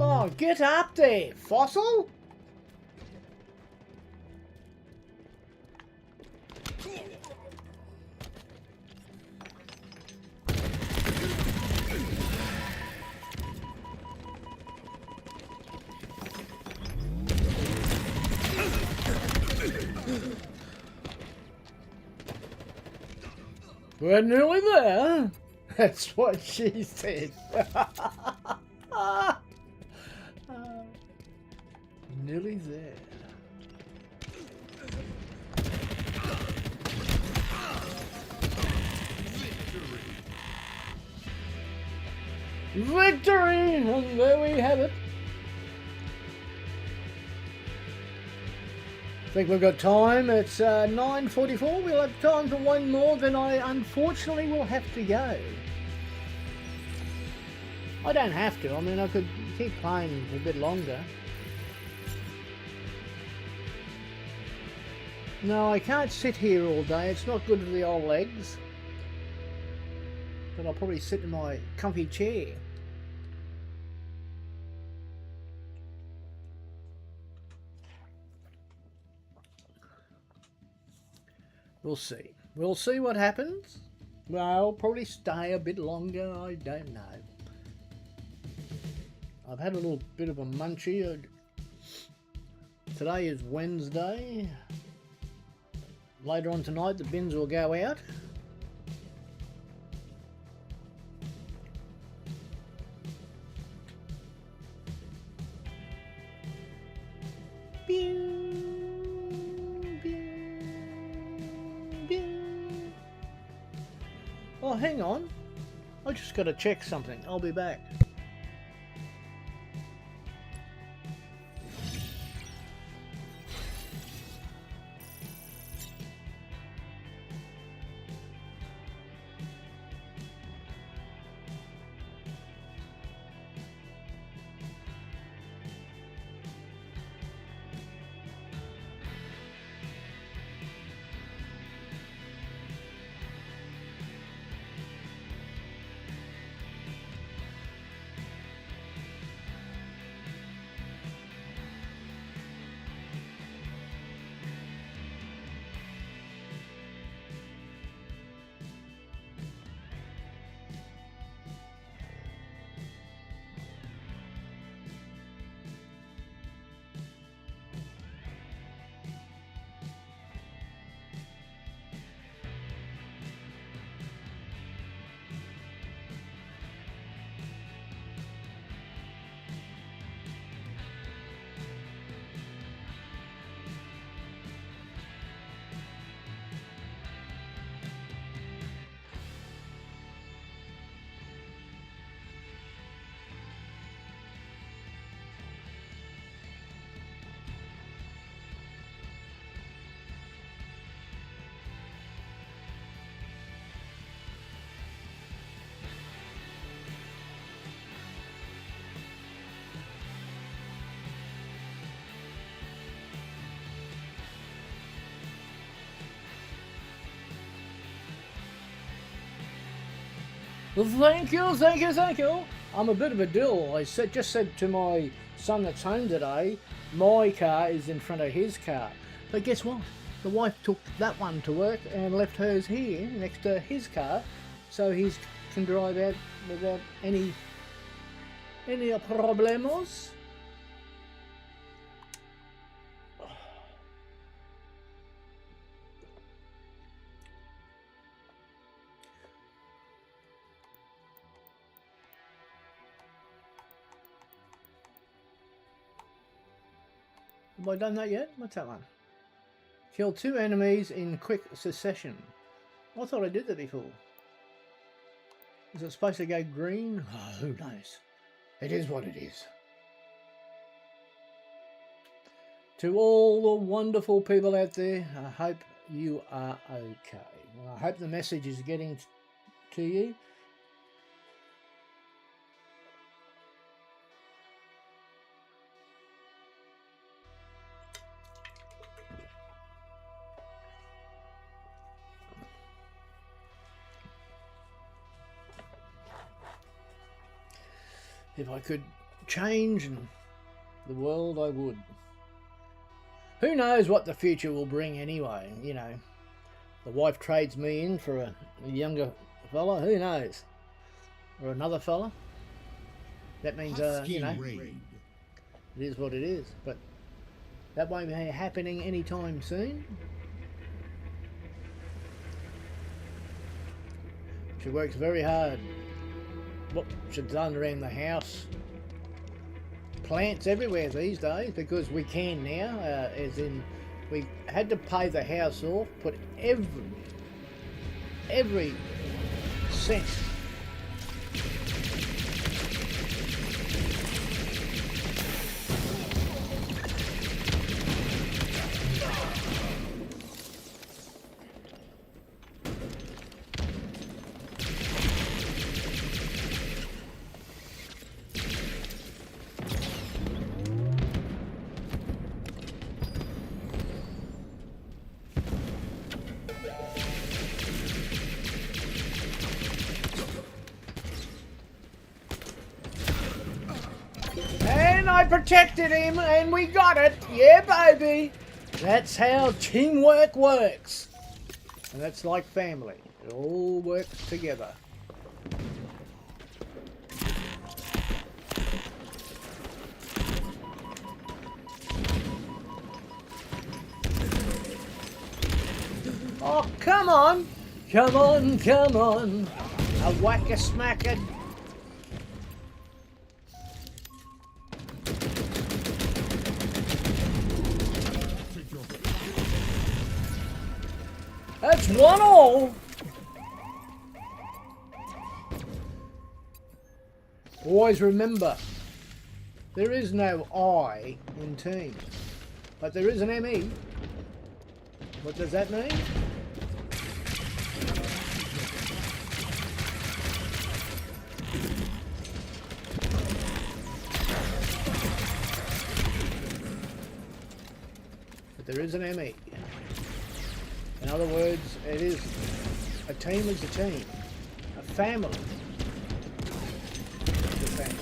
Oh, get up there, Fossil! We're nearly there. That's what she said. Nearly there. Victory! And there we have it. I think we've got time. It's 9:44. We'll have time for one more, then I unfortunately will have to go. I don't have to. I mean, I could keep playing a bit longer. No, I can't sit here all day. It's not good for the old legs. But I'll probably sit in my comfy chair. We'll see. We'll see what happens. Well, I'll probably stay a bit longer. I don't know. I've had a little bit of a munchie. Today is Wednesday. Later on tonight, the bins will go out. Oh, hang on. I just got to check something. I'll be back. Well, thank you. I'm a bit of a dill. I just said to my son that's home today, my car is in front of his car. But guess what? The wife took that one to work and left hers here next to his car, so he can drive out without any problemos. Have I done that yet? What's that one? Kill 2 enemies in quick succession. I thought I did that before. Is it supposed to go green? Oh, who knows? It is what it is. To all the wonderful people out there, I hope you are okay. Well, I hope the message is getting to you. If I could change the world, I would. Who knows what the future will bring anyway, you know. The wife trades me in for a younger fella, who knows? Or another fella. That means, you know, it is what it is. But that won't be happening anytime soon. She works very hard. What she's done around the house. Plants everywhere these days because we can now, as in we had to pay the house off, put every cent protected him and we got it. Yeah, baby. That's how teamwork works. And that's like family. It all works together. Oh, come on. Come on, come on. A whack-a-smack-a. That's 1-all. Always remember, there is no I in team, but there is an ME. What does that mean? But there is an ME. In other words, it is a team is a team. A family is a family.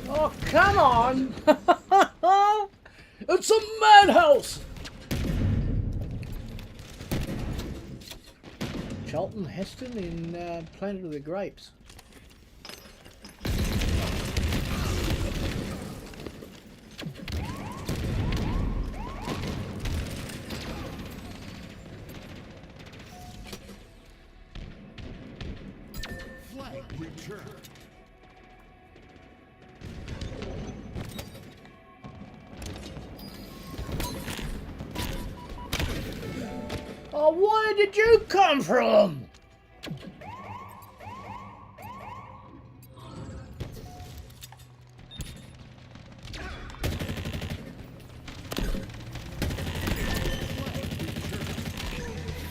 Oh, come on! It's a madhouse! Charlton Heston in Planet of the Grapes. Flag return. Oh, where did you come from?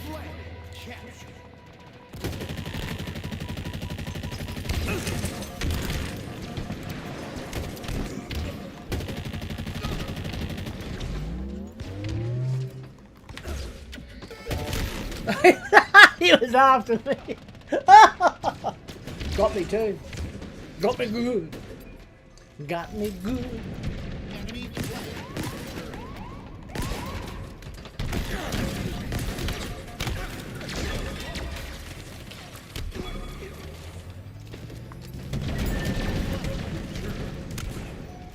Flag captured. He was after me. Got me too. Got me good. Got me good. Enemy flag.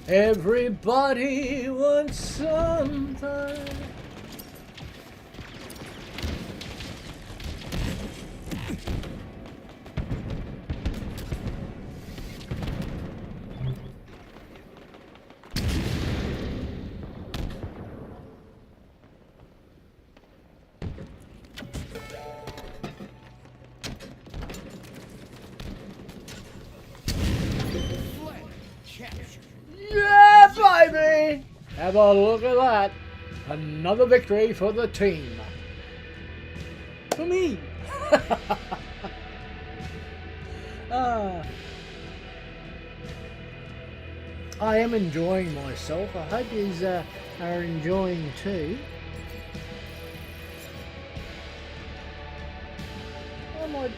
Everybody wants something. Flag captured. Yeah, baby! Have a look at that. Another victory for the team. For me. Ah. I am enjoying myself. I hope you are enjoying too. I might,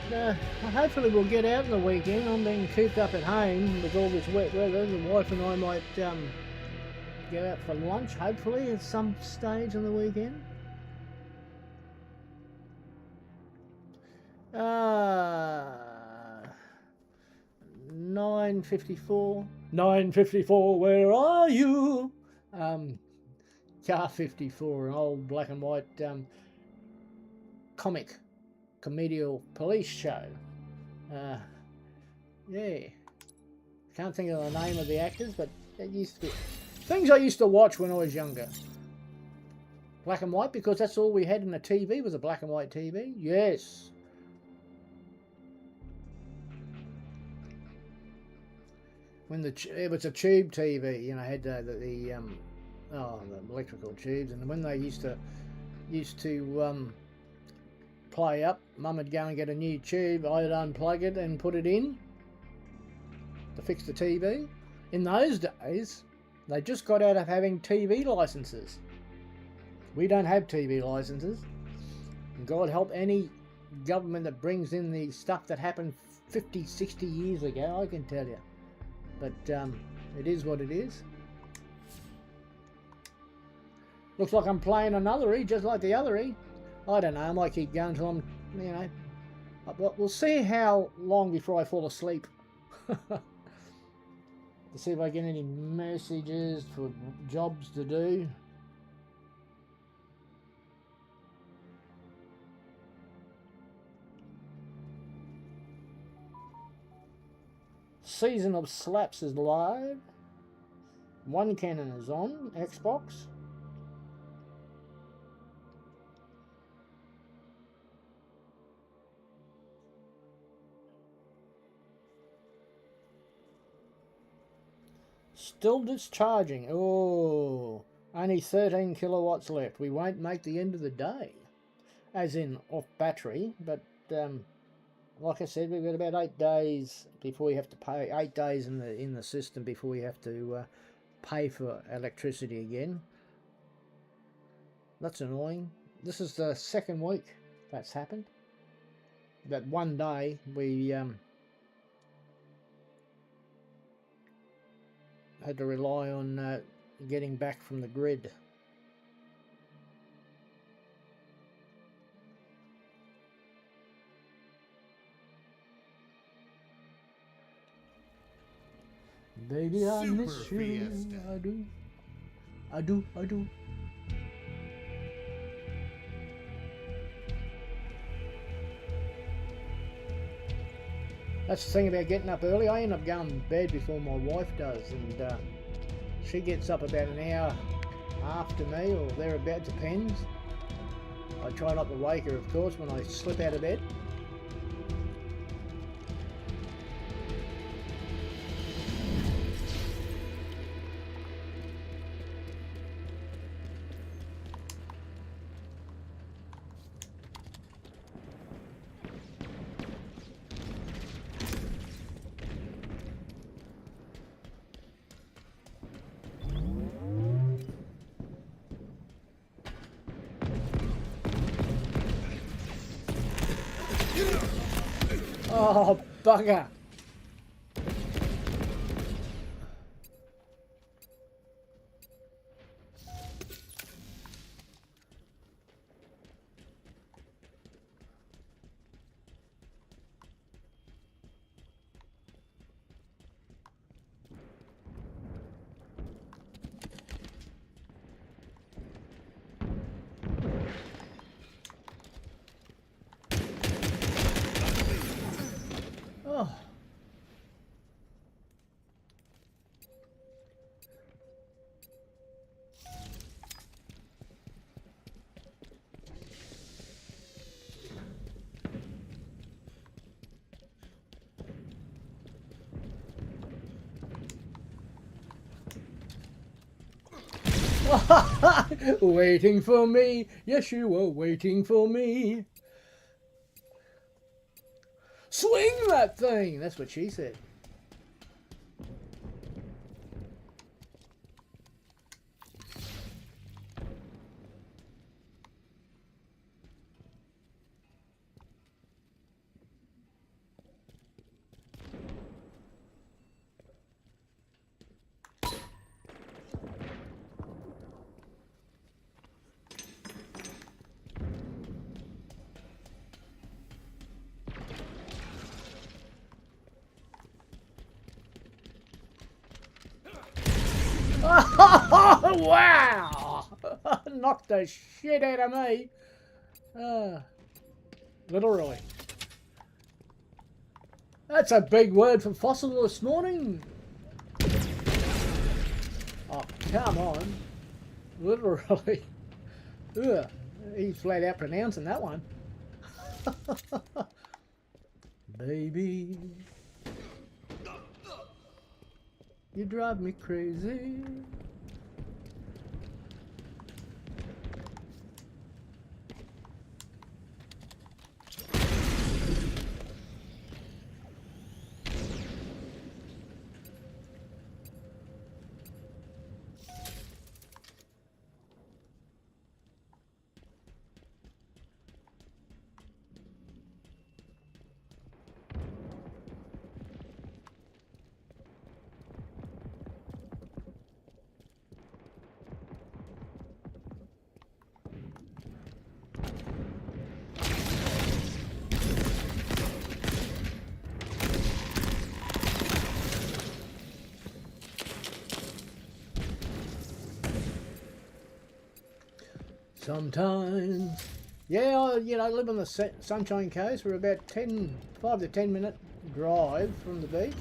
hopefully we'll get out in the weekend. I'm being cooped up at home with all this wet weather. The wife and I might go out for lunch, hopefully, at some stage on the weekend. 954. 954, where are you? Car 54, an old black and white comedial police show. Yeah. Can't think of the name of the actors, but it used to be things I used to watch when I was younger. Black and white, because that's all we had in the TV was a black and white TV. Yes. When it was a tube TV, you know, had the electrical tubes, and when they used to play up, Mum would go and get a new tube. I'd unplug it and put it in to fix the TV. In those days, they just got out of having TV licenses. We don't have TV licenses. And God help any government that brings in the stuff that happened 50, 60 years ago, I can tell you. But it is what it is. Looks like I'm playing another E, just like the other E. I don't know, I might keep going until I'm, you know. But we'll see how long before I fall asleep. To see if I get any messages for jobs to do. Season of Slaps is live. One Cannon is on Xbox. Still discharging. Oh, only 13 kilowatts left. We won't make the end of the day, as in off battery. But like I said, we've got about 8 days before we have to pay. 8 days in the system before we have to pay for electricity again. That's annoying. This is the second week that's happened. That one day we had to rely on getting back from the grid. Baby, I miss Super you. Fiesta. I do. That's the thing about getting up early. I end up going to bed before my wife does, and she gets up about an hour after me or thereabouts, depends. I try not to wake her, of course, when I slip out of bed. Oh, bugger. Oh. Waiting for me. Yes, you were waiting for me. Swing that thing. That's what she said. Wow! Knocked the shit out of me. Literally. That's a big word for Fossil this morning. Oh, come on. Literally. Ugh. He's flat out pronouncing that one. Baby, you drive me crazy. Sometimes. Yeah, I live on the Sunshine Coast. We're about 5 to 10 minute drive from the beach.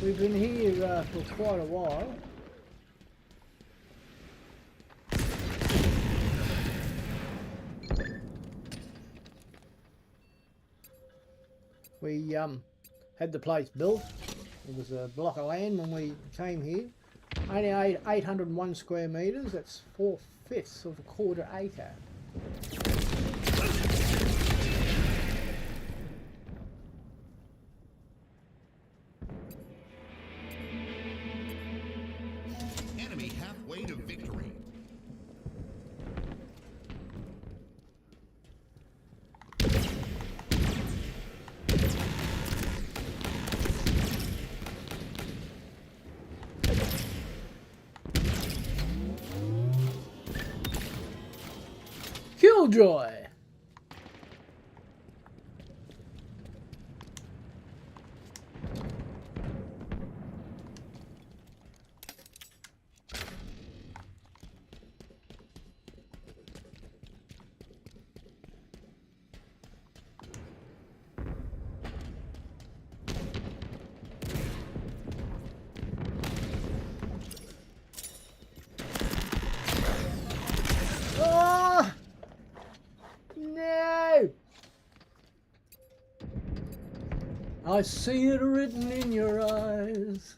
We've been here for quite a while. We had the place built. It was a block of land when we came here. Only 801 square metres, that's 4/5 of a quarter acre. Enemy halfway to victory. Killjoy! Oh! No! I see it written in your eyes.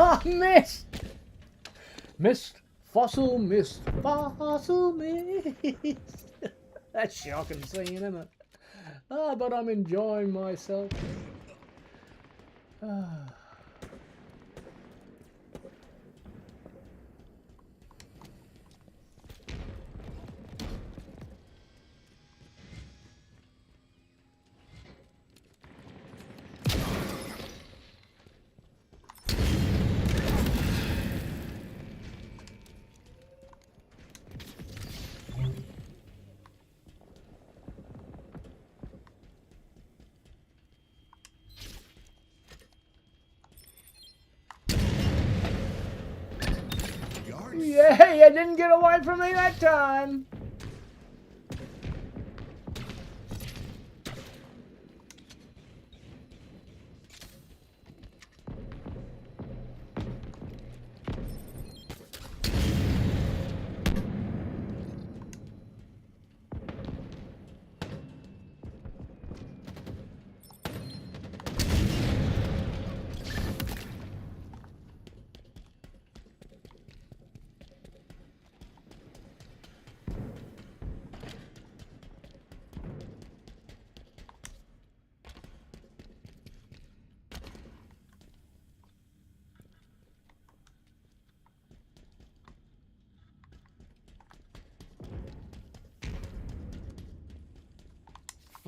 Ah, missed! Missed. Fossil missed. Fossil missed. That's shocking singing, isn't it? Ah, but I'm enjoying myself. Ah. Yeah, you didn't get away from me that time.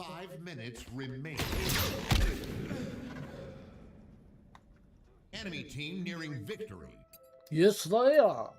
5 minutes remain. Enemy team nearing victory. Yes, they are.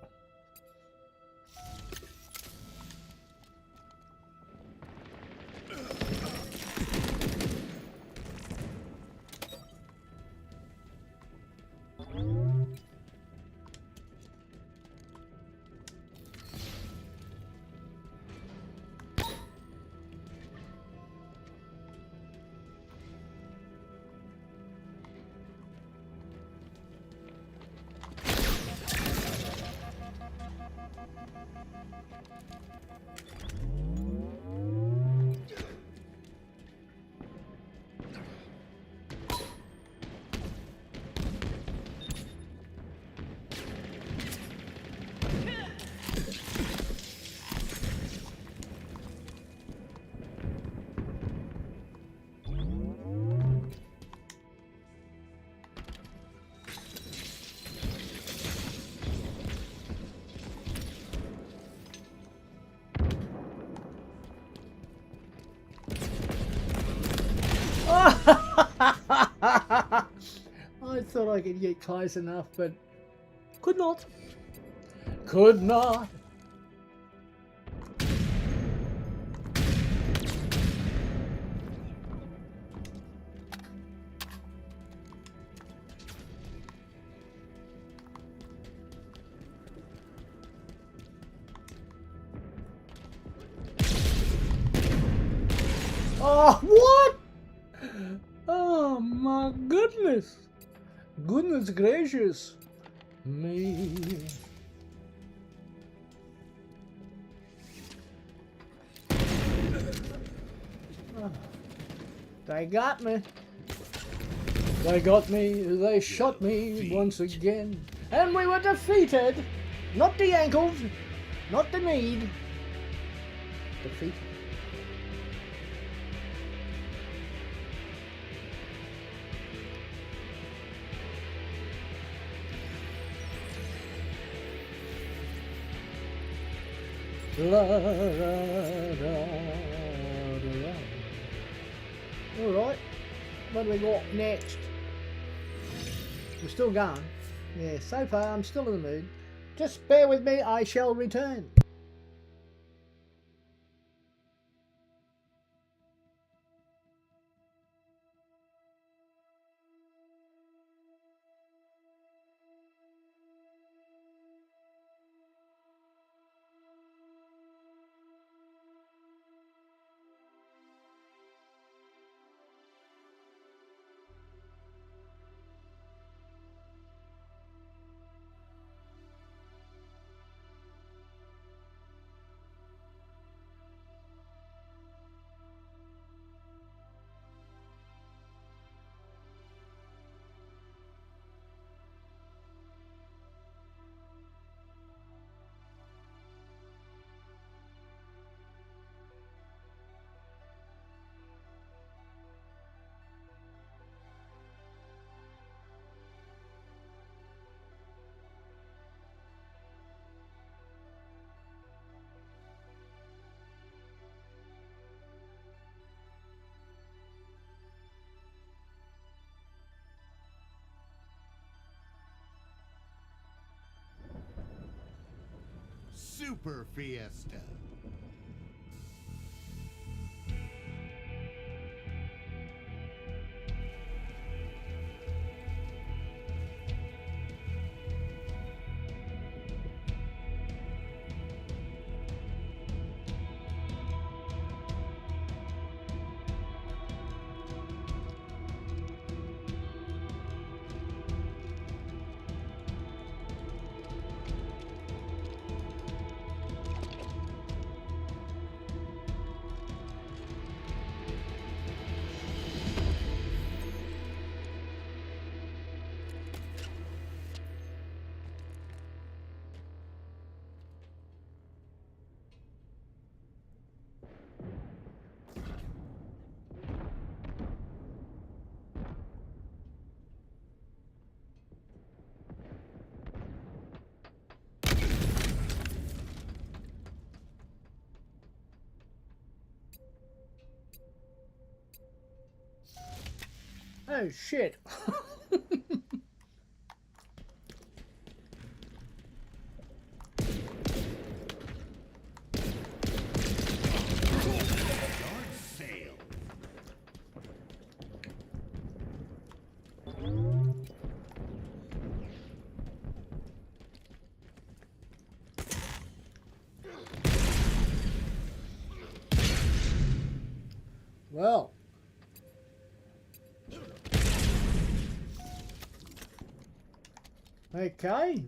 I thought I could get close enough, but could not. Could not. Oh, what? Oh my goodness. Goodness gracious me. Oh, they got me. They got me. They shot me once again. And we were defeated. Not the ankles. Not the need. Defeated. Alright, what do we got next? We're still going. Yeah, so far I'm still in the mood. Just bear with me, I shall return. Super Fiesta. Oh shit. Yard sale. Well. Okay.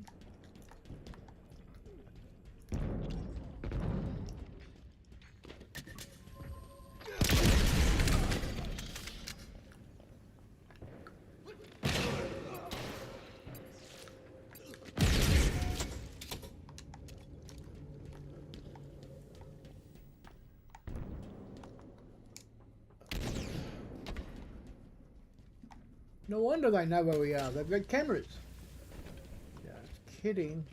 No wonder they know where we are. They've got cameras. Just kidding.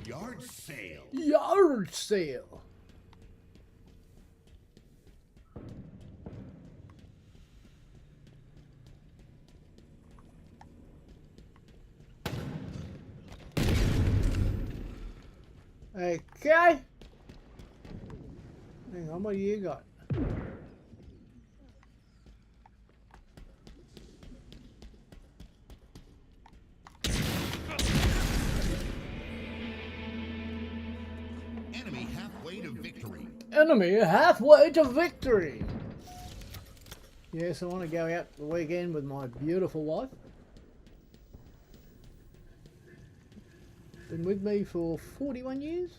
Yard sale. Yard sale. Okay. Hang on, what do you got? Enemy halfway to victory. Enemy halfway to victory. Yes, I want to go out the weekend with my beautiful wife. Been with me for 41 years.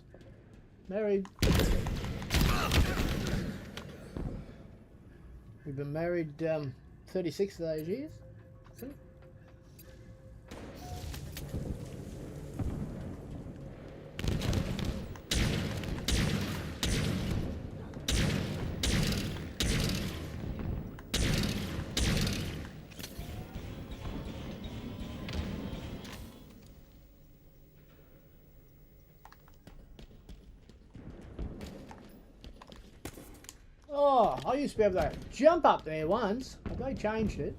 Married. We've been married 36 of those years. So, oh, I used to be able to jump up there once, but they changed it.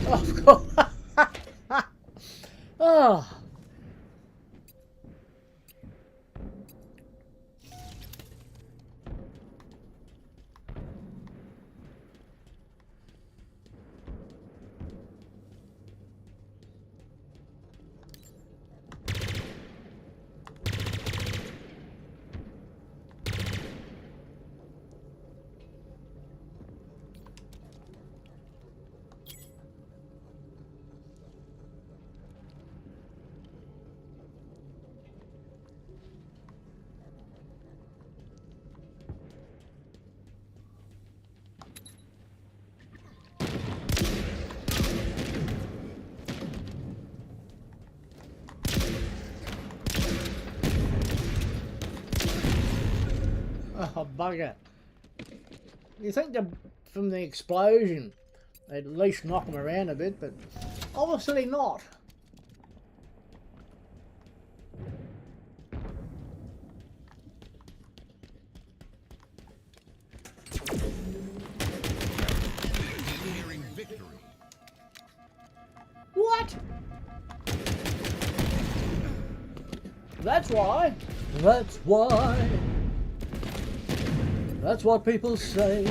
Of course. Oh. Oh, bugger. You think from the explosion, they'd at least knock them around a bit, but obviously not. Nearing victory. What? That's why. That's why. That's what people say.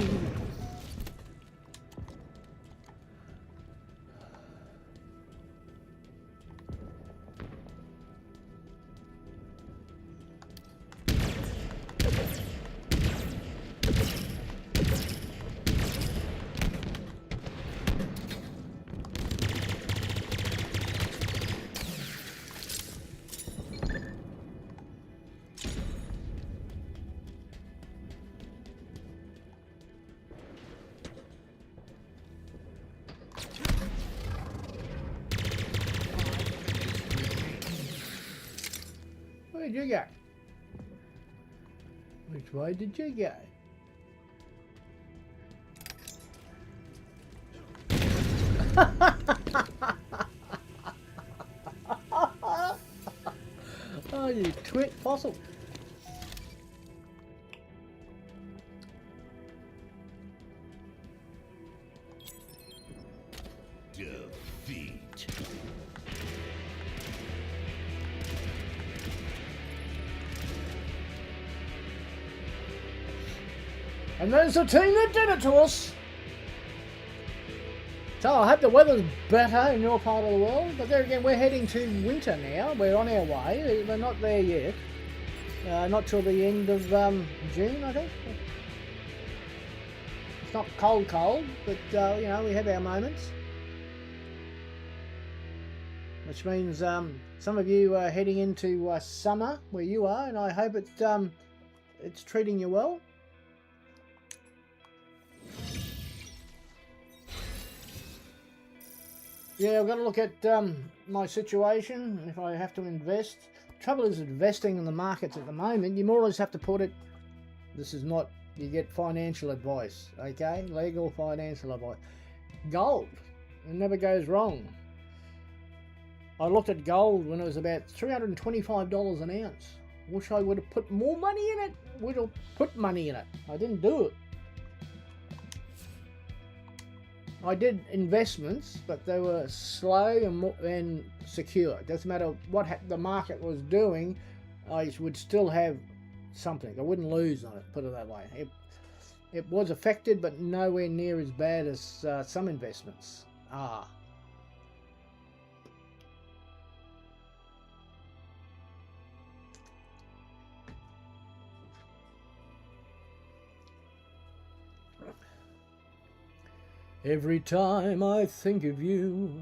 Where'd you go? Which way did you go? Oh, you twit, Fossil. Defeat. And there's the team that did it to us. So I hope the weather's better in your part of the world. But there again, we're heading to winter now. We're on our way. We're not there yet. Not till the end of June, I think. It's not cold, but you know, we have our moments. Which means some of you are heading into summer where you are, and I hope it's treating you well. Yeah, I've got to look at my situation, if I have to invest. Trouble is investing in the markets at the moment, you more or less have to put it, this is not, you get financial advice, okay? Legal financial advice. Gold, it never goes wrong. I looked at gold when it was about $325 an ounce. Wish I would have put more money in it, would have put money in it. I didn't do it. I did investments, but they were slow and secure. It doesn't matter what the market was doing, I would still have something. I wouldn't lose on it, put it that way. It was affected, but nowhere near as bad as some investments are. Every time I think of you.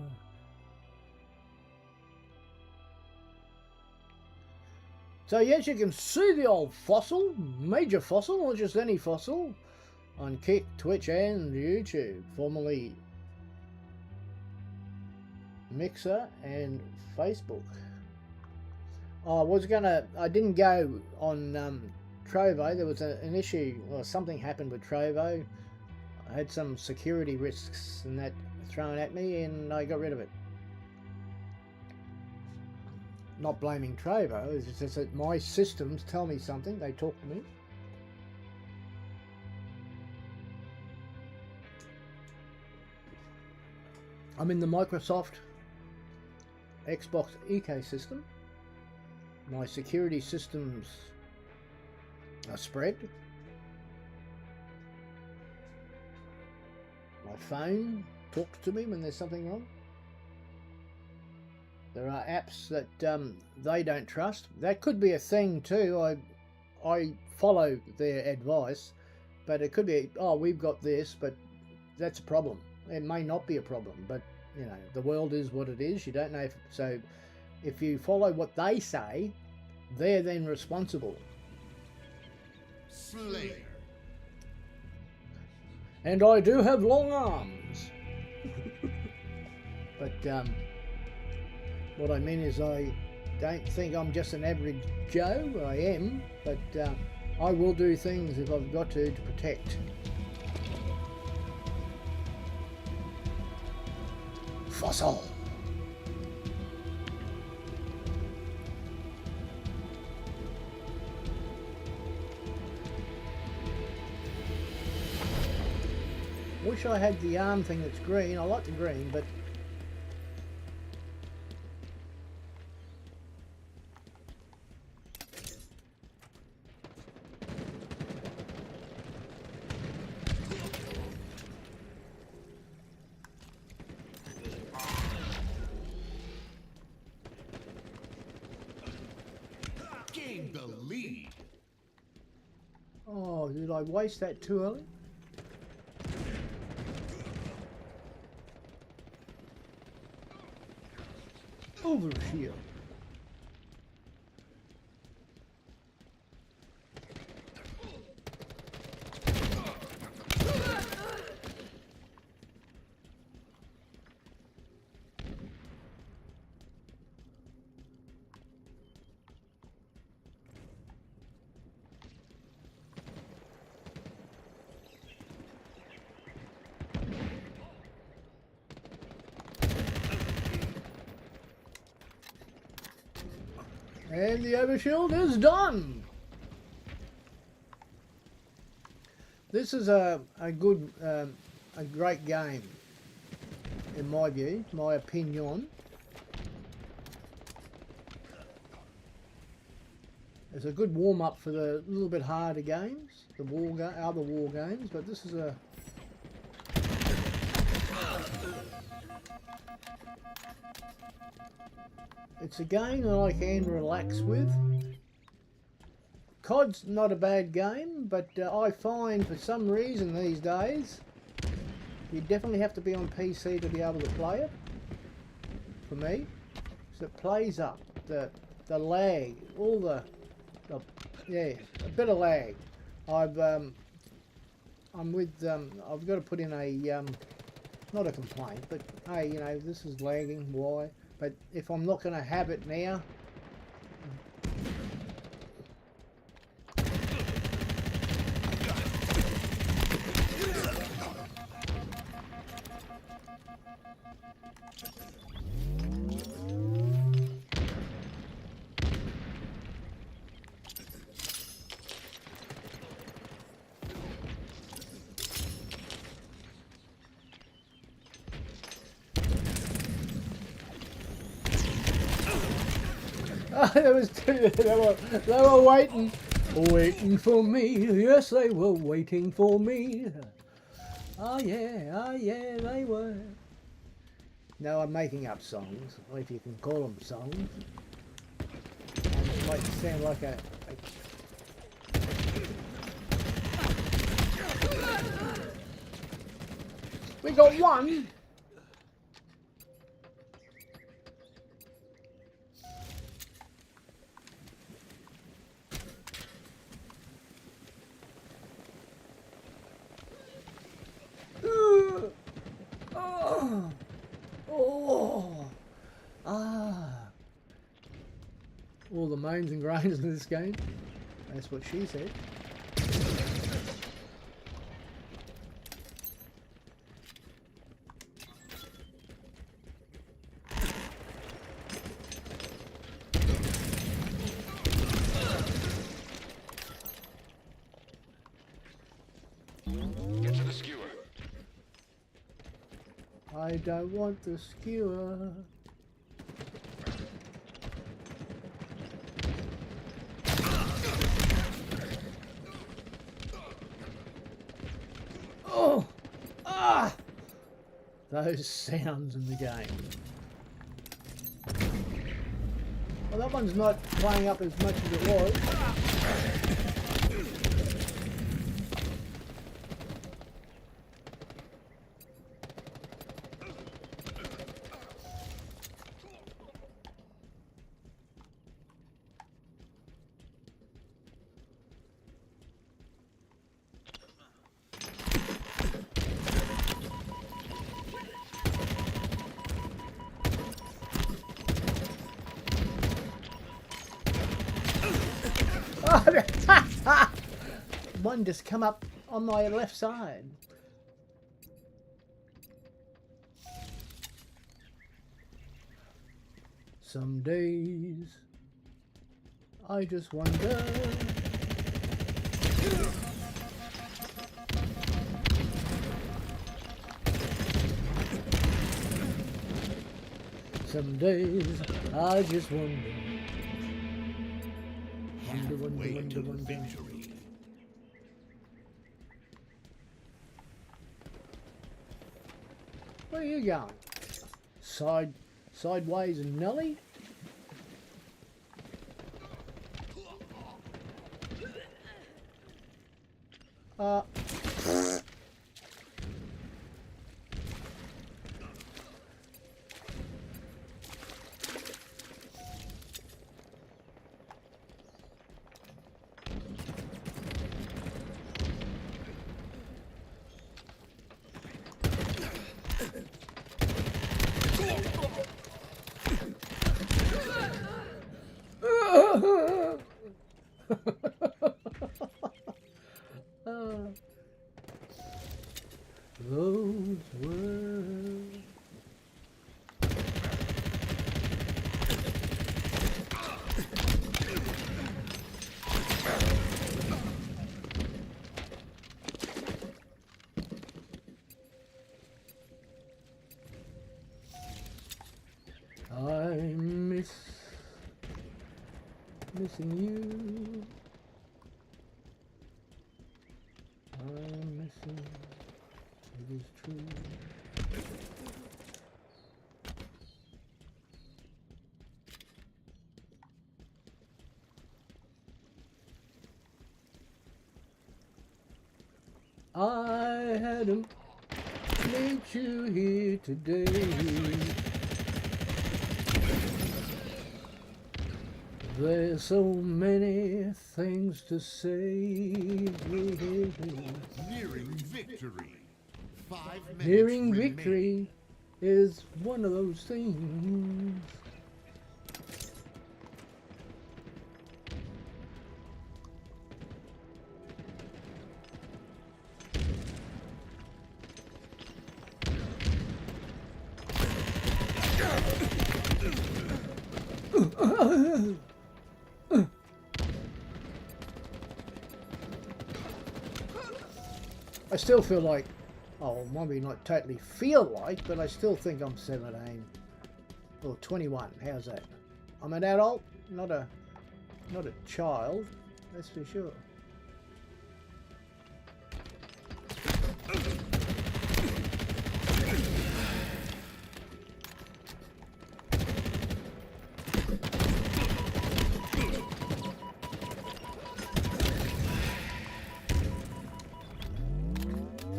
So yes, you can see the old Fossil, major Fossil, or just any Fossil, on Kick, Twitch and YouTube, formerly Mixer and Facebook. I didn't go on Trovo. There was an issue, or something happened with Trovo. I had some security risks and that thrown at me, and I got rid of it. Not blaming Trovo, it's just that my systems tell me something, they talk to me. I'm in the Microsoft Xbox ecosystem. My security systems are spread. My phone talks to me when there's something wrong. There are apps that they don't trust. That could be a thing too. I follow their advice, but it could be, oh, we've got this, but that's a problem. It may not be a problem, but you know, the world is what it is. You don't know so if you follow what they say, they're then responsible. Slayer. And I do have long arms. But what I mean is I don't think I'm just an average Joe. I am, but I will do things if I've got to protect. Fossil. Wish I had the arm thing that's green. I like the green, but Gain the lead. oh, did I waste that too early? Over here. And the overshield is done. This is a good, a great game, in my view, my opinion. It's a good warm up for the little bit harder games, the other war games. But this is a it's a game that I can relax with. COD's not a bad game, but I find for some reason these days you definitely have to be on PC to be able to play it. For me, so it plays up the lag, all the yeah, a bit of lag. I'm with I've got to put in a not a complaint, but hey, you know, this is lagging. Why? But if I'm not going to have it now, there was two. They were waiting for me. Yes, they were waiting for me. Oh yeah, they were. No, I'm making up songs, if you can call them songs. It might sound like a we got one. All the moans and groans in this game. That's what she said. Get to the skewer. I don't want the skewer. Oh! Ah! Those sounds in the game. Well, that one's not playing up as much as it was. one just come up on my left side. Some days I just wonder. Some days I just wonder. Halfway to victory. Where are you going? Sideways and Nelly? Those were I missing you. I'm missing. It is true. I hadn't met you here today. There's so many things to say. Nearing victory. 5 minutes Nearing remain. victory is one of those things. I still feel like, oh, maybe not totally feel like, but I still think I'm 17 or 21. How's that? I'm an adult, not a child. That's for sure.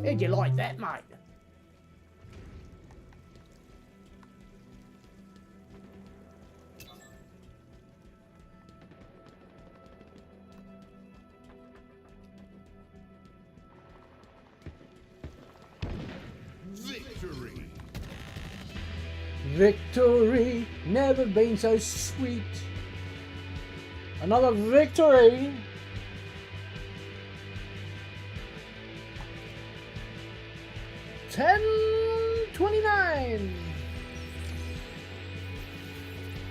How'd you like that, mate? Victory. Victory, never been so sweet. Another victory. $10.29.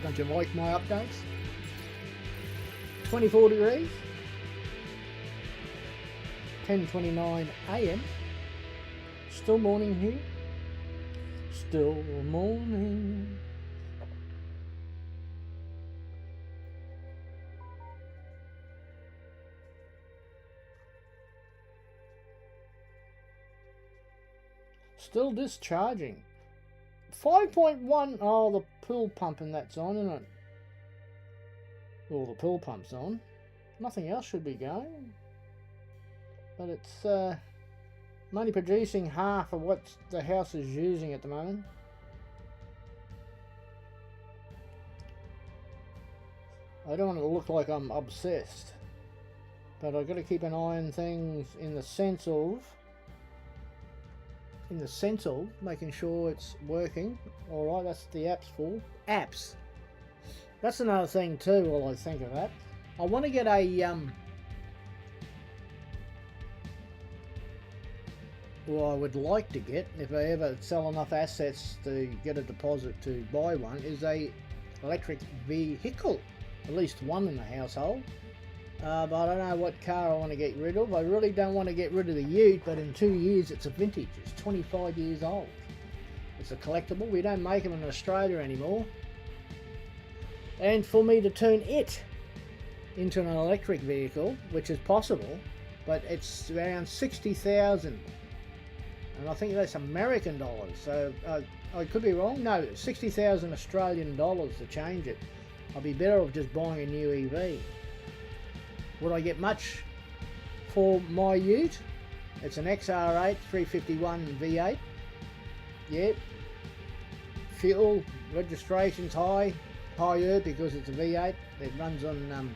Don't you like my updates? 24 degrees. 10:29 a.m. Still morning here. Still morning. Still discharging. 5.1. Oh, the pool pumping that's on, isn't it? Well, the pool pump's on. Nothing else should be going. But it's only producing half of what the house is using at the moment. I don't want it to look like I'm obsessed, but I've got to keep an eye on things in the sense of making sure it's working. Alright, that's the apps for. Apps. That's another thing too while I think of that. I want to get a or I would like to get, if I ever sell enough assets to get a deposit to buy one, is a electric vehicle. At least one in the household. But I don't know what car I want to get rid of. I really don't want to get rid of the Ute, but in 2 years it's a vintage. It's 25 years old. It's a collectible. We don't make them in Australia anymore. And for me to turn it into an electric vehicle, which is possible, but it's around 60,000. And I think that's American dollars. So I could be wrong. No, 60,000 Australian dollars to change it. I'd be better off just buying a new EV. Would I get much for my Ute? It's an XR8 351 V8. Yeah. Fuel registration's higher because it's a V8. It runs on,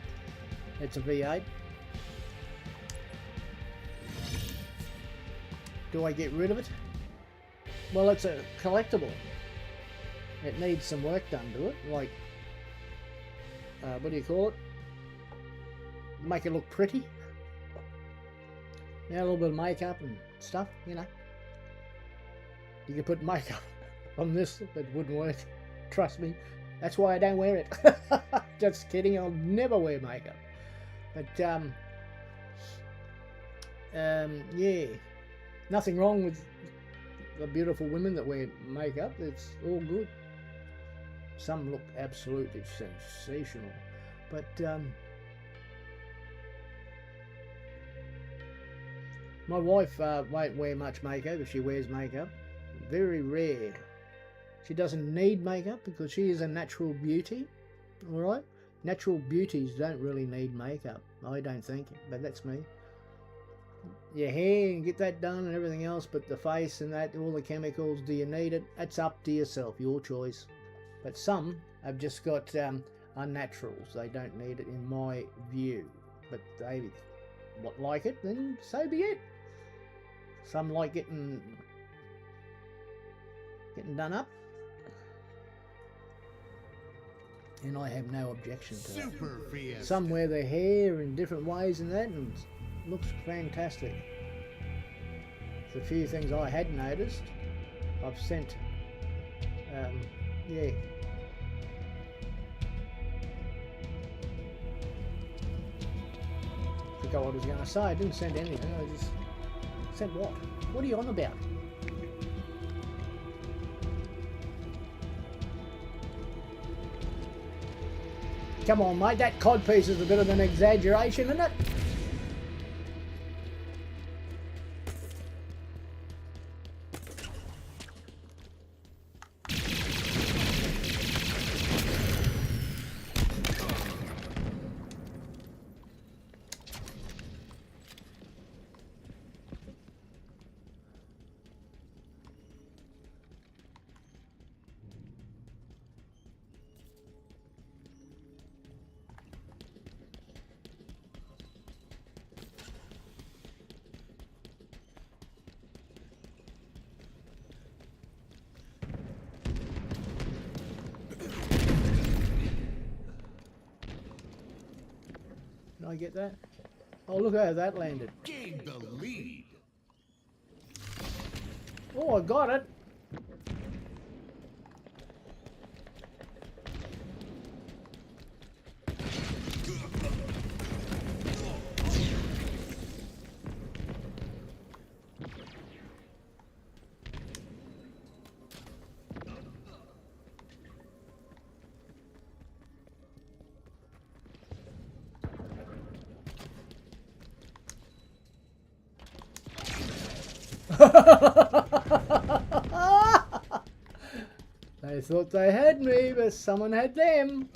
it's a V8. Do I get rid of it? Well, it's a collectible. It needs some work done to it, like, what do you call it? Make it look pretty. Yeah, a little bit of makeup and stuff, you know. You could put makeup on this, but it wouldn't work. Trust me. That's why I don't wear it. Just kidding, I'll never wear makeup. But, yeah. Nothing wrong with the beautiful women that wear makeup. It's all good. Some look absolutely sensational. But, my wife won't wear much makeup if she wears makeup. Very rare. She doesn't need makeup because she is a natural beauty. Alright? Natural beauties don't really need makeup. I don't think. But that's me. Your hair, and get that done and everything else. But the face and that, all the chemicals, do you need it? That's up to yourself. Your choice. But some have just got unnaturals. They don't need it in my view. But they like it, then so be it. Some like getting done up, and I have no objection to that. Some wear their hair in different ways and that, and it looks fantastic. There's a few things I had noticed. I've sent, yeah. Forgot what I was going to say. I didn't send anything. I just sent what? What are you on about? Come on, mate. That codpiece is a bit of an exaggeration, isn't it? Did I get that? Oh, look how that landed. Gained the lead. Oh, I got it. They thought they had me, but someone had them.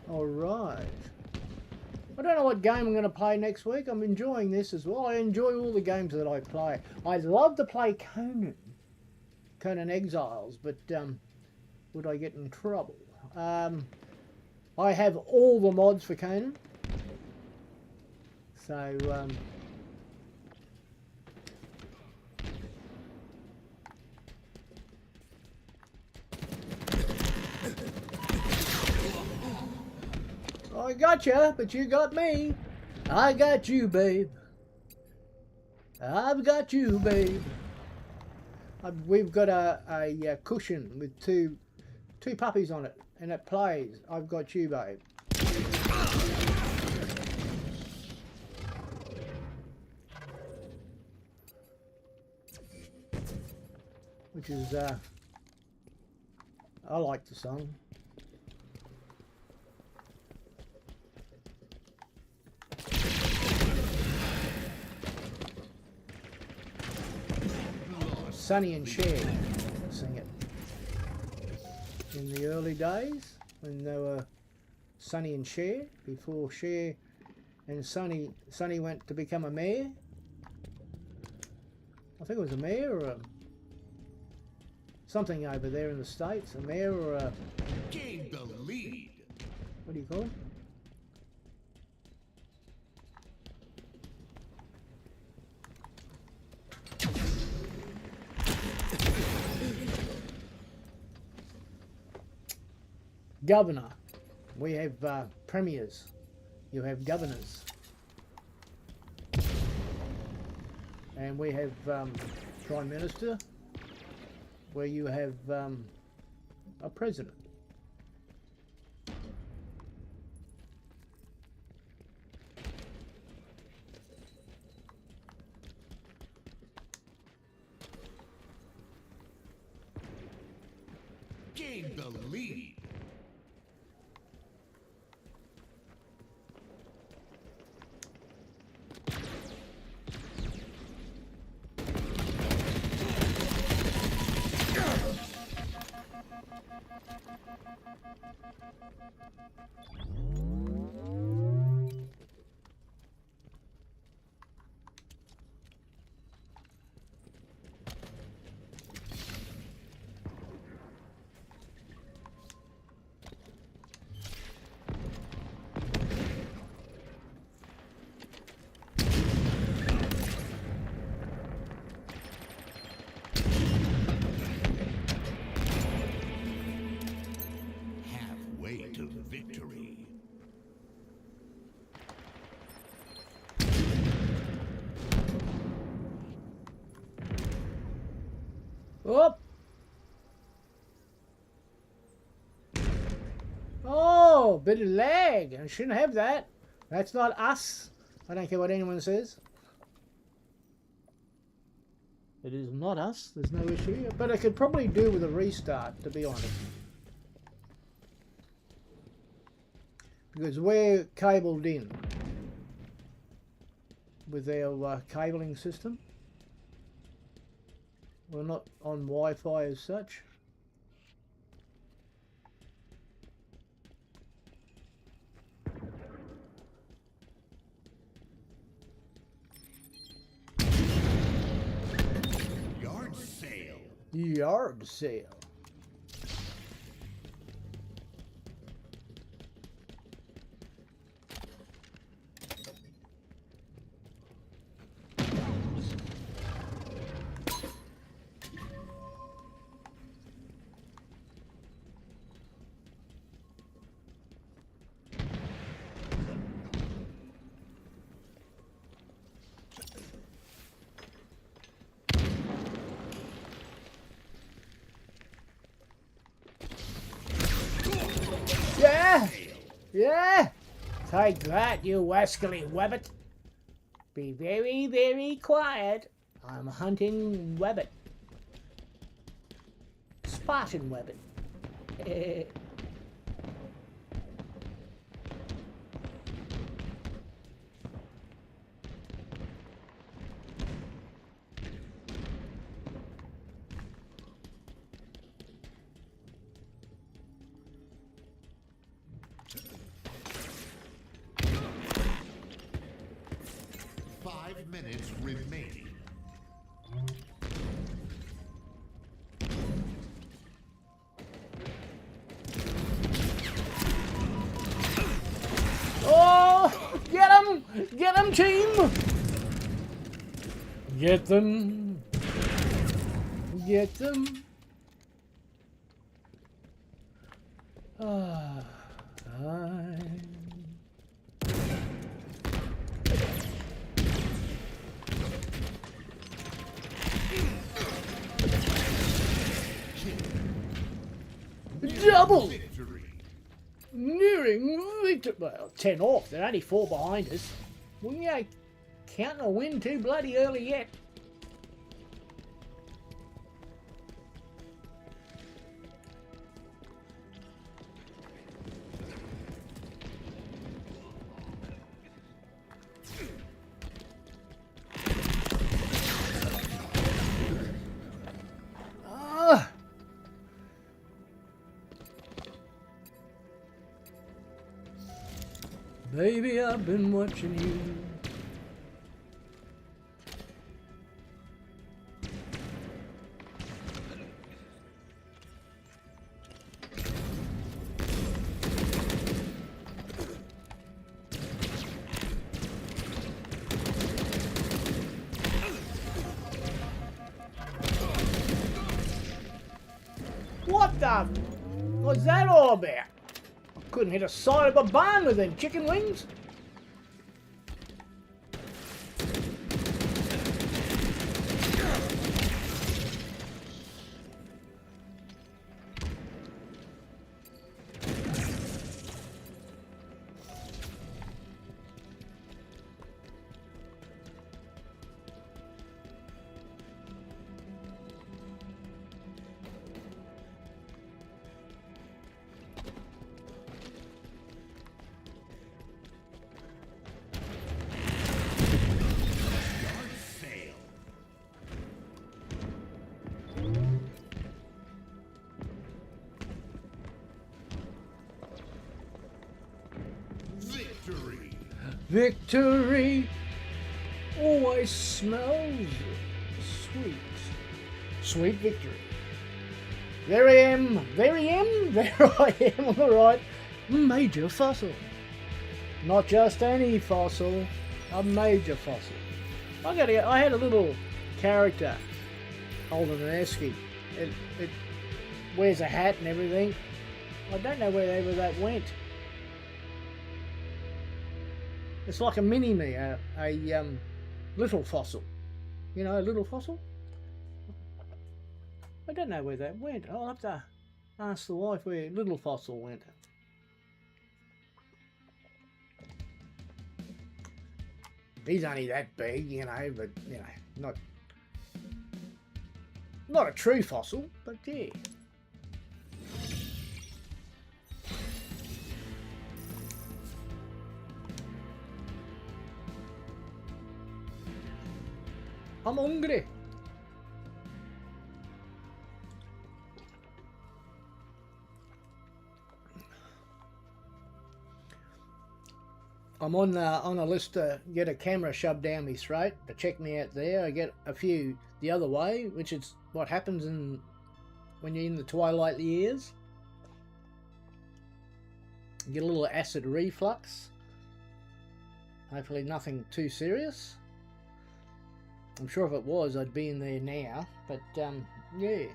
Alright. I don't know what game I'm going to play next week. I'm enjoying this as well. I enjoy all the games that I play. I love to play Conan. Conan Exiles, but would I get in trouble? I have all the mods for Conan, so I got you, but you got me. I got you, babe. I've got you, babe. We've got a cushion with two puppies on it, and it plays I've got you, babe. Which is I like the song. Sonny and Cher sing it. In the early days, when they were Sonny and Cher, before Cher and Sonny went to become a mayor. I think it was a mayor or something over there in the States, a mayor or a... Gain the lead. What do you call it? Governor. We have premiers. You have governors. And we have Prime Minister, where you have a president. Gain the lead. Halfway to victory. Oh! Oh, bit of lag. I shouldn't have that. That's not us. I don't care what anyone says. It is not us. There's no issue. But I could probably do with a restart, to be honest. Because we're cabled in with our cabling system. We're not on Wi-Fi as such. Yard sale. Yard sale. Yeah! Yeah! Take that, you wascally wabbit. Be very, very quiet. I'm hunting wabbit. Spartan wabbit. Minutes remaining. Get them, team! Get them. Get them. Ah, double! Victory. Nearing victory. Well, 10 off. They're only 4 behind us. We ain't counting a win too bloody early yet. Baby, I've been watching you. What the was that all about? Couldn't hit a side of a barn with them chicken wings. Victory always smells sweet. Sweet victory. There I am. There I am. There I am on the right. Major fossil. Not just any fossil. A major fossil. I had a little character holding an esky. It wears a hat and everything. I don't know wherever that went. It's like a mini-me, a little fossil. You know, a little fossil? I don't know where that went. I'll have to ask the wife where little fossil went. He's only that big, you know, but, you know, not a true fossil, but yeah. I'm hungry. I'm on a list to get a camera shoved down my throat to check me out there. I get a few the other way, which is what happens when you're in the twilight years. You get a little acid reflux. Hopefully nothing too serious. I'm sure if it was, I'd be in there now. But, yeah.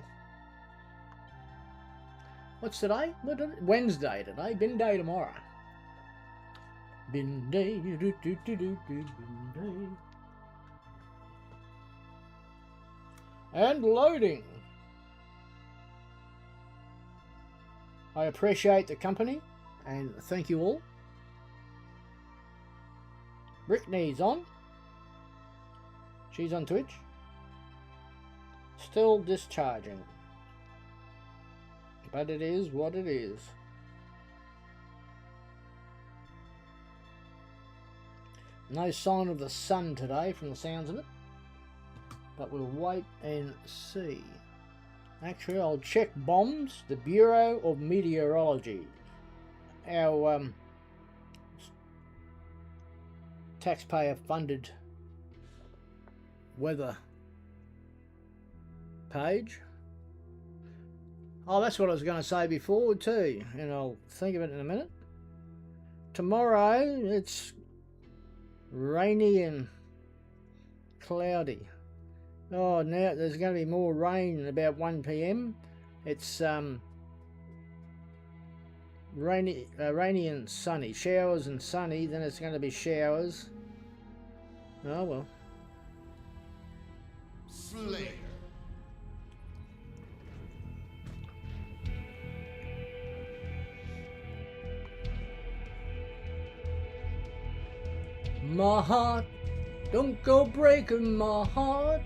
What's today? Wednesday today. Bin day tomorrow. Bin day. Bin day. And loading. I appreciate the company. And thank you all. Brittany's on. She's on Twitch. Still discharging. But it is what it is. No sign of the sun today from the sounds of it. But we'll wait and see. Actually, I'll check bombs. The Bureau of Meteorology. Our taxpayer funded weather page. Oh, that's what I was going to say before too, and I'll think of it in a minute. Tomorrow it's Rainy and cloudy. Oh, now there's going to be more rain at about 1 p.m. It's rainy and sunny. Showers and sunny, then it's going to be showers. Oh well. Slayer. My heart, don't go breaking my heart.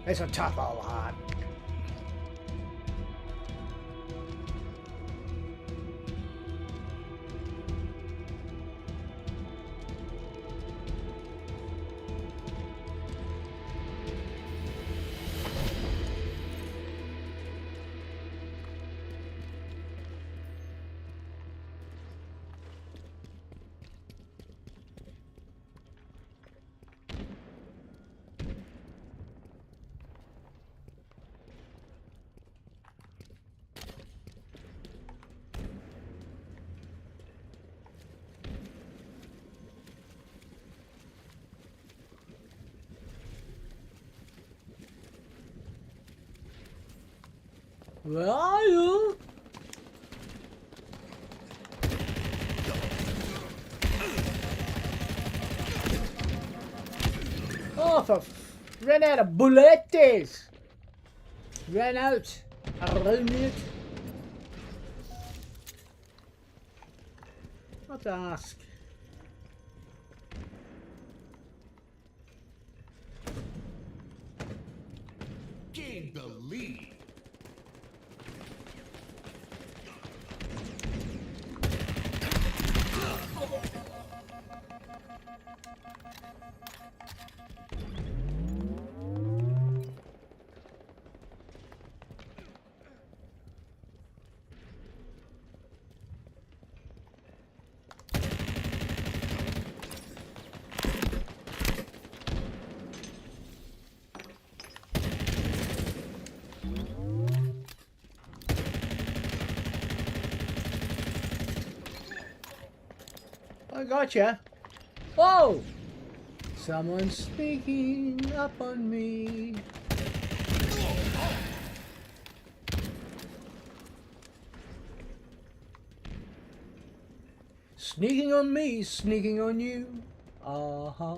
It's a tough old heart. Where are you? Oh, ran out of bullets. Ran out. Around it. What to ask? Gain the lead. I gotcha. Whoa! Someone's sneaking up on me. Sneaking on me, sneaking on you. Uh-huh.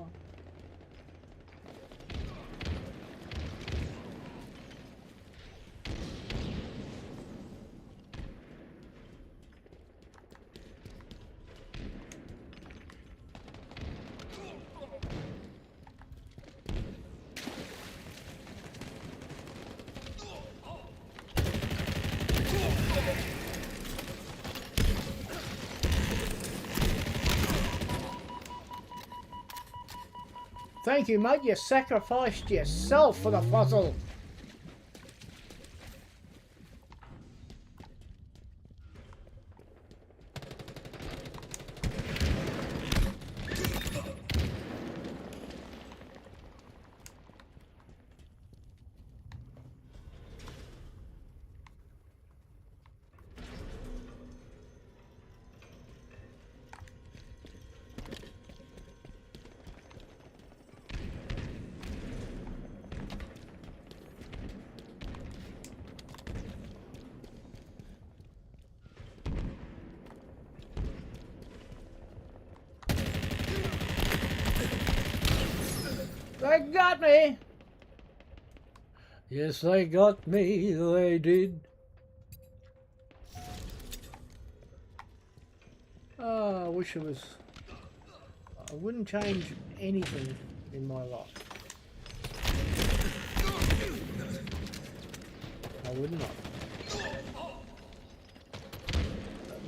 Thank you, mate. You sacrificed yourself for the fossil. They got me! Yes, they got me, they did. Oh, I wish it was... I wouldn't change anything in my life. I would not.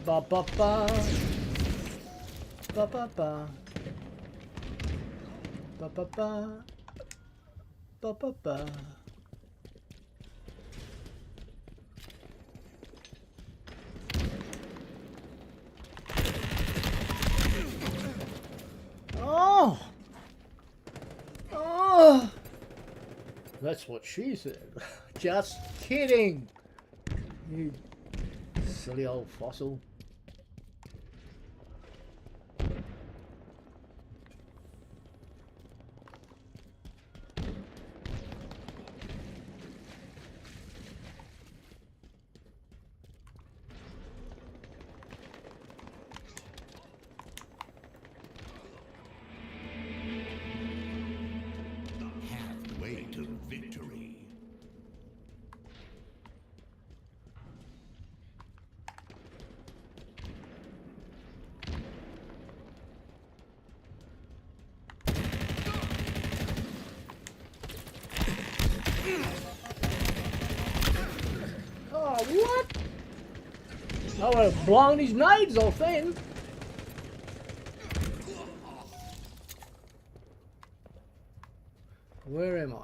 Ba ba ba. Ba ba ba. Ba ba ba. Ba ba ba. Oh! Oh! That's what she said. Just kidding. You silly old fossil. Oh, what? I would have blown his nades off then. Where am I?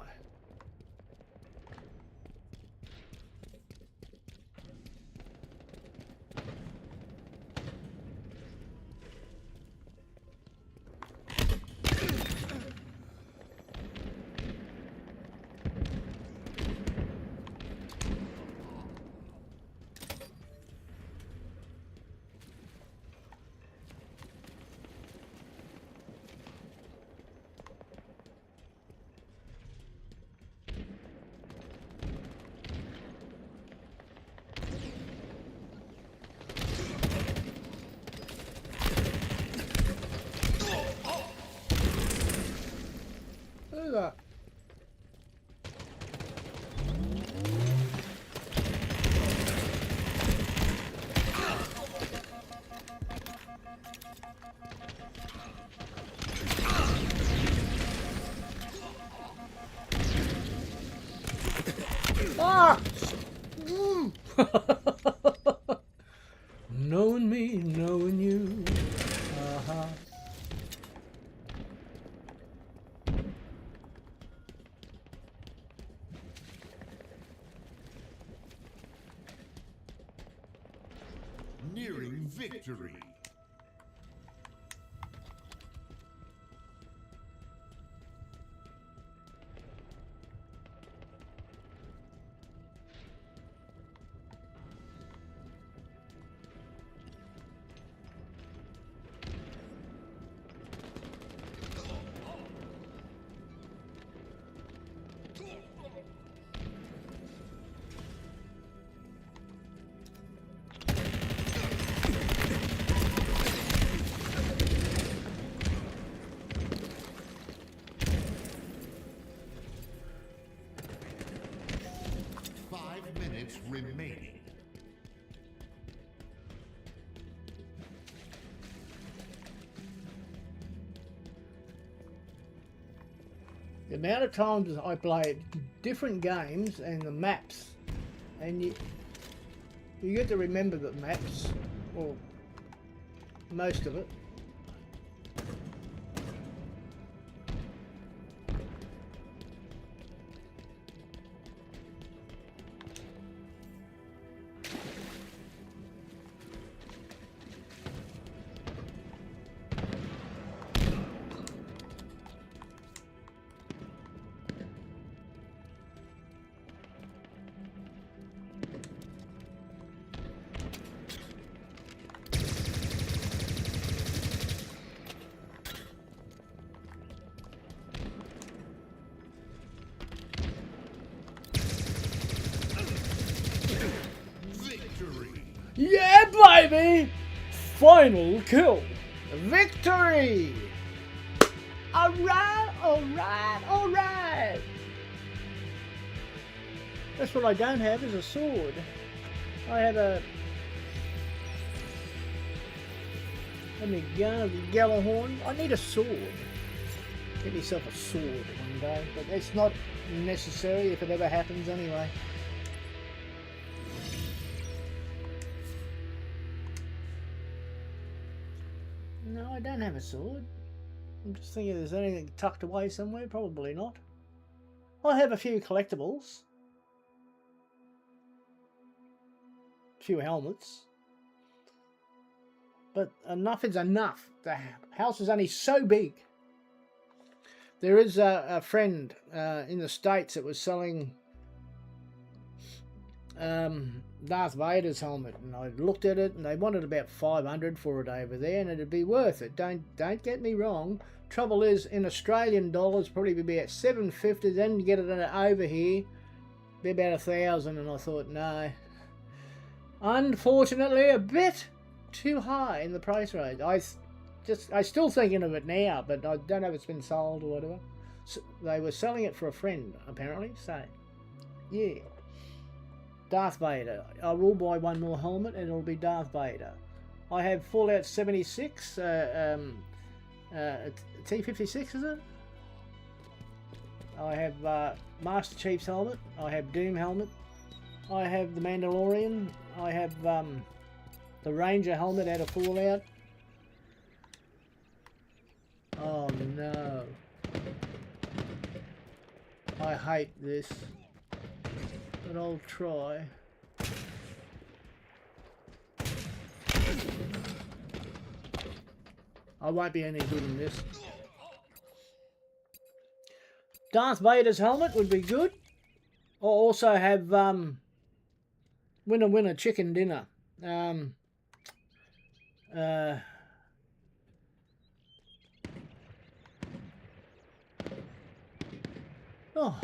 Who the... Ah! Knowing me, knowing you. Uh-huh. Nearing victory. Remaining. The amount of times I played different games and the maps, and you get to remember the maps, or most of it. Yeah, baby! Final kill. Victory! Alright, alright, alright! That's what I don't have, is a sword. I have a... me gun, the yellow horn. I need a sword. Get myself a sword one day, but it's not necessary if it ever happens anyway. No, I don't have a sword. I'm just thinking if there's anything tucked away somewhere. Probably not. I have a few collectibles. A few helmets. But enough is enough. The house is only so big. There is a friend in the States that was selling Darth Vader's helmet, and I looked at it and they wanted about 500 for it over there, and it'd be worth it. Don't get me wrong. Trouble is, in Australian dollars, probably be about 750. Then you get it over here, be about 1,000, and I thought, no. Unfortunately, a bit too high in the price range. I still thinking of it now, but I don't know if it's been sold or whatever. So they were selling it for a friend, apparently. So, yeah. Darth Vader. I will buy one more helmet and it'll be Darth Vader. I have Fallout 76, T56 is it? I have Master Chief's helmet. I have Doom helmet. I have the Mandalorian. I have the Ranger helmet out of Fallout. Oh no. I hate this. But I'll try. I won't be any good in this. Darth Vader's helmet would be good. Or also have winner chicken dinner. Oh,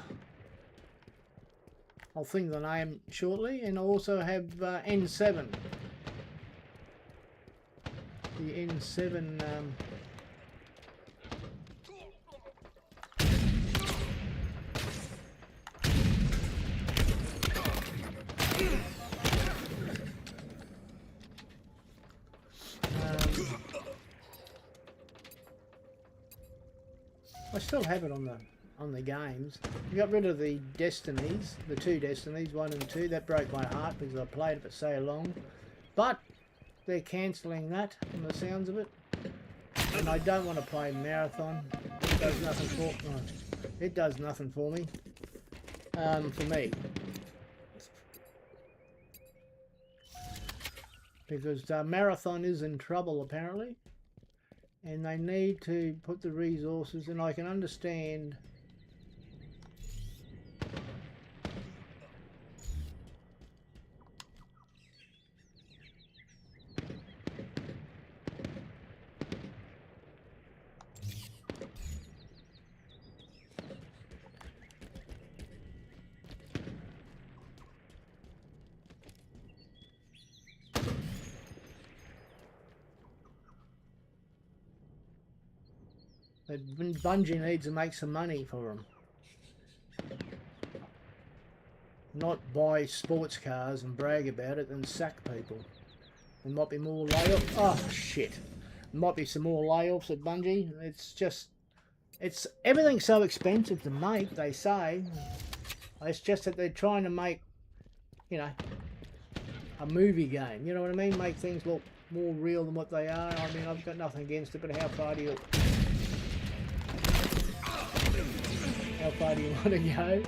I'll think of the name shortly, and I also have N7. The N7. I still have it on the games. I got rid of the Destinies, the 2 Destinies, 1 and 2. That broke my heart because I played it for so long. But they're cancelling that from the sounds of it. And I don't want to play Marathon. It does nothing for it does nothing for me. For me. Because Marathon is in trouble apparently. And they need to put the resources, and I can understand that Bungie needs to make some money for them. Not buy sports cars and brag about it and sack people. There might be more layoffs. Oh shit. There might be some more layoffs at Bungie. It's everything's so expensive to make, they say. It's just that they're trying to make, you know, a movie game. You know what I mean? Make things look more real than what they are. I mean, I've got nothing against it, but how far do you want to go?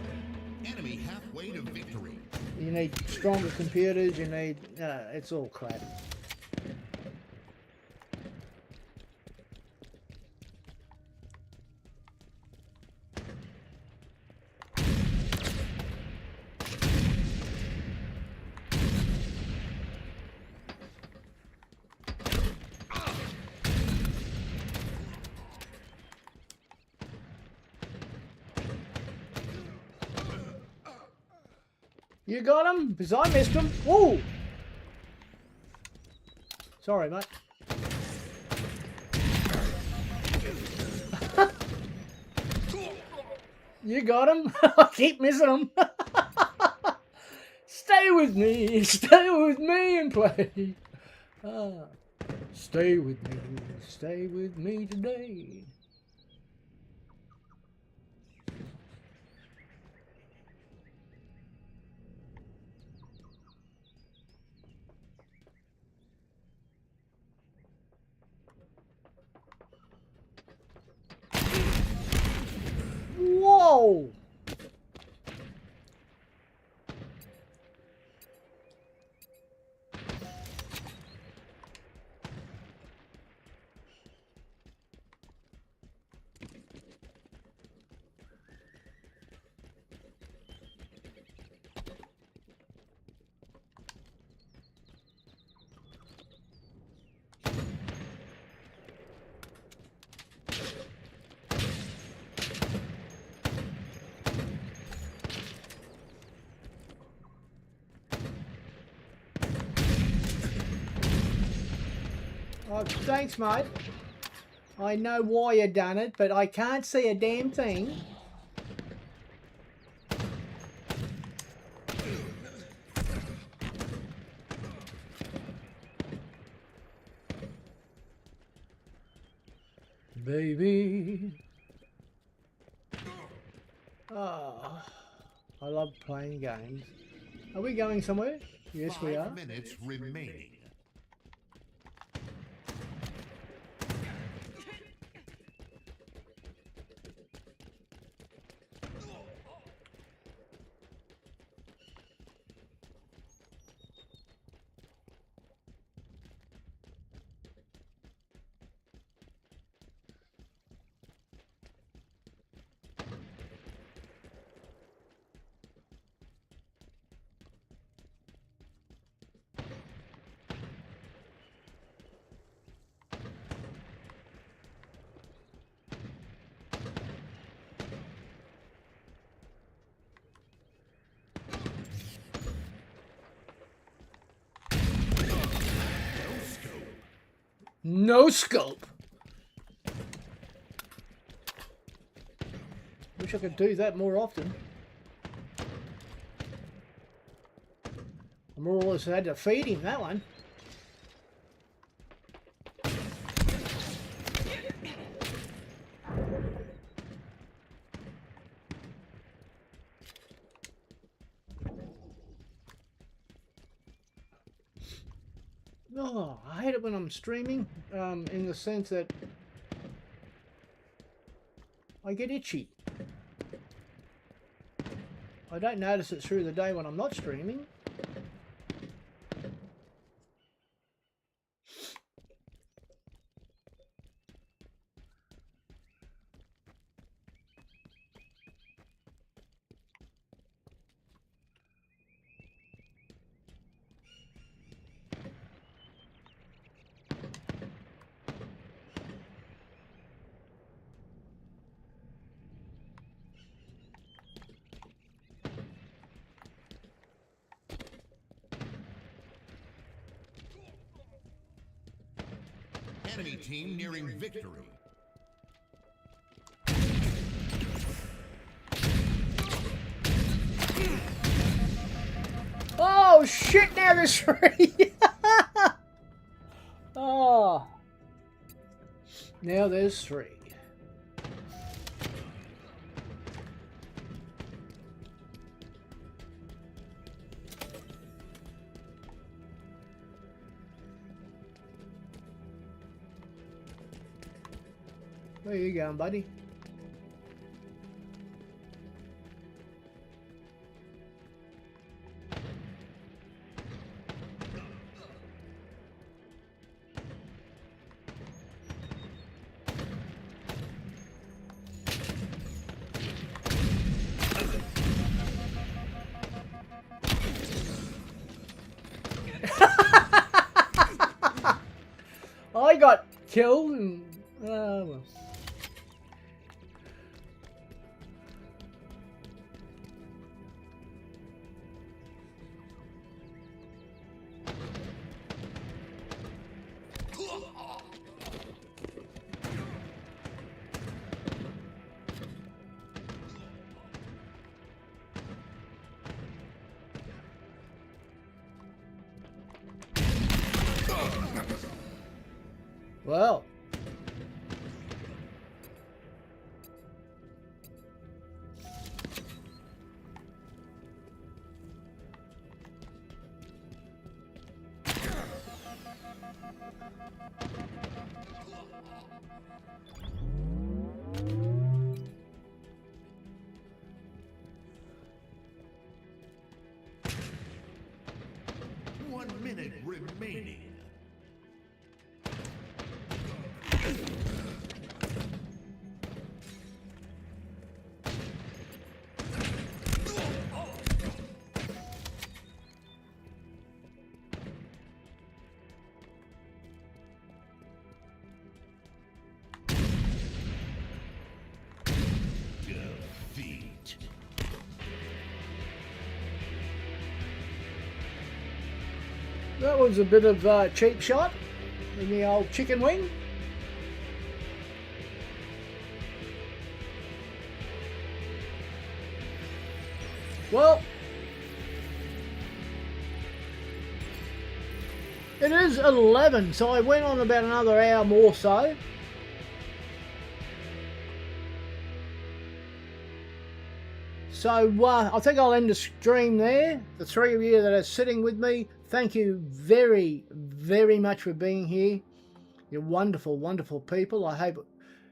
Enemy halfway to victory. You need stronger computers, you need... it's all crap. You got him? Because I missed him. Whoa! Sorry, mate. You got him? I keep missing him. Stay with me and play. Stay with me today. Whoa! Oh, thanks, mate. I know why you done it, but I can't see a damn thing. Baby. Oh, I love playing games. Are we going somewhere? Yes, we are. 5 minutes remaining. No scope. Wish I could do that more often. I more or less had to feed him that one. Oh, I hate it when I'm streaming, in the sense that I get itchy. I don't notice it through the day when I'm not streaming. Enemy team nearing victory. Oh shit, now there's three! Oh. Now there's three. Where you going, buddy? I got killed and well. Well. Minute remaining. Defeat. That was a bit of a cheap shot in the old chicken wing. Well, it is 11, so I went on about another hour more so. So I think I'll end the stream there. The three of you that are sitting with me, thank you very, very much for being here. You're wonderful, wonderful people. I hope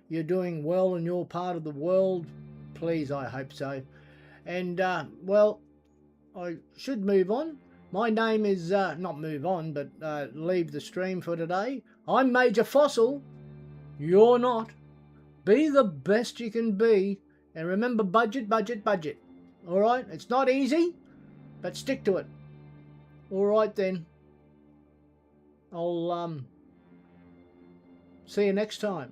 you're doing well in your part of the world. Please, I hope so. And, well, I should move on. My name is, not move on, but leave the stream for today. I'm Major Fossil. You're not. Be the best you can be. And remember, budget, budget, budget. All right? It's not easy, but stick to it. All right, then. I'll see you next time.